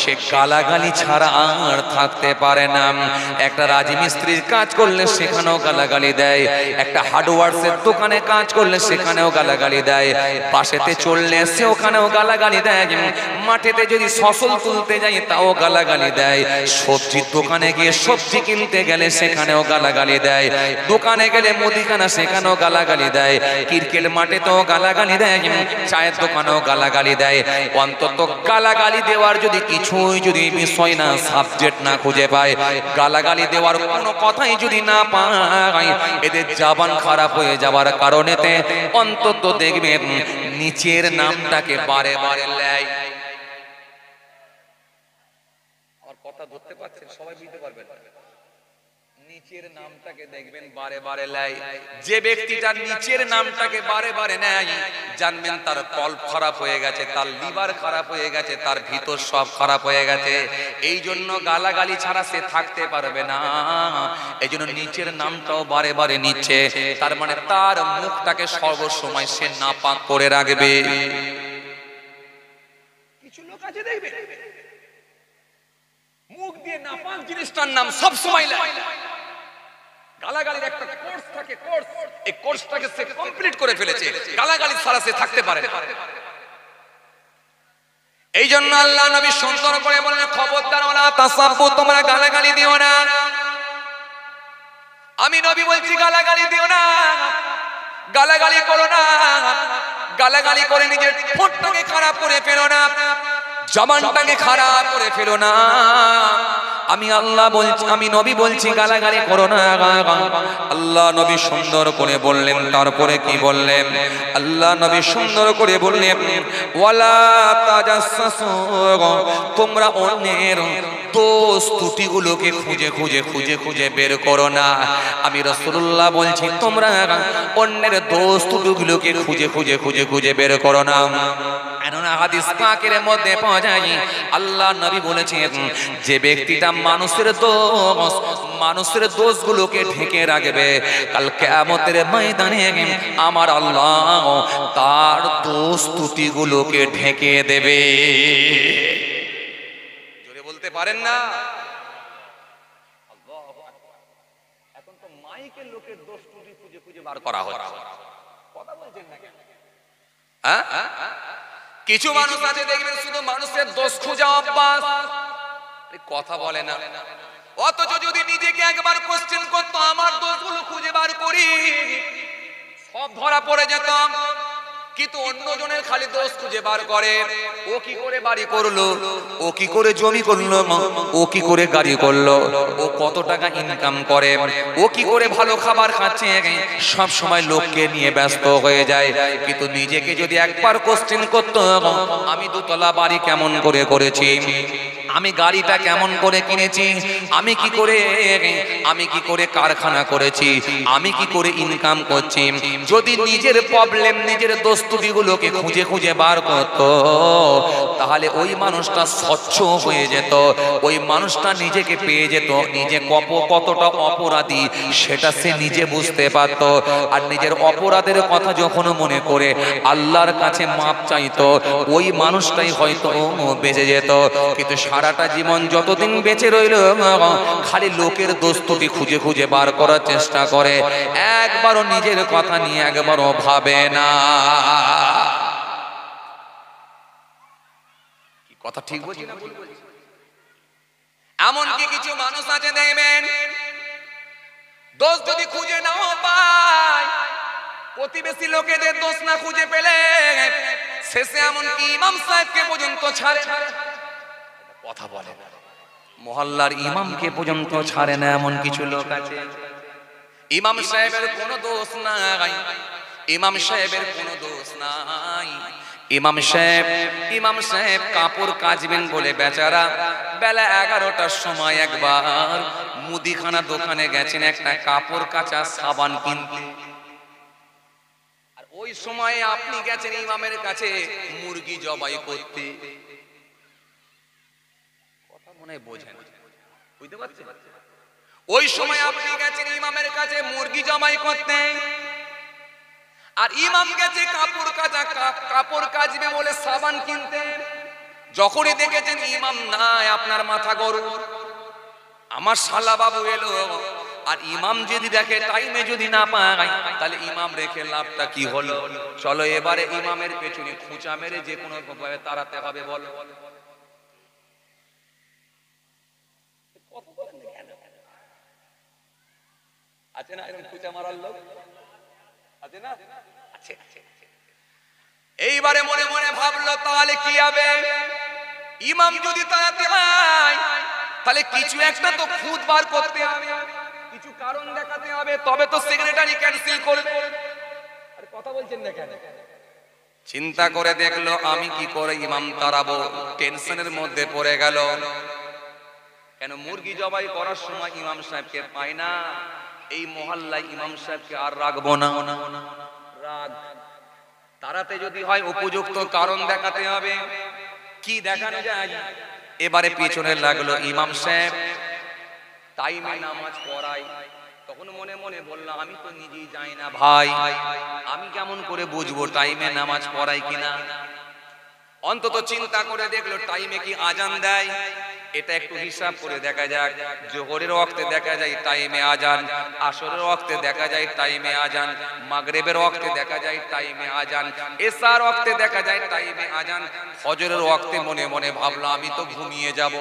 Speaker 2: সে গালাগালি ছাড়া আর থাকতে পারে না। একটা রাজমিস্ত্রির কাজ করলে সেখানেও গালাগালি দেয়, একটা হার্ডওয়ার্সের দোকানে কাজ করলে সেখানেও গালাগালি দেয়, পাশেতে চললে সে ওখানেও গালাগালি দেয়, মাঠেতে যদি ফসল তুলতে যাই তাও গালাগালি দেয়, সবজির দোকানে গিয়ে সবজি কিনতে গেলে সেখানেও গালাগালি দেয়, দোকানে গেলে মুদিখানা সেখানেও গালাগালি দেয়, ক্রিকেট মাঠেতেও গালাগালি দেয়, চায়ের দোকানেও গালাগালি দেয়। অন্তত গালাগালি দেওয়ার যদি কিছুই যদি বিষয় না, সাবজেক্ট না খুঁজে পায়, গালাগালি দেওয়ার কোনো কথাই যদি না পায়, এদের জবান খারাপ হয়ে যাওয়ার কারণেতে অন্তত দেখবেন নিচের নামটাকে বারে বারে লেয়। আমার কথা ধরতে পারছেন? সবাই বুঝতে পারবেন? নিচের নামটাকে দেখবেন বারে বারে লেয়। যে ব্যক্তিটা নিচের নামটাকে বারে বারে নেয়, জানবেন তার কল্প খারাপ হয়ে গেছে, তার লিভার খারাপ হয়ে গেছে, তার ভিতর সব খারাপ হয়ে গেছে। এই জন্য গালাগালি ছাড়া সে থাকতে পারবে না, এই জন্য নিচের নামটাও বারে বারে নিচ্ছে। তার মানে তার মুখটাকে সর্বসময় সে নাপাক করে রাখবে। কিছু লোক আছে দেখবে মুখ দিয়ে নাপাক জিনিসটার নাম সব সময় লেয়। গালাগালির একটা কোর্স থাকে, কোর্স, এই কোর্সটাকে সে কমপ্লিট করে ফেলেছে, গালাগালি ছাড়া সে থাকতে পারে না। এই জন্য আল্লাহ নবী সুন্দর করে বললেন, খবরদার ওয়ালা তাসাব্বু, তোমরা গালাগালি দিও না। আমি নবী বলছি গালাগালি দিও না, গালাগালি করো না, গালাগালি করে নিজের ঠোঁটটাকে খারাপ করে ফেলো না, জবানটাকে খারাপ করে ফেলো না। আমি আল্লাহ বলছি, আমি নবী বলছি গালাগালি করো না। আল্লাহ নবী সুন্দর করে বললেন, তারপরে কি বললেন? আল্লাহ নবী সুন্দর করে বললেন, ওয়ালা তাজাসসু, তোমরা অন্যের দোষ ত্রুটিগুলোকে খুঁজে খুঁজে খুঁজে খুঁজে বের করো না। আমি রাসূলুল্লাহ বলছি তোমরা অন্যের দোষ ত্রুটিগুলোকে খুঁজে খুঁজে খুঁজে খুঁজে বের করো না। কেননা হাদিস পাকের মধ্যে পাওয়া যায়, আল্লাহ নবী বলেছেন, যে ব্যক্তিটা মানুষের দোষগুলোকে ঢেকে রাখবে, কাল কিয়ামতের ময়দানে আমার আল্লাহ তার দোষ ত্রুটিগুলোকে ঢেকে দেবে। জোরে বলতে পারেন না? এখন তো মাইক মাইকে লোকের দোষ ত্রুটি খুঁজে খুঁজে বার করা হচ্ছে। কথা বলছেন না কেন? হ্যাঁ, কিছু মানুষ আছে দেখবেন শুধু মানুষের দোষ খোঁজা অভ্যাস, কথা বলে না। অথচ যদি নিজেকে একবার কোশ্চেন করতো, আমার দোষগুলো খুঁজে বার করি, সব ধরা পড়ে যেতাম। কিন্তু অন্যজনের খালি দোষ খুঁজে বার করে। ও কি করে বাড়ি করলো, ও কি করে জমি করলো, ও কি করে গাড়ি করলো, ও কত টাকা ইনকাম করে, ও কি করে ভালো খাবার খাচ্ছে, সব সময় লোককে নিয়ে ব্যস্ত হয়ে যায়। কিন্তু নিজেকে যদি একবার কোশ্চেন করতো, আমি দোতলা বাড়ি কেমন করে করেছি, আমি গাড়িটা কেমন করে কিনেছি, আমি কি করে কারখানা করেছি, আমি কি করে ইনকাম করছি, যদি নিজের প্রবলেম নিজের দোস্তুগুলোকে খুঁজে খুঁজে বার করত, তাহলে ওই মানুষটা স্বচ্ছ হয়ে যেত, ওই মানুষটা নিজেকে পেয়ে যেত, নিজে কতটা অপরাধী সেটা সে নিজে বুঝতে পারত। আর নিজের অপরাধের কথা যখন মনে করে আল্লাহর কাছে মাপ চাইতো, ওই মানুষটাই হয়তো বেঁচে যেত। কিন্তু সারাটা জীবন যতদিন বেঁচে রইল, খালি লোকের দোস্তুটি খুঁজে খুঁজে বার করার চেষ্টা করে, একবারও নিজের কথা নিয়ে একবারও ভাবে না। কি কথা ঠিক বলছি না ভুল বলছি? এমনকি কিছু মানুষ আছে দেখবেন, দোষ যদি খুঁজে নাও পায়, প্রতিবেশী লোকেদের দোষ না খুঁজে পেলে শেষে এমনকি ইমাম সাহেবকে পর্যন্ত ছাড়ে। কথা বলে না, মহল্লার ইমামকে পর্যন্ত ছাড়ে না। এমন কিছু লোক আছে, ইমাম সাহেবের কোনো দোষ নাই, ইমাম সাহেবের কোনো দোষ নাই। ইমাম সাহেব কাপড় কাচবেন বলে বেচারা বেলা 11টার সময় একবার মুদিখানা দোকানে গেছেন একটা কাপড় কাচা সাবান কিনতে। আর ওই সময়ে আপনি গেছেন ইমামের কাছে মুরগি জবাই করতে। কথা মনে বোঝেন, বুঝতে পারছেন? ওই সময় আপনি গেছেন ইমামের কাছে মুরগি জবাই করতে, আর ইমাম গেছে কাপড় কাচবে বলে সাবান কিনতে। যখনই দেখেছেন ইমাম নাই, আপনার মাথা গরম। আমার শালা বাবু এলো, আর ইমাম যদি দেখে টাইমে যদি না পায়, তাহলে ইমাম রেখে লাভটা কি হলো? চলো এবারে ইমামের পেছনে খুঁচা মেরে যে কোনো ভাবে তাড়াতে হবে। বলো, আছে না এরকম খুঁচা মারার লোক? আছে না? আছে। এইবারে মনে মনে ভাবলো, তাহলে কি হবে? ইমাম যদি তাড়াতে হয়, তাহলে কিছু একটা তো খুঁত বার করতে হবে, কিছু কারণ দেখাতে হবে, তবে তো সেক্রেটারি ক্যান্সেল করবে। আরে কথা বলছেন না কেন? চিন্তা করে দেখলো, আমি কি করে ইমাম তাড়াবো? টেনশনের মধ্যে পড়ে গেল। কেন মুরগি জবাই করার সময় ইমাম সাহেবকে পাই না, এই মহল্লায় ইমাম সাহেবকে আর রাখবো না। রাগ তাড়াতে যদি হয় উপযুক্ত কারণ দেখাতে হবে। কি দেখানো যায়? এবারে পিছনে লাগলো ইমাম সাহেব টাইমে নামাজ পড়াই। তখন মনে মনে বললাম, আমি তো নিজেই যাই না ভাই, আমি কেমন করে বুঝবো টাইমে নামাজ পড়াই কিনা? অন্তত চিন্তা করে দেখলো টাইমে কি আজান দেয়, এটা একটু হিসাব করে দেখা যাক। জোহরের ওয়াক্তে দেখা যায় টাইমে আজান, আসরের ওয়াক্তে দেখা যায় টাইমে আজান, মাগরিবের ওয়াক্তে দেখা যায় টাইমে আজান, এশার ওয়াক্তে দেখা যায় টাইমে আজান, ফজরের ওয়াক্তে মনে মনে ভাবলাম আমি তো ঘুমিয়ে যাব।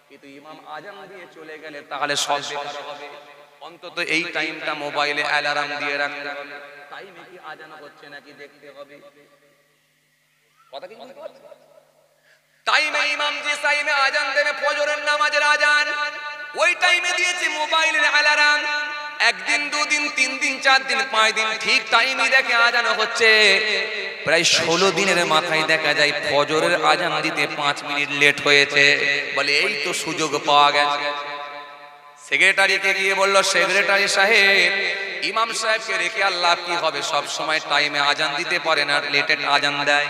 Speaker 2: কিন্তু ইমাম আজান দিয়ে চলে গেলে তাহলে সব বেকার হবে। অন্তত এই টাইমটা মোবাইলে অ্যালার্ম দিয়ে রাখতে হবে, টাইমে কি আজান হচ্ছে নাকি দেখতে হবে। কথা কি বুঝতে পারছেন? টাইমে ইমাম যে টাইমে আজান দেবে ফজরের নামাজের আজান, ওই টাইমে দিয়েছে মোবাইলের অ্যালার্ম। একদিন, দুদিন, 3 দিন, 4 দিন, 5 দিন ঠিক টাইমে দেখে আজান হচ্ছে। প্রায় 16 দিনের মাথায় দেখা যায় ফজরের আজান দিতে 5 মিনিট লেট হয়েছে। বলে এই তো সুযোগ পাওয়া গেছে। সেক্রেটারিকে গিয়ে বলল, সেক্রেটারি সাহেব, ইমাম সাহেবকে রেখে আল্লাহ কি হবে? সব সময় টাইমে আজান দিতে পারে না, লেটে আজান দেয়।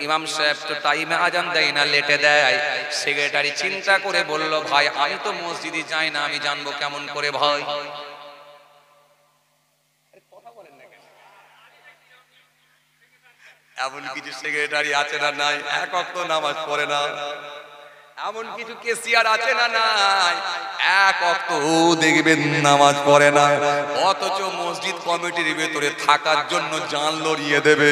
Speaker 2: ইমাম সাহেব তো টাইমে আজান দেয় না, লেটে দেয়। সেক্রেটারি চিন্তা করে বলল, ভাই আমি তো মসজিদে যাই না, আমি জানবো কেমন করে ভাই? এমন কিছু সেক্রেটারি আছে না নাই, এক ওয়াক্ত নামাজ পড়ে না, এমন কিছু কেসিয়ার আছে না নাই, এক ওয়াক্ত দেখবেন নামাজ পড়ে না, অথচ মসজিদ কমিটির ভেতরে থাকার জন্য জান লড়িয়ে দেবে।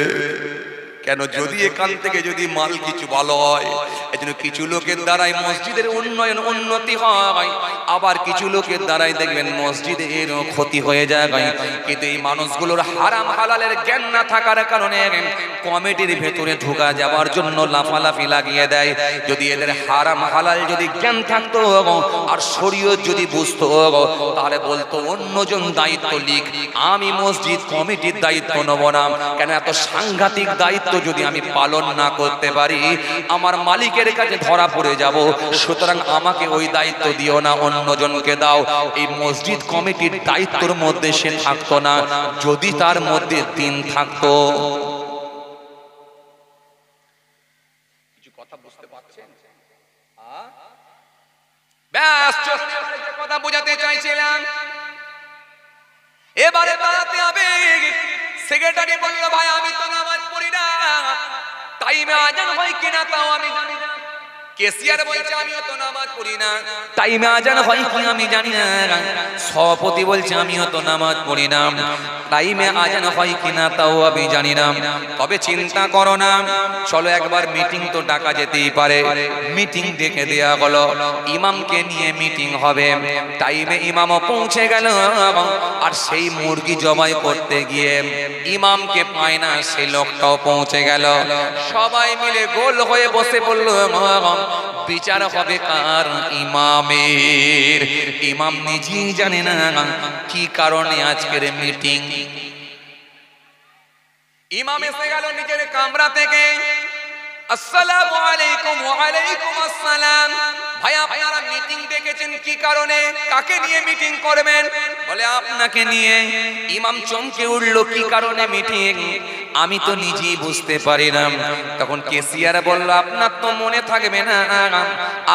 Speaker 2: কেন? যদি এখান থেকে যদি মাল কিছু ভালো হয়, এজন্য কিছু লোকের দ্বারাই মসজিদের উন্নয়ন উন্নতি হয়, আবার কিছু লোকের দ্বারাই দেখবেন মসজিদের ক্ষতি হয়ে যায়। কিন্তু এই মানুষগুলোর হারাম হালালের জ্ঞান না থাকার কারণে কমিটির ভেতরে ঢোকা যাওয়ার জন্য লাফালাফি লাগিয়ে দেয়। যদি এদের হারাম হালাল যদি জ্ঞান থাকতো আর শরীয়ত যদি বুঝতো, তাহলে বলতো অন্যজন দায়িত্ব লিখ, আমি মসজিদ কমিটির দায়িত্ব নেব না। কেন? এত সাংঘাতিক দায়িত্ব যদি আমি পালন না করতে পারি, আমার মালিকের কাছে ধরা পড়ে যাব। সুতরাং আমাকে ওই দায়িত্ব দিও না, অন্যজনকে দাও। এই মসজিদ কমিটির দায়িত্বের মধ্যে সে থাকতো না, যদি তার মধ্যে দিন থাকতো। কিছু কথা বুঝতে পারছেন? ব্যাস, কথা বোঝাতে চাইছিলাম। এবারে বাড়াতে হবে। সেক্রেটারি বলল, ভাই আমি তো নামাজ পড়ি না, টাইমে আজান হয় কিনা তাও আমি জানি না। কেসিয়ার বলছে আমিও তো নামাজ পড়ি না, টাইমে আজান হয় কি আমি জানি না। সভাপতি বলছে আমিও তো নামাজ পড়ি না, টাইমে আজান হয় কিনা তাও আমি জানি না। তবে চিন্তা করো না, চলো একবার মিটিং তো ডাকা যেতেই পারে। মিটিং ডেকে দেয়া হলো, ইমামকে নিয়ে মিটিং হবে। টাইমে ইমামও পৌঁছে গেল, আর সেই মুরগি জবাই করতে গিয়ে ইমামকে পায় না, সেই লোকটাও পৌঁছে গেল। সবাই মিলে গোল হয়ে বসে পড়ল, বিচার হবে কার? ইমামের। ইমাম নিজেই জানে না কি কারণে আজকের মিটিং। ইমাম এসে গেল নিজের কামরা থেকে, আসসালামু আলাইকুম। ওয়া আলাইকুম আসসালাম। ভাই আপনারা মিটিং ডেকেছেন কি কারণে? কাকে নিয়ে মিটিং করবেন? বলে আপনাকে নিয়ে। ইমাম চমকে উঠল, কি কারণে মিটিং? আমি তো নিজেই বুঝতে পারি না। তখন কেসিয়ার বলল, আপনার তো মনে থাকবে না,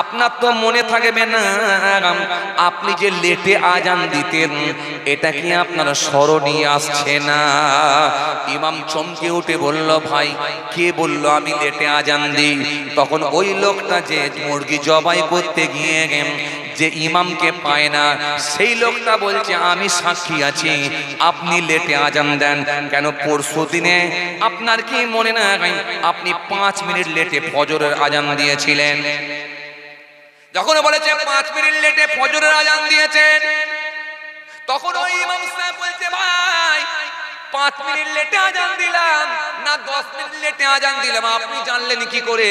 Speaker 2: আপনার তো মনে থাকবে না, আপনি যে লেটে আজান দিতেন, এটা কি আপনার স্মরণে আসছে না? ইমাম চমকে উঠে বলল, ভাই কে বলল আমি লেটে আজান দিই? তখন ওই লোকটা যে মুরগি জবাই করতে গিয়ে যে ইমামকে পায় না, সেই লোকটা বলছে আমি সাক্ষী আছি, আপনি লেটে আজান দেন কেন? পরশু দিনে আপনার কি মনে না, আপনি 5 মিনিট লেটে ফজরের আজান দিয়েছিলেন। যখন বলেছে 5 মিনিট লেটে ফজরের আজান দিয়েছেন, তখন ওই ইমাম সাহেব বলছে, ভাই 5 মিনিট লেটে আজান দিলাম না 10 মিনিট লেটে আজান দিলাম, আপনি জানলেন কি করে?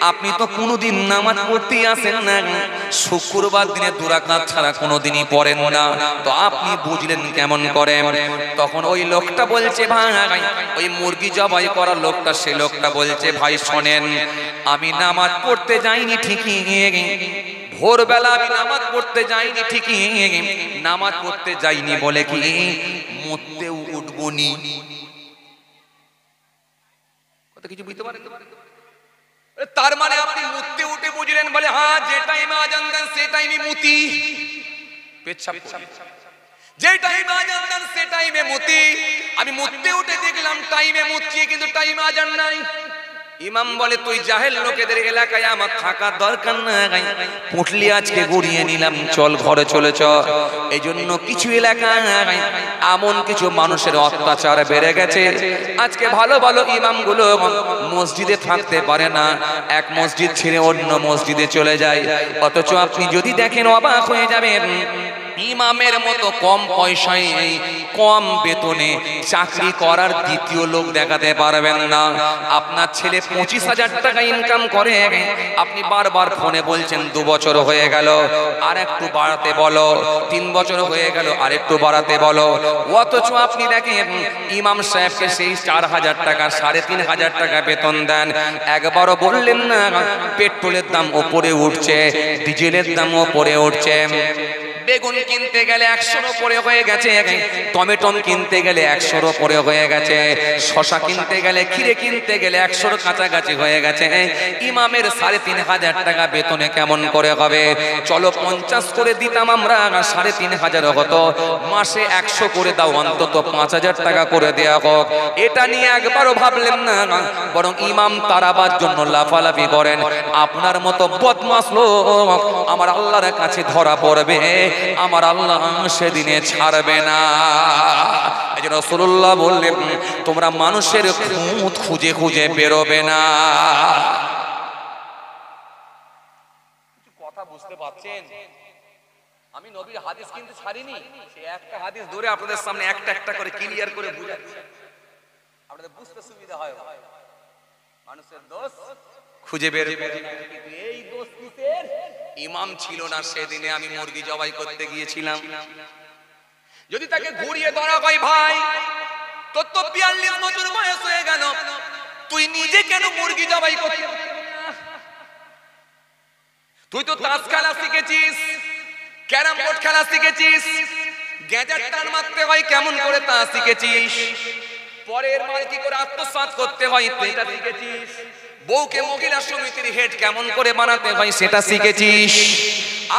Speaker 2: আপনি তো কোনোদিন নামাজ পড়তেই আসেন না, শুক্রবার দিনে 2 রাকাত ছাড়া কোনোদিনই পড়েন না, তো আপনি বুঝলেন কেমন করে? তখন ওই লোকটা বলছে, ভাই ওই মুরগি জবাই করার লোকটা, সে লোকটা বলছে, ভাই শোনেন, আমি নামাজ পড়তে যাইনি ঠিকই, ভোরবেলা আমি নামাজ পড়তে যাইনি ঠিকই, নামাজ পড়তে যাইনি বলে কি মরতেও উঠবনি। কথা কিছু বুঝতে পারেন? তার মানে আপনি মুততে উঠে বুঝলেন? বলে হ্যাঁ, যে টাইমে আজান দেন সে টাইমে মুতি, পেচ্ছাপ করি। যে টাইমে আজান দেন সে টাইমে মুতি। আমি মুততে উঠে দেখলাম টাইমে মুতছি, কিন্তু টাইমে আজান নাই। ইমাম বলে, তুই জাহেল লোকেদের এলাকায় আমার থাকার দরকার নাই, পুটলি আজকে গড়িয়ে নিলাম, চল ঘরে চলে চল। এই জন্য কিছু এলাকায় এমন কিছু মানুষের অত্যাচার বেড়ে গেছে, আজকে ভালো ভালো ইমামগুলো মসজিদে থাকতে পারে না, এক মসজিদ ছেড়ে অন্য মসজিদে চলে যায়। অথচ আপনি যদি দেখেন অবাক হয়ে যাবেন, ইমামের মতো কম পয়সায় কম বেতনে চাকরি করার দ্বিতীয় লোক দেখাতে পারবেন না। আপনার ছেলে 25,000 টাকা ইনকাম করে, আপনি বারবার ফোনে বলছেন 2 বছর হয়ে গেল আর একটু বাড়াতে বলো, 3 বছর হয়ে গেল আর একটু বাড়াতে বলো। অথচ আপনি দেখেন ইমাম সাহেবকে সেই 4,000 টাকা 3,500 টাকা বেতন দেন। একবারও বললেন না পেট্রোলের দাম ওপরে উঠছে, ডিজেলের দাম ওপরে উঠছে, বেগুন কিনতে গেলে 100-র উপরে হয়ে গেছে, টমেটো কিনতে গেলে 100-র উপরে হয়ে গেছে, শশা কিনতে গেলে, ক্ষীরে কিনতে গেলে 100-র কাছাকাছি হয়ে গেছে। ইমামের 3,500 টাকা বেতনে কেমন করে হবে? চলো 50 করে দিতাম আমরা, 3,500 হতো। মাসে 100 করে দাও, অন্তত 5,000 টাকা করে দেয়া হোক। এটা নিয়ে একবারও ভাবলেন না, বরং ইমাম তারাবার জন্য লাফালাফি করেন। আপনার মতো বদমাশ লোক আমার আল্লাহর কাছে ধরা পড়বে, আমার আল্লাহ সেদিনে ছাড়বে না। এই যে রাসূলুল্লাহ বললেন, তোমরা মানুষের খুঁত খুঁজে খুঁজে বেরোবে না। কথা বুঝতে পারছেন? আমি নবীর হাদিস কিন্তু ছাড়িনি, সেই একটা হাদিস ধরে আপনাদের সামনে একটা একটা করে ক্লিয়ার করে বুঝাচ্ছি, আপনাদের বুঝতে সুবিধা হয়। মানুষের দোষ খুঁজে বের করে, কিন্তু এই দোষ কিসের? ইমাম ছিল না সেদিনে, আমি মুরগি জবাই করতে গিয়েছিলাম। যদি তাকে ঘুরিয়ে ধরা হয়, ভাই তোর তো 42 বছর বয়স হয়ে গেল, তুই নিজে কেন মুরগি জবাই করতে? তুই তো তাস খেলা শিখেছিস, ক্যারাম বোর্ড খেলা শিখেছিস, গেঁজার টান মারতে হয় কেমন করে তা শিখেছিস, পরের মাল কি করে আত্মসাৎ করতে হয় সেটা শিখেছিস, বউকে মহিলা সমিতির হেড কেমন করে বানাতে হয় সেটা শিখেছিস,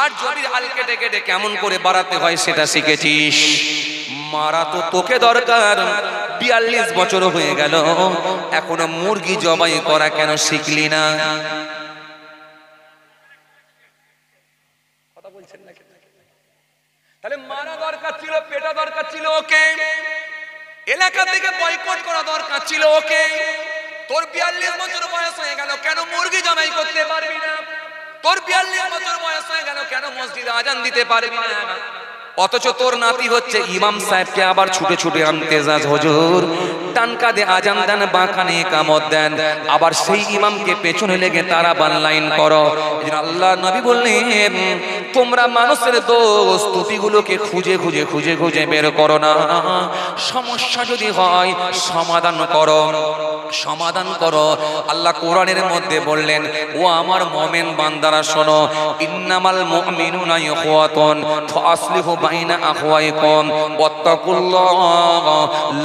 Speaker 2: আর জমির হাল কেটে কেটে কেমন করে বাড়াতে হয় সেটা শিখেছিস। মারা তো তোকে দরকার, 42 বছর হয়ে গেল, এখনো মুরগি জবাই করা কেন শিখলি না? কথা বলছেন না? তাহলে মারা দরকার ছিল, পেটা দরকার ছিল ওকে, এলাকা থেকে বয়কট করা দরকার ছিল ওকে। তোর 42 বছর বয়স হয়ে গেল, কেন মুরগি জবাই করতে পারবি না? তোর 42 বছর বয়স হয়ে গেল, কেন মসজিদে আজান দিতে পারবি না? অথচ তোর নাতি হচ্ছে ইমাম সাহেবকে আবার ছুটে ছুটে আনতে যাস, হুজুর ডান কাঁধে আজান দেন, বাঁ কানে ইকামত দেন, আবার সেই ইমামকে পেছনে লেগে তারা বানলাইন করো। আল্লাহ নবী বললেন, তোমরা মানুষের দোষ ত্রুটিগুলোকে খুঁজে খুঁজে খুঁজে খুঁজে বের করো না। সমস্যা যদি হয় সমাধান করো, সমাধান করো। আল্লাহ কোরআনের মধ্যে বললেন, ও আমার মুমিন বান্দারা শোনো, ইন্নামাল মুমিনুনা ইখওয়াতুন ফাসলিহু বাইনা আখওয়াইকুম ওয়াত্তাকুল্লাহ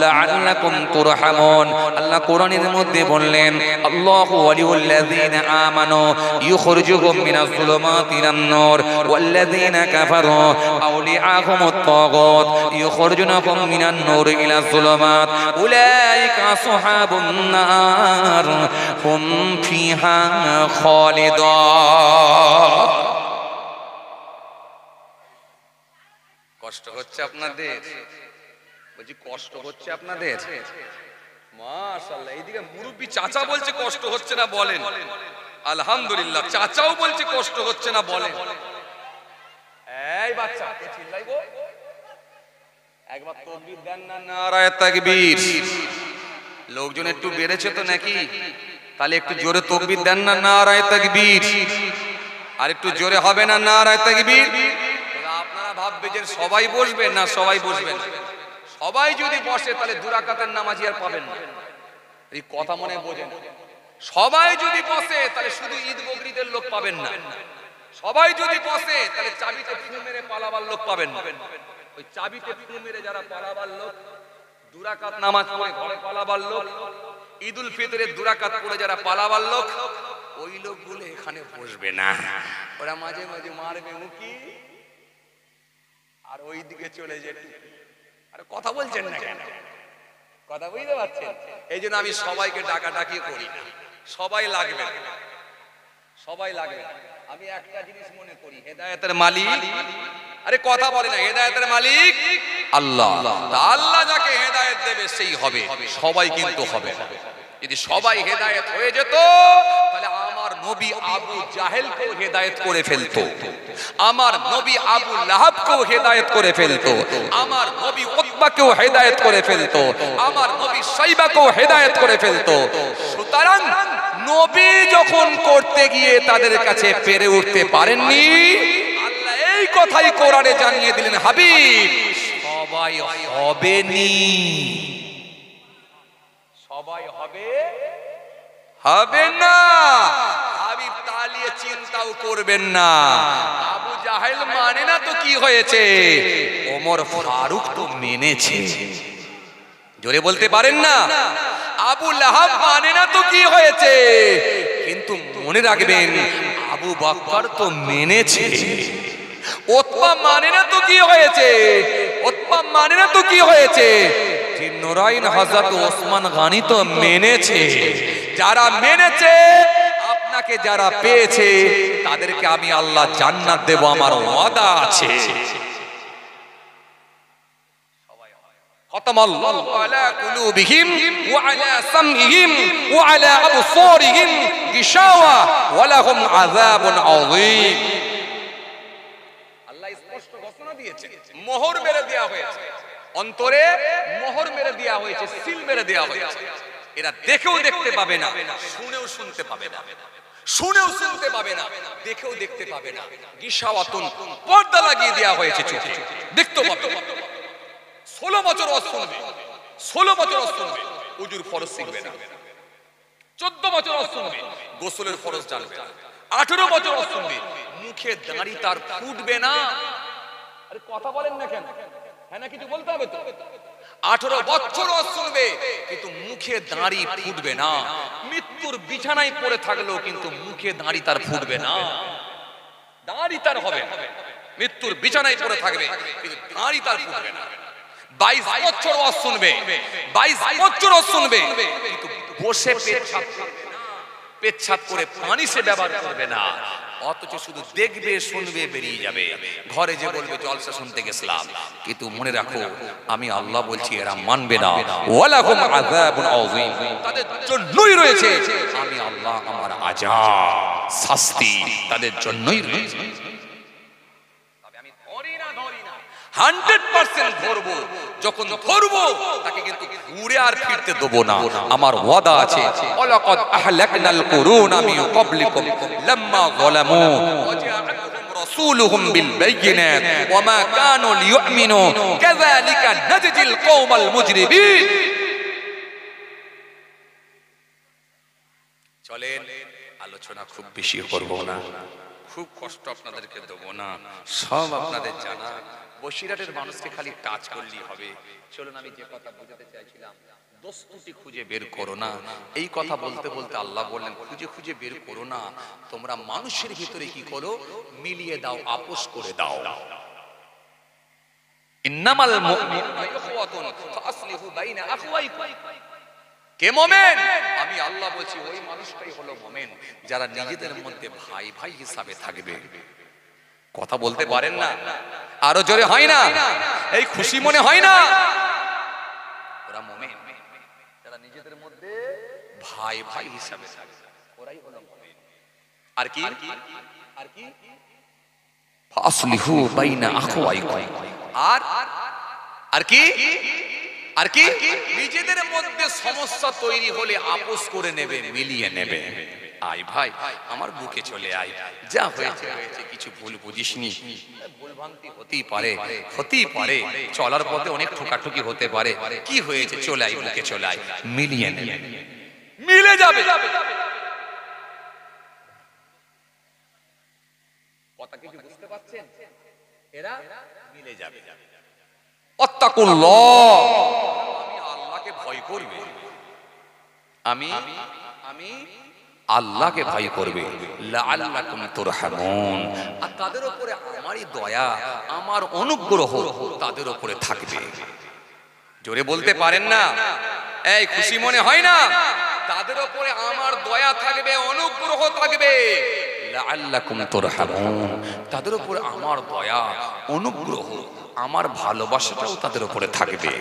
Speaker 2: লাআল্লাকুম তুরহামুন। আল্লাহ কোরআনের মধ্যে বললেন, আল্লাহু ওয়ালিউল্লাযিনা আমানু ইউখরিজুহুম মিনাজ যুলুমাতি ইলান নূর ওয়াল্লাযিনা কাফারু আউলিয়াহুমুত তাগুত ইউখরিজুনাহুম মিনান নূর ইলাজ যুলুমাত উলাইকা আসহাবুন নার হুম ফিহা খালিদুন। কষ্ট হচ্ছে আপনাদের? বলছি কষ্ট হচ্ছে আপনাদের? মাশাআল্লাহ, এইদিকে মুরব্বি চাচা বলছে কষ্ট হচ্ছে না, বলেন আলহামদুলিল্লাহ। চাচাও বলছে কষ্ট হচ্ছে না, বলেন। এই বাচ্চা কে চিল্লাইবো? একবার তাকবীর দেন না, নারায়ে তাকবীর। লোকজন একটু বেড়েছে তো নাকি? তাহলে একটু জোরে তাকবীর দেন না, নারায়ে তাকবীর। আর একটু জোরে হবে না, নারায়ে তাকবীর? আপনারা ভাববে যে সবাই বসবেন না, সবাই বসবেন। সবাই যদি বসে তাহলে 2 রাকাতের নামাজি আর পাবেন না, এই কথা মনে বোঝেন। সবাই যদি বসে তাহলে শুধু ঈদ বকরিদের লোক পাবেন না, সবাই যদি বসে তাহলে চাবিতে ফু মেরে পালাবার লোক পাবেন না। ওই চাবিতে ফু মেরে যারা পালাবার লোক, 2 রাকাত নামাজ পড়ে ঘরে পালাবার লোক, ঈদুল ফিতরে 2 রাকাত পড়ে যারা পালাবার লোক, ওই লোকগুলো এখানে বসবে না। ওরা মাঝে মাঝে মারবে উকি আর ওই দিকে চলে যেত। আরে কথা বলছেন না কেন? কথা বুঝতে পারছেন? এই জন্য আমি সবাইকে ডাকাডাকি করি, সবাই লাগবে, সবাই লাগবে। আমি একটা জিনিস মনে করি, হেদায়েতের মালিক, আরে কথা বলে না, হেদায়েতের মালিক আল্লাহ। আল্লাহ যাকে হেদায়েত দেবে সেই হবে, সবাই কিন্তু হবে না। যদি সবাই হেদায়েত হয়ে যেত তাহলে আমার নবী আবু জাহেলকেও হেদায়েত করে ফেলতো, আমার নবী আবু লাহাবকেও হেদায়েত করে ফেলতো, আমার নবী উতবাকেও হেদায়েত করে ফেলতো, আমার নবী শাইবাকেও হেদায়েত করে ফেলতো। সুতরাং নবী যখন করতে গিয়ে তাদের কাছে পেরে উঠতে পারেননি, আল্লাহ এই কথাই কোরআনে জানিয়ে দিলেন, হাবিব সবাই হবেনি, সবাই হবে না। হাবিব তাহলে চিন্তাও করবেন না। আবু জাহেল মানে না তো কি কি হয়েছে? ওমর ফারুক তো মেনেছে। জোরে বলতে পারেন না? আবু লাহাব মানে না তো কি হয়েছে? কিন্তু মনে রাখবেন আবু বকর তো মেনেছে। উতবা মানে না তো কি হয়েছে? উতবা মানে না তো কি হয়েছে? জিন্নুরাইন হযরত ওসমান গনি তো মেনেছে। যারা মেনেছে, আপনাকে যারা পেয়েছে, তাদেরকে আমি আল্লাহ জান্নাত দেব, আমার ওয়াদা আছে। ختم الله على قلوبهم وعلى سمعهم وعلى أبصارهم غشاوة ولهم عذاب عظيم। আল্লাহ স্পষ্ট ঘোষণা দিয়েছে, মোহর মেরে দেয়া হয়েছে, অন্তরে মোহর মেরে দেয়া হয়েছে, সিল মেরে দেয়া হয়েছে। এরা দেখেও দেখতে পাবে না, শুনেও শুনতে পাবে না, শুনেও শুনতে পাবে না, দেখেও দেখতে পাবে না। গিশাওয়াতুন, পর্দা লাগিয়ে দেয়া হয়েছে চোখে, দেখতে পাবে না। 16 বছর ওয়াজ শুনবে, 16 বছর ওয়াজ শুনবে, উজুর ফরজ শিখবে না। 14 বছর ওয়াজ শুনবে, গোসলের ফরজ জানবে না। 18 বছর ওয়াজ শুনবে, মুখে দাড়ি তার ফুটবে না। আরে কথা বলেন না কেন? হ্যাঁ না, কিছু বলতে হবে তো। 18 বছর ওয়াজ শুনবে, কিন্তু মুখে দাড়ি ফুটবে না। মৃত্যুর বিছানায় পড়ে থাকলেও কিন্তু মুখে দাড়ি তার ফুটবে না, দাড়ি তার হবে না। মৃত্যুর বিছানায় পড়ে থাকবে, কিন্তু দাড়ি তার ফুটবে না। 22 বছর ওয়াজ শুনবে, 22 বছর ওয়াজ শুনবে, কিন্তু বসে পেচ্ছাপ করে পানি সে ব্যবহার করবে না। অথচ শুধু দেখবে, শুনবে, বেরিয়ে যাবে। ঘরে যে বলবে জলসা শুনতে গেছিলাম, কিন্তু মনে রাখো আমি আল্লাহ বলছি এরা মানবে না। ওয়ালাহুম আযাবুন আযীম, তাদের জন্যই রয়েছে, আমি আল্লাহ আমার আযাব, শাস্তি তাদের জন্যই রয়েছে। 100% ধরবো, যখন ধরবো তাকে কিন্তু ঘুরে আর ফিরতে দেবো না, আমার ওয়াদা আছে। ওয়ালাকাদ আহলাকনাল কুরুনা মিন ক্বাবলিকুম লাম্মা যালামু ওয়াজাআতুহুম রাসূলুহুম বিল বায়িনাত ওয়া মা কানু লিয়ুমিনু কাযালিকা নাজজিল কওমাল মুজরিমিন। চলেন, আলোচনা খুব বেশি করব না, খুব কষ্ট আপনাদেরকে দেবো না, সব আপনাদের জানা। বসিরহাটের মানুষকে খালি টাচ করলেই হবে। চলুন, আমি যে কথা বোঝাতে চাইছিলাম, দোষ ত্রুটি খুঁজে বের করো না। এই কথা বলতে বলতে আল্লাহ বললেন খুঁজে খুঁজে বের করো না, তোমরা মানুষের ভিতরে কি করো, মিলিয়ে দাও, আপোষ করে দাও। ইন্নামাল মুমিনুনা ইখওয়াতুন ফাসলিহু বাইনা আখওয়াইকুম। কে মুমিন? আমি আল্লাহ বলছি ওই মানুষটাই হলো মুমিন যারা নিজেদের মধ্যে ভাই ভাই হিসাবে থাকবে। কথা বলতে পারেন না? আরো জোরে হয় না? এই খুশি মনে হয় না? ওরা মুমিন যারা নিজেদের মধ্যে ভাই ভাই হিসাবে থাকবে, ওরাই হলো মুমিন। আর কি? আর কি? ফাসলিহু বাইনা আখওয়াইকুম। আর কি? আর কি? নিজেদের মধ্যে সমস্যা তৈরি হলে আপোষ করে নেবে, মিলিয়ে নেবে। আয় ভাই, আমার বুকে চলে আয়, যা হয়েছে হয়েছে, কিছু ভুল বুঝিসনি, ভুল ভ্রান্তি হতেই পারে, হতেই পারে, চলার পথে অনেক ঠোকাঠুকি হতে পারে, কি হয়েছে, চলে আয়, বুকে চলে আয়, মিলিয়ে নেবে, মিলে যাবে। কথা কি বুঝতে পারছেন? এরা মিলে যাবে। আত্তাকুল্লাহ, আমি আল্লাহকে ভয় করবে, আমি আল্লাহকে ভয় করবে, লাআল্লাকুম তুরহামুন। আর তাদের উপরে আমারই দয়া, আমার অনুগ্রহ তাদের উপরে থাকবে। জোরে বলতে পারেন না? এই খুশি মনে হয় না? তাদের উপরে আমার দয়া থাকবে, অনুগ্রহ থাকবে, লাআল্লাকুম তুরহামুন। তাদের উপরে আমার দয়া, অনুগ্রহ, আমার ভালোবাসাটাও তাদের উপরে থাকবে।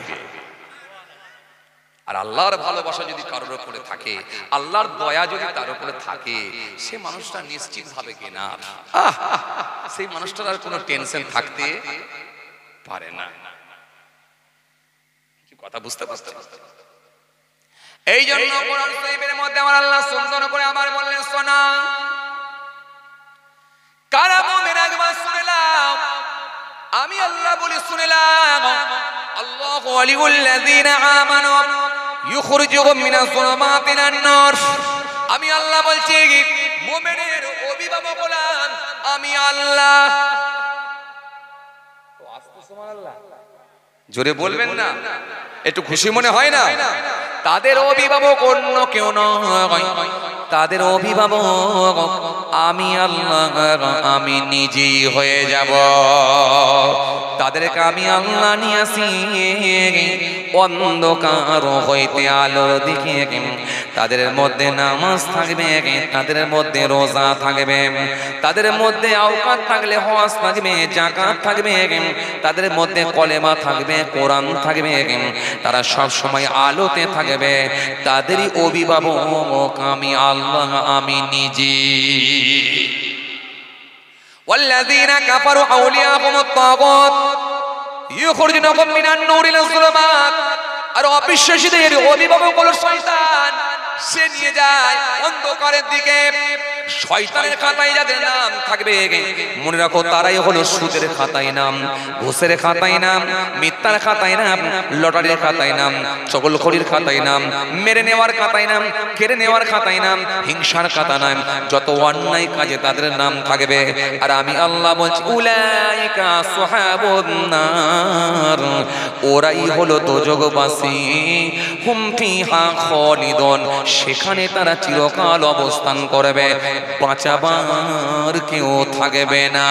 Speaker 2: আর আল্লাহর ভালোবাসা যদি কারোর উপরে থাকে, আল্লাহর দয়া যদি তার উপরে থাকে, সে মানুষটা নিশ্চিত ভাবে কিনা সেই মানুষটার আর কোনো টেনশন থাকতে পারে না। কি কথা বুঝতে পারছেন? এই জন্য কোরআন শরীফের মধ্যে আমার আল্লাহ সুন্দর করে আমার বললেন, শোনা কারা মুমিন, একবার শুনে নাও, আমি আল্লাহ বলি শুনে নাও। আল্লাহু ওয়ালিউল্লাযীনা আমানু ইউখরিজুহুম মিনাজ যুলুমাতি ইলান নূর। আমি আল্লাহ বলছি মুমিনের অভিভাবক হলাম আমি আল্লাহ। জোরে বলবেন না, একটু খুশি মনে হয় না? তাদের অভিভাবক অন্য কেউ নয়, তাদের অভিভাবক আমি আল্লাহ, আমি নিজেই হয়ে যাব। তাদেরকে আমি আল্লাহ নিয়ে আসি অন্ধকার হইতে আলোর দিকে। তাদের মধ্যে নামাজ থাকবে, তাদের মধ্যে রোজা থাকবে, তাদের মধ্যে আওকাত থাকলে হজ থাকবে, যাকাত থাকবে, তাদের মধ্যে কলেমা থাকবে, কোরআন থাকবে, তারা সব সময় আলোতে থাকবে। তাদেরই অভিভাবক আমি আল্লাহ, আমি নিজে। والذين كفروا أولياءهم الطاغوت يخرجونهم من النور إلى الظلمات। আর অবিশ্বাসীদের অভিভাবক হলো শয়তান, সে নিয়ে যায় অন্ধকারের দিকে। শয়তানের খাতায় যাদের নাম থাকবে মনে রাখো তারাই হলো সুদের খাতায় নাম, ঘুষের খাতায় নাম, মিথ্যার খাতায় নাম, লটারির খাতায় নাম, চগলখড়ির খাতায় নাম, মেরে নেওয়ার খাতায় নাম, কেড়ে নেওয়ার খাতায় নাম, হিংসার খাতা নাম, যত অন্যায় কাজে তাদের নাম থাকবে। আর আমি আল্লাহ বলছি উলাইকা সুহাবুন নার, ওরাই হলো দোজখবাসী। হুম ফিহা খালিদুন, সেখানে তারা চিরকাল অবস্থান করবে, বাঁচাবার কেউ থাকবে না।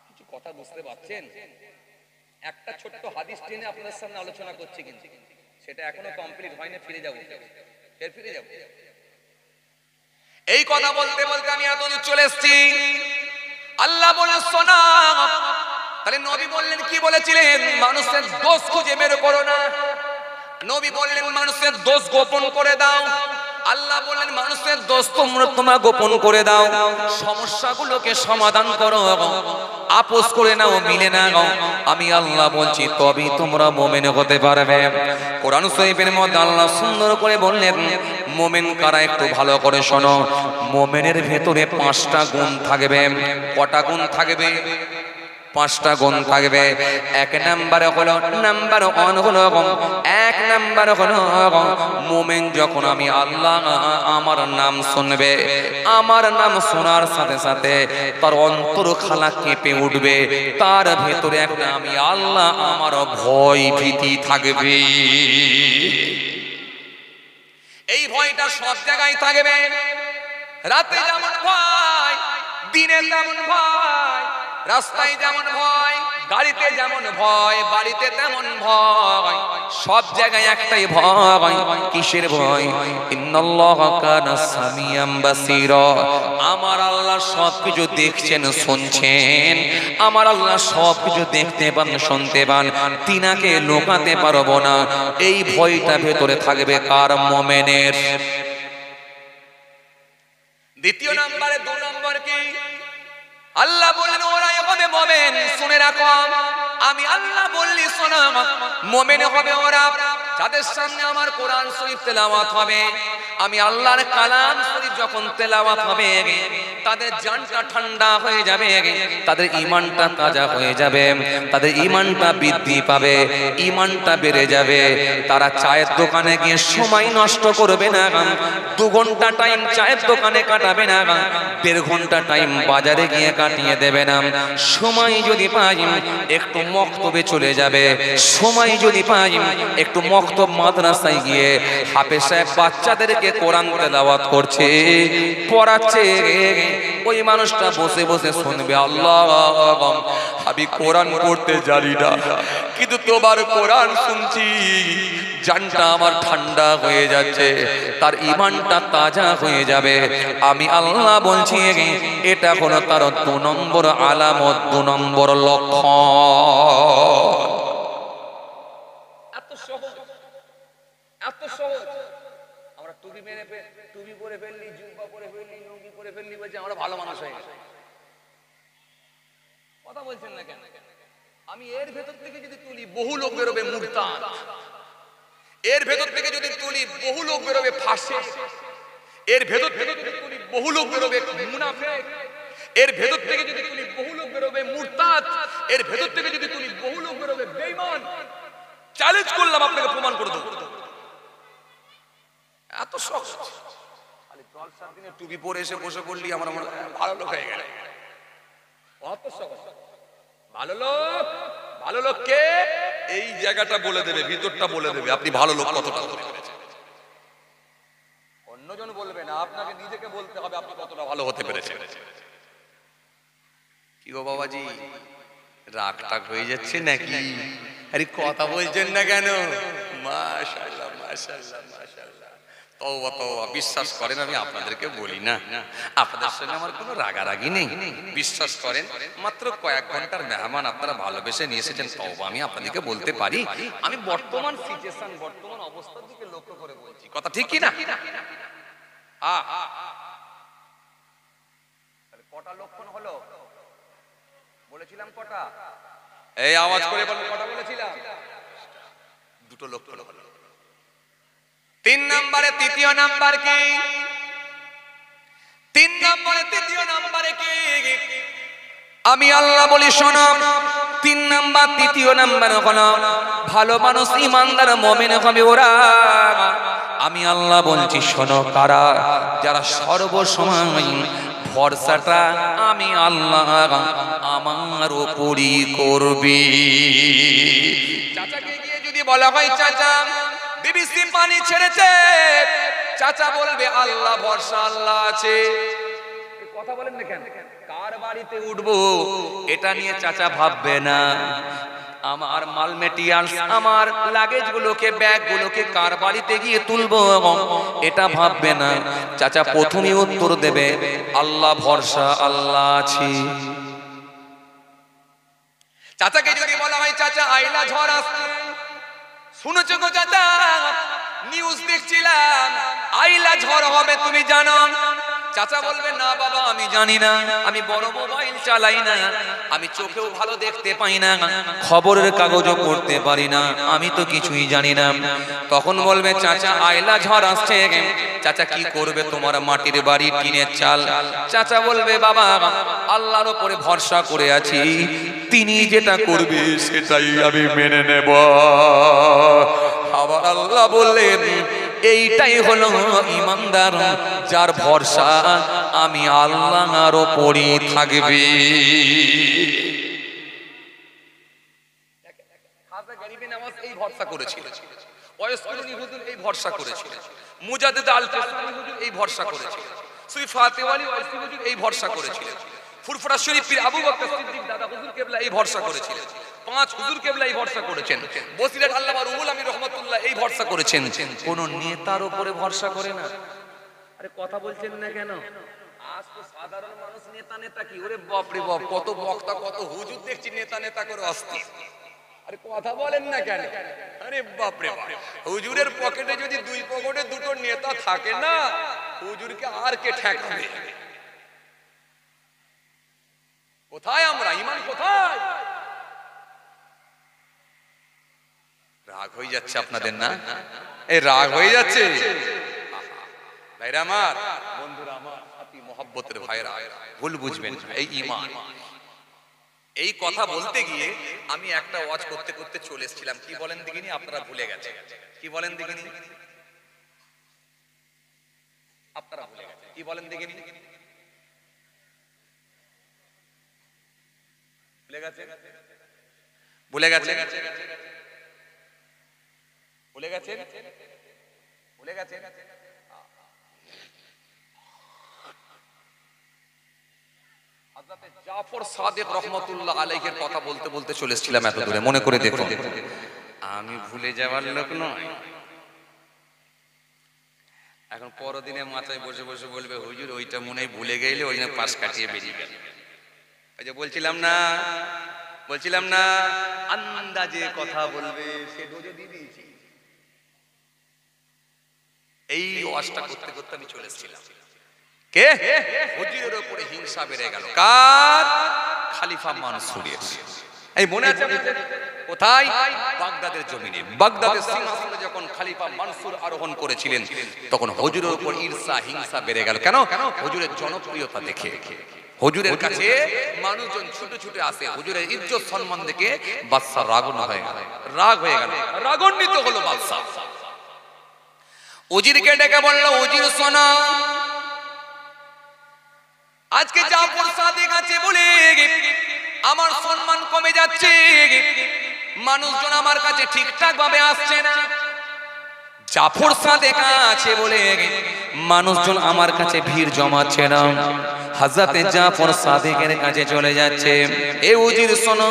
Speaker 2: কিছু কথা বুঝতে পারছেন? একটা ছোট্ট হাদিস টেনে আপনাদের সামনে আলোচনা করছি, কিন্তু সেটা এখনো কমপ্লিট হয়নি। ফিরে যাব, ফিরে যাব। এই কথা বলতে বলতে আমি এতদূর চলে এসেছি। আল্লাহ বলে শোনা, তাহলে নবী বললেন কি বলেছিলেন? মানুষের দোষ খুঁজে বের করো না। নবী বললেন মানুষের দোষ গোপন করে দাও। আল্লাহ বললেন মানুষের দোষ তোমরা গোপন করে দাও, সমস্যাগুলোকে সমাধান করো, আপোষ করে নাও, মিলে নাও। আমি আল্লাহ বলছি তবেই তোমরা মুমিন হতে পারবে। কোরআন শরীফের মধ্যে আল্লাহ সুন্দর করে বললেন মুমিন কারা, একটু ভালো করে শোনো। মুমিনের ভেতরে 5টা গুণ থাকবে। কটা গুণ থাকবে? 5টা গুণ থাকবে। এক নম্বরে হলো, নাম্বার 1 হলো, এক নম্বর হলো মুমিন যখন আমি আল্লাহ আমার নাম শুনবে, আমার নাম শোনার সাথে সাথে তার অন্তর খালা কেঁপে উঠবে, তার ভেতরে একটা আমি আল্লাহ আমার ভয় ভীতি থাকবে। এই ভয়টা সব জায়গায় থাকবে। রাতে যেমন ভয়, দিনে তেমন ভয়, রাস্তায় যেমন ভয়, গাড়িতে যেমন ভয়, বাড়িতে তেমন ভয়, সব জায়গায় একটাই ভয়। কিসের ভয়? ইন্নাল্লাহা কানা সামিয়াম বাসীরা, আমার আল্লাহ সবকিছু দেখছেন, শুনছেন। আমার আল্লাহ সবকিছু দেখতে পান, শুনতে পান, তিনাকে লুকাতে পারবো না। এই ভয়টা ভেতরে থাকবে কার? মুমিনের। দ্বিতীয় নম্বরে 2 নম্বর কি? আল্লাহ বললেন ওরাই হবে মুমিন। শুনে রাখো, আমি আল্লাহ বললি শোনো, মুমিন হবে ওরা যাদের সামনে আমার কোরআন শরীফ তেলাওয়াত হবে। আমি আল্লাহর কালাম শরীফ যখন তেলাওয়াত হবে তাদের জানটা ঠান্ডা হয়ে যাবে, তাদের ঈমানটা তাজা হয়ে যাবে, তাদের ঈমানটা বৃদ্ধি পাবে, ঈমানটা বেড়ে যাবে। তারা চায়ের দোকানে গিয়ে সময় নষ্ট করবে না, 2 ঘন্টা টাইম চায়ের দোকানে কাটাবে না, 1.5 ঘন্টা টাইম বাজারে গিয়ে কাটিয়ে দেবে না। সময় যদি পাই একটু মক্তবে চলে যাবে, সময় যদি পাই একটু মক্তব মাদ্রাসায় গিয়ে হাফেজ সাহেব বাচ্চাদেরকে কোরআন তেলাওয়াত করছে, পড়াচ্ছে, ওই মানুষটা বসে বসে শুনবে আল্লাহ আমি কোরআন পড়তে জানি না, কিন্তু তোমার কোরআন শুনছি, জানটা আমার ঠান্ডা হয়ে যাচ্ছে, তার ঈমানটা তাজা হয়ে যাবে। আমি আল্লাহ বলছি এটা হলো তার 2 নম্বর আলামত, 2 নম্বর লক্ষণ। এত সহজ, এত সহজ। আমরা টুপি মেরে টুপি পরে ফেললি, জুব্বা পরে ফেললি, লুঙ্গি পরে ফেললি, বলছি আমরা ভালো মানুষ হয়ে গেছে। কথা বলছেন না কেন? আমি এর ভেতর থেকে যদি তুলি বহু লোক বেরোবে মুরতাদ, এর ভেতর থেকে যদি তুলি বহু লোক বেরোবে ফাসিক, এর ভেতর থেকে যদি তুলি বহু লোক বেরোবে মুনাফিক, এর ভেতর থেকে যদি তুলি বহু লোক বেরোবে মুরতাদ, এর ভেতর থেকে যদি তুলি বহু লোক বেরোবে বেঈমান। চ্যালেঞ্জ করলাম আপনাকে, প্রমাণ করে দেব। এত সহজ। খালি জলসার দিনে টুপি পরে এসে বসে পড়লি আমার ভালো লোক হয়ে গেল।
Speaker 1: অত সহজ। ভালো লোক, ভালো লোক কে? এই জায়গাটা বলে দেবে, ভিতরটা বলে দেবে আপনি ভালো লোক কতটা হতে পেরেছেন। অন্যজন বলবে না, আপনাকে নিজেকে বলতে হবে আপনি কতটা ভালো হতে পেরেছেন। কি গো বাবাজি, রাগ টাগ হয়ে যাচ্ছে নাকি? আরে কথা বলছেন না কেন? মাশাআল্লাহ মাশাআল্লাহ মাশাআল্লাহ, তওবা তওবা। বিশ্বাস করেন আমি আপনাদেরকে বলি না, আপনাদের সঙ্গে আমার কোনো রাগারাগি নেই। বিশ্বাস করেন, মাত্র কয়েক ঘন্টার মেহমান আপনারা ভালোবেসে নিয়ে এসেছেন। তওবা আমি আপনাদেরকে বলতে পারি, আমি বর্তমান সিচুয়েশন, বর্তমান অবস্থার দিকে লক্ষ্য করে বলছি। কথা ঠিক কি না? কটা লক্ষণ হলো বলেছিলাম? কটা? এই আওয়াজ করে বলুন, কটা বলেছিলাম? দুটো লক্ষণ হলো। 3 নম্বরে তৃতীয় নাম্বার কি? 3 নম্বরে তৃতীয় নাম্বারে কি? আমি আল্লাহ বলি শোনো, 3 নাম্বার তৃতীয় নাম্বার হলো ভালো মানুষ, ইমানদার মুমিন হবে ওরা। আমি আল্লাহ বলছি শোনো, কারা? যারা সর্বসময় ভরসাটা আমি আল্লাহ আমার উপরই করবে। চাচাকে গিয়ে যদি বলা হয় চাচা বিবিসি পানি ছেড়েছে, চাচা বলবে আল্লাহ ভরসা, আল্লাহ আছে। কথা বলেন না কেন? কার বাড়িতে উঠবো এটা নিয়ে চাচা ভাববে না। আমার মাল মেটেরিয়ালস, আমার লাগেজ গুলোকে, ব্যাগ গুলোকে কার বাড়িতে গিয়ে তুলবো এটা ভাববে না। চাচা প্রথমে উত্তর দেবে আল্লাহ ভরসা, আল্লাহ আছে। চাচাকে যদি বলা হয় চাচা আইলা ঝড় আসছে, শুনেছো গো চাচা, নিউজ দেখছিলাম আইলা ঝড় হবে, তুমি জানো? চাচা বলবে না বাবা আমি জানি না, আমি বড় মোবাইল চালাই না, আমি চোখেও ভালো দেখতে পাই না, খবরের কাগজও পড়তে পারি না, আমি তো কিছুই জানি না। তখন বলবে চাচা আইলা ঝড় আসছে, চাচা কি করবে? তোমার মাটির বাড়ি, টিনের চাল। চাচা বলবে বাবা আল্লাহর উপরে ভরসা করে আছি, তিনি যেটা করবে সেটাই আমি মেনে নেব। আবার আল্লাহ বললেন এইটাই হলো ইমানদার, যার ভরসা আমি আল্লাহর উপরই থাকবে। খাজা গরিবে নামাজ এই ভরসা করেছিল, ওয়াইসকুরুনি হুজুর এই ভরসা করেছিল, মুজাদ্দিদ আল-ফাসানি হুজুর এই ভরসা করেছিল, সুফি ফাতেওয়ালি ওয়াইসি হুজুর এই ভরসা করেছিল, ফুরফুরা শরীফ পীর আবু বকর সিদ্দিক দাদা হুজুর কেবলা এই ভরসা করেছিলেন, 5 হুজুর কেবলা এই ভরসা করেছেন, বসিরাত আল্লামা রুহুল আমিন রাহমাতুল্লাহ এই ভরসা করেছেন। কোন নেতার উপরে ভরসা করে না। আরে কথা বলছেন না কেন? আজ তো সাধারণ মানুষ নেতা নেতা কি, ওরে বাপ রে বাপ, কত বক্তা কত হুজুর দেখছি নেতা নেতা করে আসছে। আরে কথা বলেন না কেন? আরে বাপ রে বাপ, হুজুরের পকেটে যদি 2 পকেটে 2টো নেতা থাকে না, হুজুরকে আর কে ঠেকাবে? কোথায় আমরা? ইমান কোথায়? রাগ হয়ে যাচ্ছে আপনাদের না? এই রাগ হয়ে যাচ্ছে ভাইরা আমার, বন্ধুরা আমার, সাথী মহব্বতের ভাইরা, ভুল বুঝবেন না, এই ঈমান। এই কথা বলতে গিয়ে আমি একটা ওয়াজ করতে করতে চলে এসেছিলাম। কি বলেন দেখিনি? আপনারা ভুলে গেছেন। কি বলেন দেখিনি? আপনারা ভুলে গেছেন। কি বলেন দেখিনি? ভুলে গেছেন? ভুলে গেছেন? ভুলে গেছেন? ভুলে গেছেন? হযরত জাফর সাদিক রাহমাতুল্লাহ আলাইহির কথা বলতে বলতে চলে এসেছিলাম এত দূরে, মনে করে দেখুন। আমি ভুলে যাওয়ার লোক নয়। এখন পরদিনে মাথায় বসে বসে বলবে হুজুর ওইটা মনে হয় ভুলে গেলে, ওই জন্য পাশ কাটিয়ে বেরিয়ে গেল। ওই যে বলছিলাম না আন্দাজে কথা বলবে, সে ডোজে দিয়ে দিয়েছি। এই ওয়াজটা করতে করতে আমি চলে এসেছিলাম। কে? হুজুরের উপরে হিংসা বেড়ে গেল। কার? খলিফা মানসুরের। এই মনে আছে কোথায়? বাগদাদের জমিনে, বাগদাদের সিংহাসনে যখন খলিফা মানসুর আরোহণ করেছিলেন, তখন হুজুরের উপর ঈর্ষা হিংসা বেড়ে গেল। কেন? হুজুরের জনপ্রিয়তা দেখে। হুজুরের কাছে মানুষজন ছুটে ছুটে আসে, হুজুরের ইজ্জত সম্মান দেখে বাদশা রাগ হয়ে গেল, রাগান্বিত হলো বাদশা। উজিরকে ডেকে বলল, উজির শোনো,
Speaker 2: আজকে জাফর সাদিক আছে বলে আমার সম্মান কমে যাচ্ছে, মানুষজন আমার কাছে ঠিকঠাক ভাবে আসছে না। জাফর সাদিক আছে বলে মানুষজন আমার কাছে ভিড় জমাচ্ছে না, হযরতে জাফর সাদিকের কাছে চলে যাচ্ছে। এ উজির শোনো,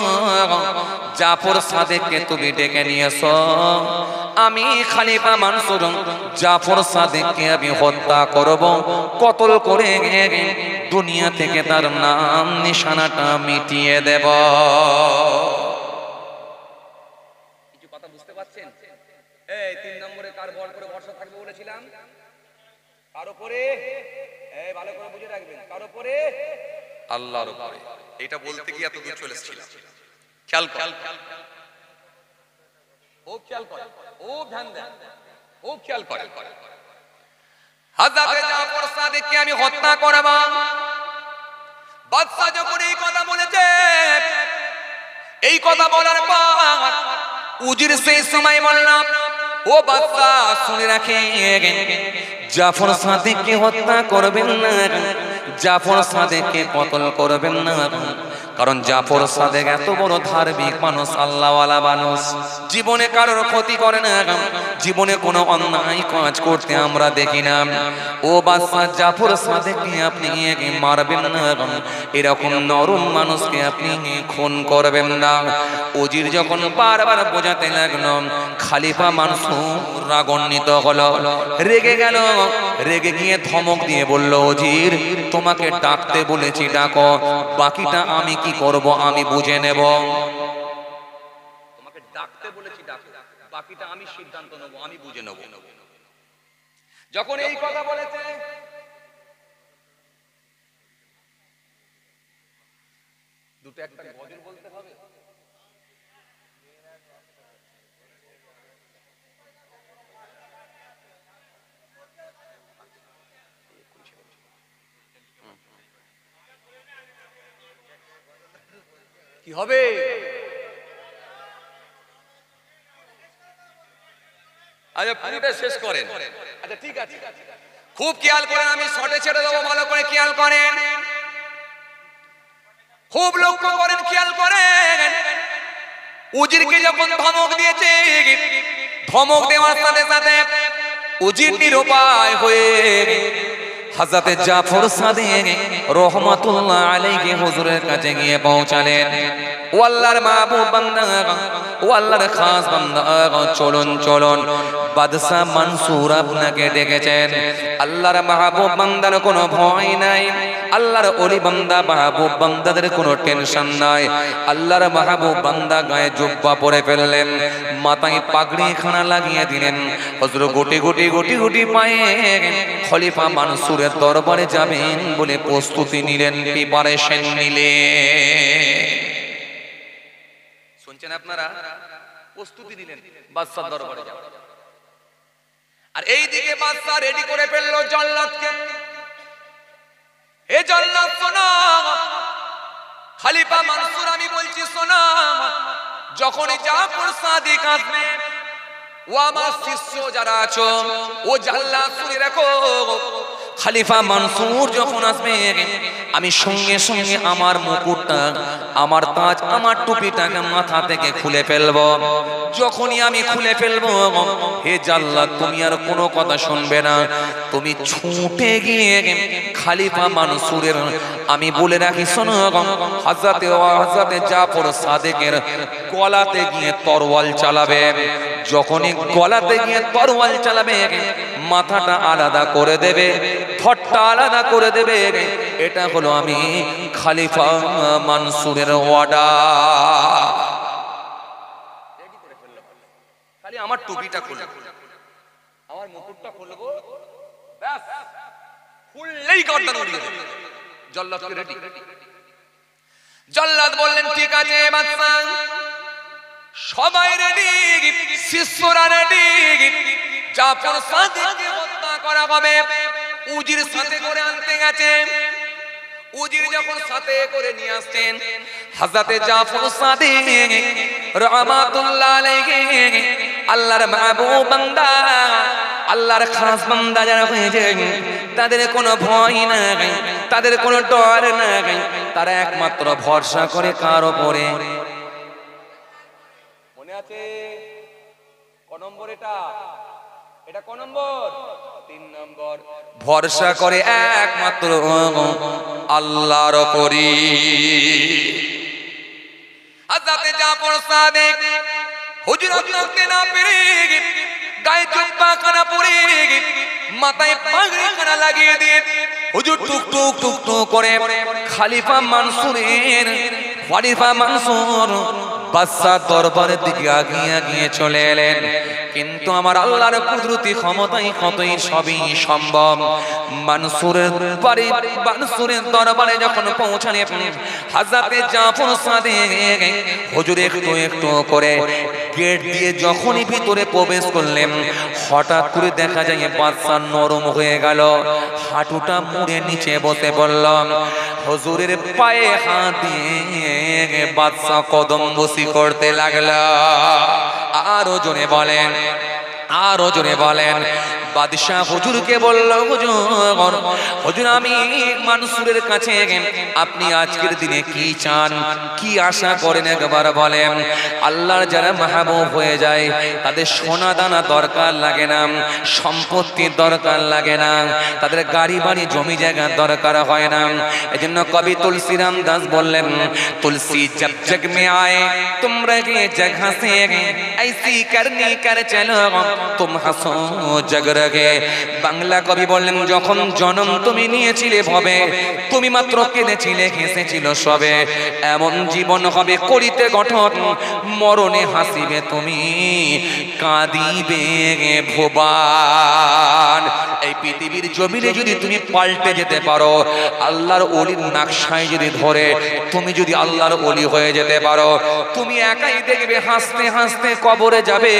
Speaker 2: জাফর সাদিককে তুমি ডেকে নিয়ে এসো, আমি খলিফা মানসুর জাফর সাদিককে আমি হত্যা করব, কতল করে দুনিয়া থেকে তার নাম নিশানাটা মিটিয়ে দেব। কিছু কথা বুঝতে পারছেন? এই 3 নম্বরে কার বল করে ভরসা থাকবে বলেছিলাম? কার উপরে? এই ভালো করে বুঝে রাখবেন, কার উপরে? আল্লাহর উপরে। এটা বলতে গিয়ে এত দূর চলে এসেছিলাম। খেয়াল কর, ও খেয়াল কর, ও ধ্যান দেন, ও খেয়াল কর। হযরত জাফর সাদিককে আমি হত্যা করব। বাদশা যখন এই কথা বলেছে, এই কথা বলার পর উজির সেই সময় বললাম, ও বাদশা শুনে রাখেন, জাফর সাদিককে হত্যা করবেন না, জাফর সাদিককে কতল করবেন না, কারণ জাফর সাদিক এত বড় ধার্মিক মানুষ, আল্লাহওয়ালা মানুষ, জীবনে কারোর ক্ষতি করে না, জীবনে কোনো অন্যায় কাজ করতে আমরা দেখি না। ও বাদশা, জাফর সাদিককে আপনি মারবেন না, এরকম নরম মানুষকে আপনি খুন করবেন না। উজির যখন বারবার বোঝাতে লাগলো, খলিফা মানসুর রাগান্বিত হলো, রেগে গেল, রেগে গিয়ে ধমক দিয়ে বলল, উজির তোমাকে ডাকতে বলেছি ডাকো, বাকিটা আমি কি করব আমি বুঝে নেব। তোমাকে ডাকতে বলেছি ডাকো, বাকিটা আমি সিদ্ধান্ত নেব, আমি বুঝে নেব। যখন এই কথা বলেছে, দুটো একটা গজল বলতে হবে। কি হবে? আচ্ছা পুরোটা শেষ করেন। আচ্ছা ঠিক আছে, খুব খেয়াল করেন, আমি শর্টে ছেড়ে দেবো, ভালো করে খেয়াল করেন, খুব লক্ষ্য করেন, খেয়াল করেন। উজিরকে যখন ধমক দিয়েছে, ধমক দেওয়ার সাথে সাথে উজির নিরুপায় হয়ে হযরত জাফর সাদিক রহমাতুল্লাহ আলাইহি হুজুরের কাছে গিয়ে পৌঁছালেন। ও আল্লাহর মাহবুব বান্দা, ও আল্লাহর খাস বান্দা, চলুন চলুন, বাদশা মানসুর আপনাকে ডেকেছেন। আল্লাহর মাহবুব বান্দার কোনো ভয় নাই, আল্লাহর ওলি বান্দা মাহবুব বান্দাদের কোনো টেনশন নাই। আল্লাহর মাহবুব বান্দা গায়ে জুব্বা পরে ফেললেন, মাথায় পাগড়ি খানা লাগিয়ে দিলেন, হুজুর গুটি গুটি গুটি গুটি পায়ে খলিফা মানসুরের দরবারে যাবেন বলে প্রস্তুতি নিলেন, প্রিপারেশন নিলেন। শুনছেন আপনারা? প্রস্তুতি নিলেন বাদশার দরবারে যাবেন। আর এইদিকে বাদশা রেডি করে ফেললো জল্লাদকে। হে জল্লাদ শোনো, খলিফা মানসুর আমি বলছি শোনো, যখন জাফর সাদিক আসবে, ও আমার শিষ্য যারা আছো, ও জল্লাদ শুনে রাখো, খলিফা মানসুর যখন আসবে, আমি সঙ্গে সঙ্গে আমার মুকুটটা, আমার তাজ, আমার টুপিটাকে মাথা থেকে খুলে ফেলবো। যখনই আমি খুলে ফেলবো, হে জাল্লাদ তুমি আর কোনো কথা শুনবে না, তুমি ছুটে গিয়ে খলিফা মানসুরের, আমি বলে রাখি শোনো, হযরতে জাফর সাদিকের গলাতে গিয়ে তরোয়াল চালাবে। যখনই গলাতে গিয়ে তরোয়াল চালাবে, মাথাটা আলাদা করে দেবে, ঠোঁটটা আলাদা করে দেবে। এটা হলো আমি খলিফা মানসুরের অর্ডার। খালি আমার টুপিটা খুলবো, আমার মুকুটটা খুলবো, ব্যাস, খুললেই গর্দান উড়িয়ে দেবে। জল্লাদকে রেডি। জল্লাদ বললেন ঠিক আছে বাদশা, সবাই রেডি, শিষ্যরা রেডি, জাফর সাদিককে হত্যা করা হবে। উজির সাথে করে আনতে গেছে। উজির যখন সাথে করে নিয়ে আসছেন, হযরতে জাফর সাদিক রহমাতুল্লাহ আলাইহি, আল্লাহর মাহবুব বান্দা, আল্লাহর খাস বান্দা যারা হয়েছে, তাদের কোনো ভয় নাই, তাদের কোনো ডর নাই, তারা একমাত্র ভরসা করে কার উপরে? মনে আছে ক নম্বর? এটা ক নম্বর? 3 নম্বর। ভরসা করে একমাত্র আল্লাহর উপরে। হযরত জাফর সাদিক হুজুরত করতে না পেরে গায়ে জুব্বা খানা পরে মাথায় পাগড়ি খানা লাগিয়ে দিয়ে হুজুর টুক টুক টুক টুক করে খলিফা মানসুর বাদশাহ দরবারের দিকে আগিয়ে চলে এলেন। কিন্তু আমার আল্লাহর কুদরতি ক্ষমতায় কতই সবই সম্ভব। মানসুরের দরবারে যখন পৌঁছালেন হযরত জাফর সাদিক হুজুর একটু একটু করে গেট দিয়ে যখনই ভিতরে প্রবেশ করলেন, হঠাৎ করে দেখা যায় বাদশা নরম হয়ে গেল, হাঁটুটা মুড়ে নিচে বসে পড়ল। হুজুরের পায়ে হাত দিয়ে বাদশা কদম বসি করতে লাগলো। আরো জোরে বলেন, আরো জোরে বলেন। বাদশাহ হুজুরকে বলল, হুজুর আমি মানসুরের কাছে, আপনি আজকের দিনে কি চান, কি আশা করেন একবার বলেন। আল্লাহর যারা মাহবুব হয়ে যায় তাদের সোনা দানা দরকার লাগে না, সম্পত্তির দরকার লাগে না, তাদের গাড়ি বাড়ি জমি জায়গার দরকার হয় না। এজন্য কবি তুলসীরাম দাস বললেন, তুলসী জব জগ মে আয়ে তোমরা কে জগহ সে ऐसी करनी कर चलो तुम हंसो जग रगे। বাংলা কবি বললেন, যখন জন্ম তুমি নিয়েছিলে ভবে, তুমি মাত্র কেঁদেছিলে হেসেছিল সবে, এমন জীবন হবে করিতে গঠন, মরণে হাসিবে তুমি কাঁদিবে ভুবন। এই পৃথিবীর জমিনে যদি তুমি পাল্টে যেতে পারো, আল্লাহর ওলির নকশায় যদি ধরে তুমি যদি আল্লাহর ওলি হয়ে যেতে পারো, তুমি একাই দেখবে হাসতে হাসতে কবরে যাবে।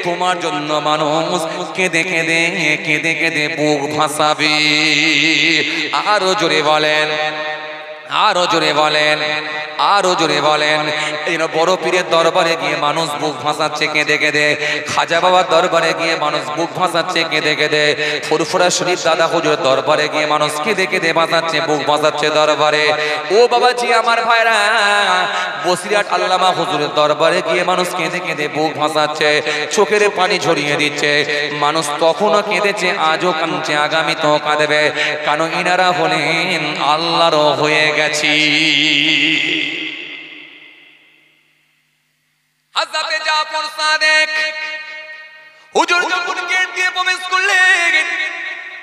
Speaker 2: তোমার জন্য মানুষ কেঁদে কেঁদে কেঁদে কেঁদে বুক ভাসাবে। আরো জোরে বলেন, আরো জোরে বলেন, আরো জোরে বলেন। এই বড় পীরের দরবারে গিয়ে মানুষ বুক ভাসাচ্ছে কেঁদে কেঁদে, খাজা বাবার দরবারে গিয়ে মানুষ বুক ভাসাচ্ছে কেঁদে কেঁদে, ফুরফুরা শরীফ দাদা হুজুর দরবারে গিয়ে মানুষ কেঁদে কেঁদে ভাসাচ্ছে বুক ভাসাচ্ছে দরবারে। ও বাবাজি আমার ভাইরা, বসিরহাট আল্লামা হুজুরের দরবারে গিয়ে মানুষ কেঁদে কেঁদে বুক ভাসাচ্ছে, চোখের পানি ঝরিয়ে দিচ্ছে। মানুষ তখনও কেঁদেছে, আজও কাঁদছে, আগামী তো কাঁদবে, কারণ ইনারা হলেন আল্লাহর হয়ে গেছি। হযরত জাফর সাদিক হুজুর যখন গেট দিয়ে প্রবেশ করলেন,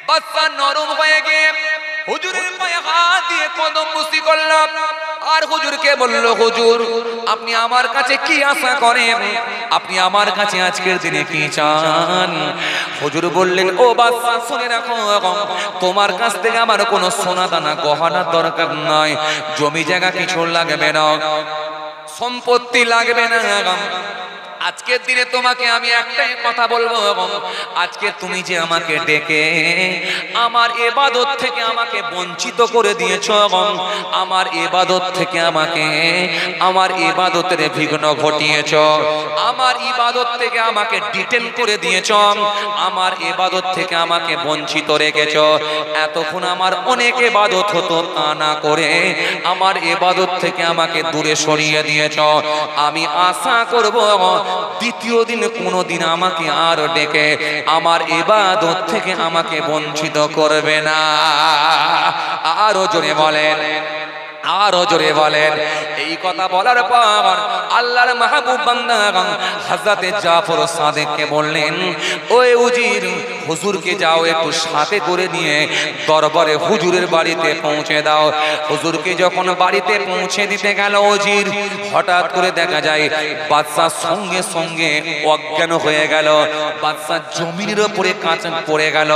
Speaker 2: বাদশা নরম হয়ে গিয়ে হুজুরের পায়ে হাত দিয়ে কদম বসি করলাম। আর হুজুরকে বলল, হুজুর আপনি আমার কাছে কি আশা করেন, আপনি আমার কাছে আজকের দিনে কি চান? হুজুর বললেন, ও বাদশা শুনে রাখো, তোমার কাছ থেকে আমার কোনো সোনা দানা গহনার দরকার নয়, জমি জায়গা কিছু লাগবে না, সম্পত্তি লাগবে না। আজকের দিনে তোমাকে আমি একটাই কথা বলবো, আজকে তুমি যে আমাকে ডেকে আমার ইবাদত থেকে আমাকে বঞ্চিত করে দিয়েছো, আমার ইবাদত থেকে আমাকে আমার ইবাদতের বিঘ্ন ঘটিয়েছো, আমার ইবাদত থেকে আমাকে ডিটেন করে দিয়েছো, আমার ইবাদত থেকে আমাকে বঞ্চিত রেখেছো। এতক্ষণ আমার অনেক ইবাদত হতো, তা না করে আমার ইবাদত থেকে আমাকে দূরে সরিয়ে দিয়েছো। আমি আশা করব দ্বিতীয় দিন কোনোদিন আমাকে আর ডেকে আমার ইবাদত থেকে আমাকে বঞ্চিত করবে না। আরো জোরে বলেন, আরো জোরে বলেন। এই কথা বলার পর আল্লাহর মাহবুব বান্দা হযরত জাফর সাদিককে বললেন, ওই উজির হুজুরকে যাও একটু সাথে করে নিয়ে দরবারে হুজুরের বাড়িতে পৌঁছে দাও। হুজুরকে যখন বাড়িতে পৌঁছে দিতে গেল উজির, হঠাৎ করে দেখা যায় বাদশা সঙ্গে সঙ্গে অজ্ঞান হয়ে গেল। বাদশা জমিনের উপরে কাঁচন পড়ে গেল,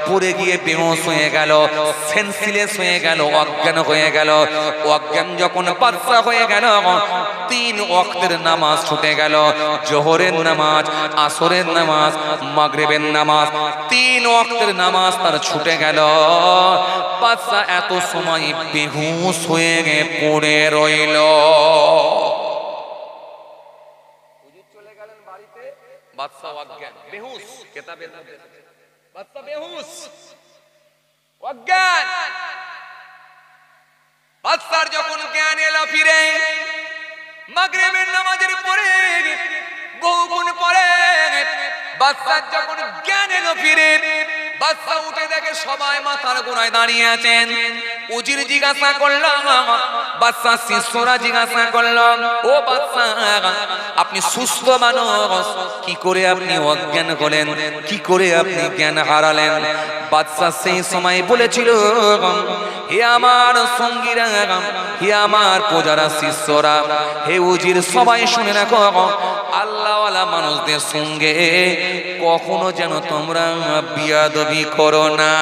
Speaker 2: পড়ে গিয়ে বেহুশ হয়ে গেল, সেন্সলেস হয়ে গেল, অজ্ঞান হয়ে গেল। অজ্ঞান যখন বাদশা হয়ে গেল, 3 ওয়াক্তের নামাজ ছুটে গেল, জোহরের নামাজ, আসরের নামাজ, মাগরিবের নামাজ, 3 ওয়াক্তের নামাজ তার ছুটে গেল। বাদশা এত সময় বেহুশ হয়ে পড়ে রইল। চলে গেলেন বাড়িতে, বাদশা অজ্ঞান, বেহুশ, কিতাবের মধ্যে বাদশা বেহুশ, অজ্ঞান। না ফিরে মাগরিবের নামাজের পরে বহুক্ষণ পরে বাদশাহ যখন জ্ঞান এলো ফিরে, বাদশাহ উঠে দেখে সবাই মাথার গোড়ায় দাঁড়িয়ে আছেন। উজির জিজ্ঞাসা করলাম, বাদশাহ শিষ্যরা জিজ্ঞাসা করলাম, ও বাদশাহ আপনি সুস্থ মানুষ, কি করে আপনি অজ্ঞান হলেন, কি করে আপনি জ্ঞান হারালেন? বাদশাহ সেই সময় বলেছিল, হে আমার সঙ্গীরা, হে আমার প্রজারা, শিষ্যরা, হে উজির সবাই শুনে রাখো, আল্লাহওয়ালা মানুষদের সঙ্গে কখনো যেন তোমরা বিয়াদবি করো না।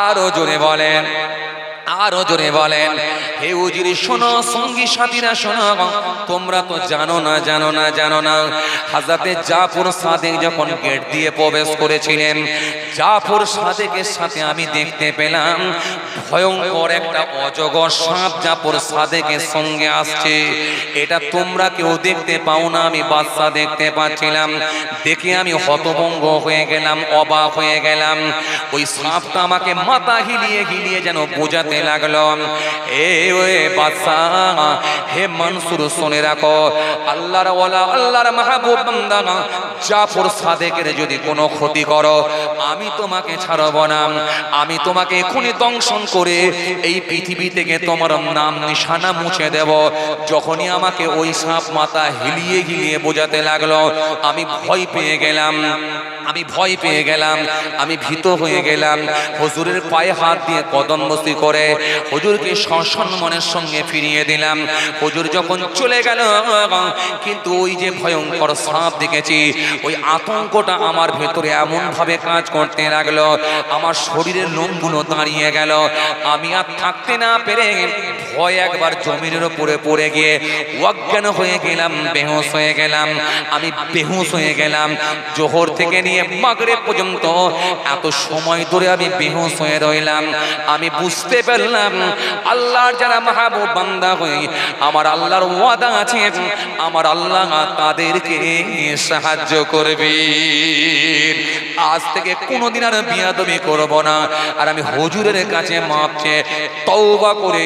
Speaker 2: আরো জোরে বলেন, আরো জোরে বলেন। হে উজির শোনো, সঙ্গী সাথীরা শোনো, তোমরা তো জানো না, জানো না, জানো না, হযরতে জাফর সাদেক যখন গেট দিয়ে প্রবেশ করেছিলেন, জাফর সাদেকের সাথে আমি দেখতে পেলাম ভয়ঙ্কর একটা অজগর সাপ জাফর সাদেকের সঙ্গে আসছে। এটা তোমরা কেউ দেখতে পাও না, আমি বাদশা দেখতে পাচ্ছিলাম। দেখে আমি হতভম্ব হয়ে গেলাম, অবাক হয়ে গেলাম। ওই সাপটা আমাকে মাথা হিলিয়ে হিলিয়ে যেন বোঝাতে লাগলো, এ ওয়ে বাদশা, হে মনসুর শুনে রাখো, আল্লাহর ওয়ালা, আল্লাহর মাহবুব বান্দা জাফর সাদেকের যদি কোনো ক্ষতি করো, আমি তোমাকে ছাড়ব না, আমি তোমাকে এখনই দংশন করে এই পৃথিবী থেকে তোমার নাম নিশানা মুছে দেব। যখনই আমাকে ওই সাপ মাথা হিলিয়ে হিলিয়ে বোঝাতে লাগলো, আমি ভয় পেয়ে গেলাম, আমি ভয় পেয়ে গেলাম, আমি ভীত হয়ে গেলাম। হুজুরের পায়ে হাত দিয়ে কদম বসি করে হুজুরকে সসম্মানের সঙ্গে ফিরিয়ে দিলাম। হুজুর যখন চলে গেল, কিন্তু ওই যে ভয়ঙ্কর সাপ দেখেছি, ওই আতঙ্কটা আমার ভেতরে এমন ভাবে কাজ করতে লাগলো, আমার শরীরের লোমগুলো দাঁড়িয়ে গেল। আমি আর থাকতে না পেরে ভয় একবার জমিনের উপরে পড়ে গিয়ে অজ্ঞান হয়ে গেলাম, বেহুশ হয়ে গেলাম। আমি বেহুশ হয়ে গেলাম। জোহর থেকে নিয়ে মাগরিব পর্যন্ত এত সময় ধরে আমি বেহুশ হয়ে রইলাম। আমি বুঝতে পারলাম আল্লাহর যারা মাহবুব বান্দা হই, আমার আল্লাহর ওয়াদা আছে, আমার আল্লাহ তাদেরকে সাহায্য করবে। আজ থেকে কোনোদিন আর বিয়াদবি করব না। আর আমি হুজুরের কাছে মাপ চেয়ে তওবা করে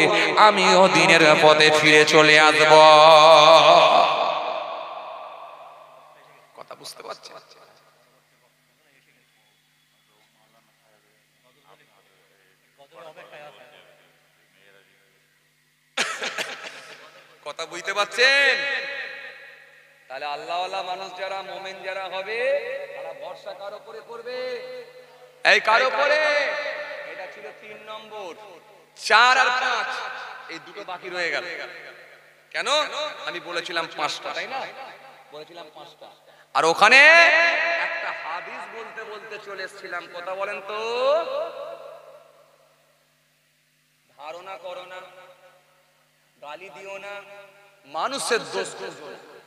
Speaker 2: আমিও দিনের পথে ফিরে চলে আসব। কথা বুঝতে পারছেন? কথা বুঝতে পারছেন? তাহলে আল্লাহওয়ালা মানুষ যারা, মুমিন যারা হবে, তারা ভরসা কার উপরে করবে? এই কার উপরে? এটা ছিল 3 নম্বর। 4 আর 5 এই দুটো বাকি রয়ে গেল। কেন? আমি বলেছিলাম 5টা, তাই না? বলেছিলাম 5টা। আর ওখানে একটা হাদিস বলতে বলতে চলে এসেছিলাম। কথা বলেন তো। ধারণা করো না, গালি দিও না, মানুষের দোষ করো না।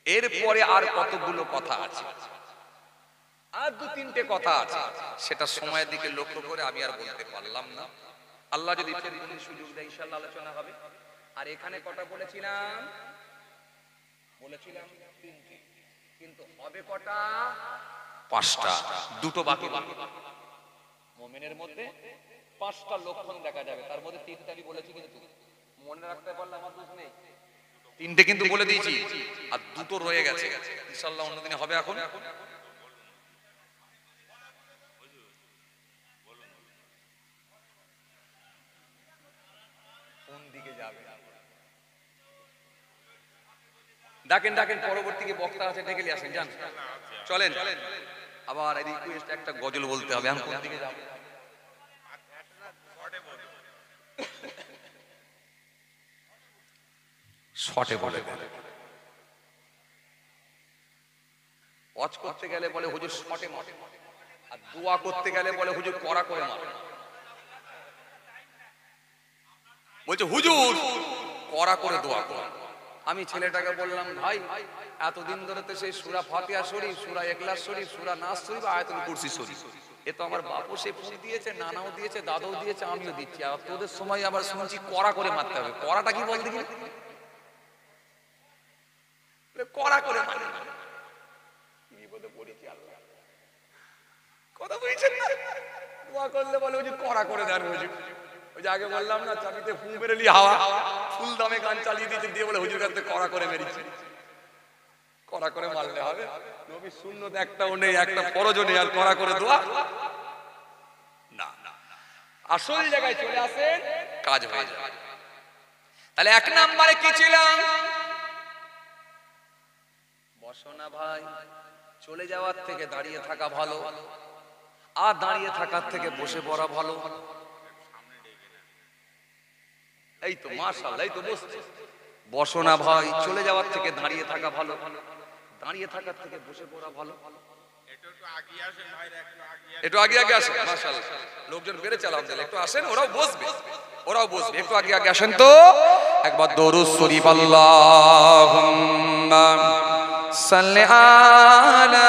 Speaker 2: এরপরে আর কতগুলো কথা আছে, আর 2-3টে কথা আছে, সেটা সময়ের দিকে লক্ষ্য করে আমি আর বলতে পারলাম না। আল্লাহ যদি ফের কোনো সুযোগ দেয় ইনশাআল্লাহ আলোচনা হবে। আর এখানে কটা বলেছিলাম? বলেছিলাম 3টে, কিন্তু হবে কটা? 5টা। দুটো বাকি। মুমিনের মধ্যে 5টা লক্ষণ দেখা যাবে, তার মধ্যে 3টা আমি বলেছি, কিন্তু মনে রাখতে পারলে আমার দোষ নেই। 3টে কিন্তু বলে দিয়েছি, আর দুটো রয়ে গেছে। ইনশাআল্লাহ অন্যদিনে হবে। এখন কোন দিকে যাবে? ডাকেন ডাকেন, পরবর্তী বক্তা আছে, ডেকে নিয়ে আসেন। যান, চলেন। আবার রিকোয়েস্ট, একটা গজল বলতে হবে। এখন কোন দিকে যাবে? শর্টে বলে দেন। ওয়াজ করতে গেলে বলে হুজুর শর্টে মারে, আর দোয়া করতে গেলে বলে হুজুর কড়া করে মারে। বলছে হুজুর কড়া করে দোয়া করেন। আমি ছেলেটাকে বললাম, ভাই এতদিন ধরে তো সেই সূরা ফাতিহা শরীফ, সূরা ইখলাস শরীফ, সূরা নাস শরীফ, আয়াতুল কুরসি শরীফ, এ তো আমার বাপও সে ফুল দিয়েছে, নানাও দিয়েছে, দাদাও দিয়েছে, আমিও দিচ্ছি। আর তোদের সময় আবার শুনছি কড়া করে মারতে হবে। কড়াটা কি বল দেখি? কড়া করে মারে। বিপদে পড়েছি আল্লাহ। কথা বুঝছেন না? দোয়া করলে বলে হুজুর কড়া করে দেন হুজুর।
Speaker 1: ওই যে আগে বললাম না, চাবিতে ফু মেরে লি হাওয়া, ফুল দামে গান চালিয়ে দিয়েছে, দিয়ে বলে হুজুর কাছে কড়া করে মেরেছি। কড়া করে মারলে হবে? নবীর সুন্নত একটাও নেই, একটা ফরজও নেই, আর কড়া করে দোয়া না। আসল জায়গায় চলে আসেন, কাজ হয়ে যায়। তাহলে এক নম্বরে কি ছিল? বসো না ভাই, চলে যাওয়ার থেকে দাঁড়িয়ে থাকা ভালো, আর দাঁড়িয়ে থাকার থেকে বসে পড়া ভালো। এই তো মাশাআল্লাহ, এই তো বসছে। বসো না ভাই, চলে যাওয়ার থেকে দাঁড়িয়ে থাকা ভালো, দাঁড়িয়ে থাকার থেকে বসে পড়া ভালো। একটু আগে আগে আসেন, মাশাআল্লাহ লোকজন বেড়েছে আলহামদুলিল্লাহ। একটু আসেন, ওরাও বসবে, ওরাও বসবে। একটু আগে আগে আসেন তো, একবার দরুদ শরীফ আল্লাহুম্মা সাল্লি আলা